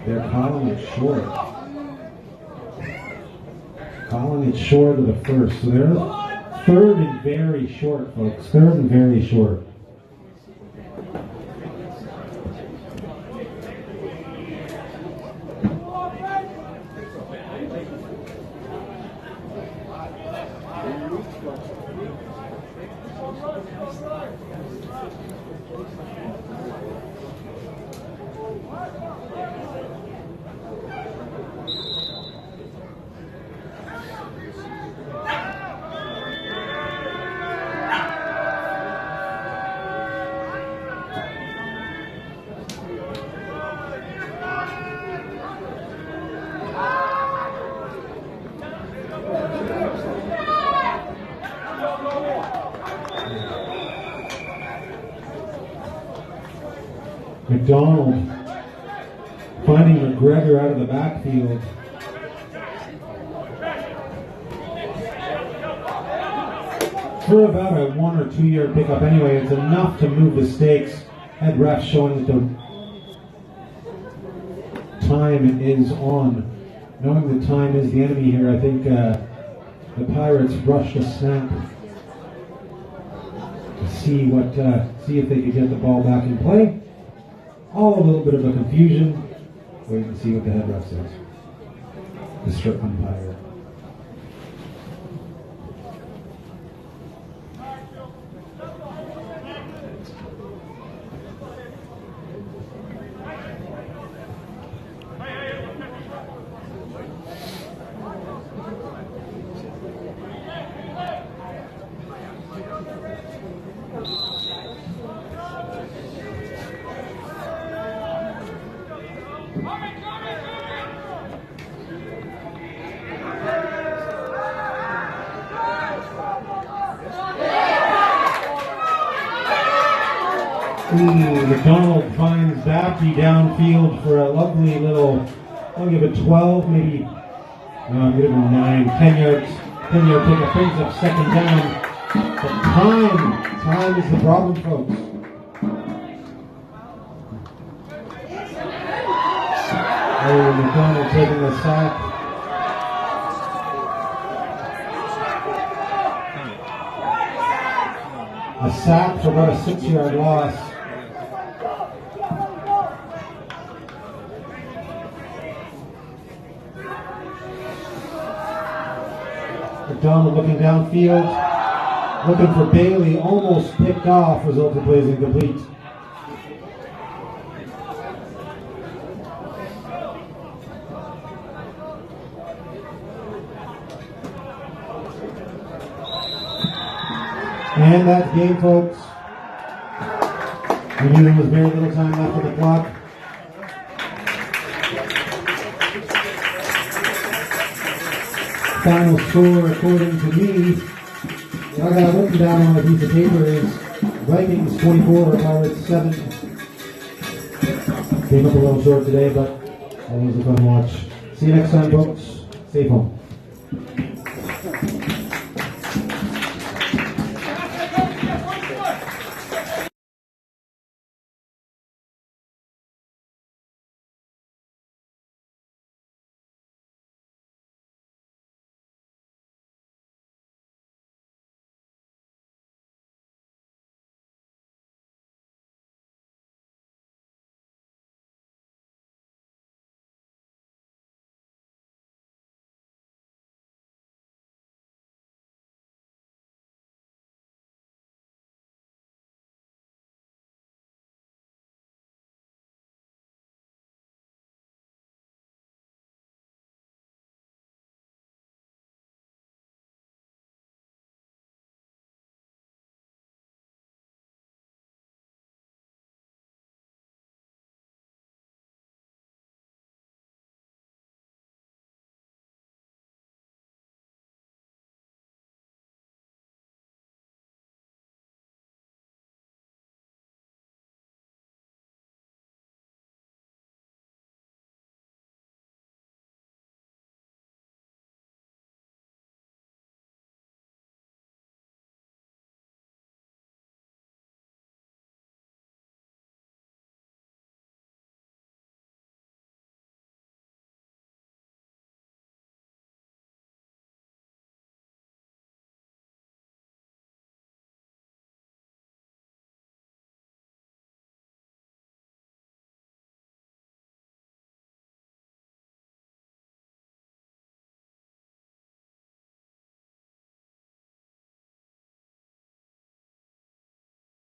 They're calling it short. Calling it short of the 1st. So they're 3rd and very short, folks. 3rd and very short. McDonald finding McGregor out of the backfield. For about a 1 or 2 yard pickup anyway, it's enough to move the stakes. Head ref showing that the time is on. Knowing the time is the enemy here, I think the Pirates rushed a snap to see if they could get the ball back in play. All a little bit of a confusion. Wait and see what the head ref says. The strip umpire. McDonald finds Daffy downfield for a lovely little, I'll give it 12, maybe, I'll give it 9, 10 yards, 10 yard pickup, brings up second down. But time is the problem, folks. Oh, McDonald taking a sack. A sack for about a 6 yard loss. McDonald looking downfield, looking for Bailey, almost picked off, result of plays incomplete. And that's game, folks. We knew there was very little time left on the clock. Final score, according to me, I got it written down on a piece of paper, is Vikings 24, Pirates 7. Came up a little short today, but always a fun watch. See you next time, folks. Stay home.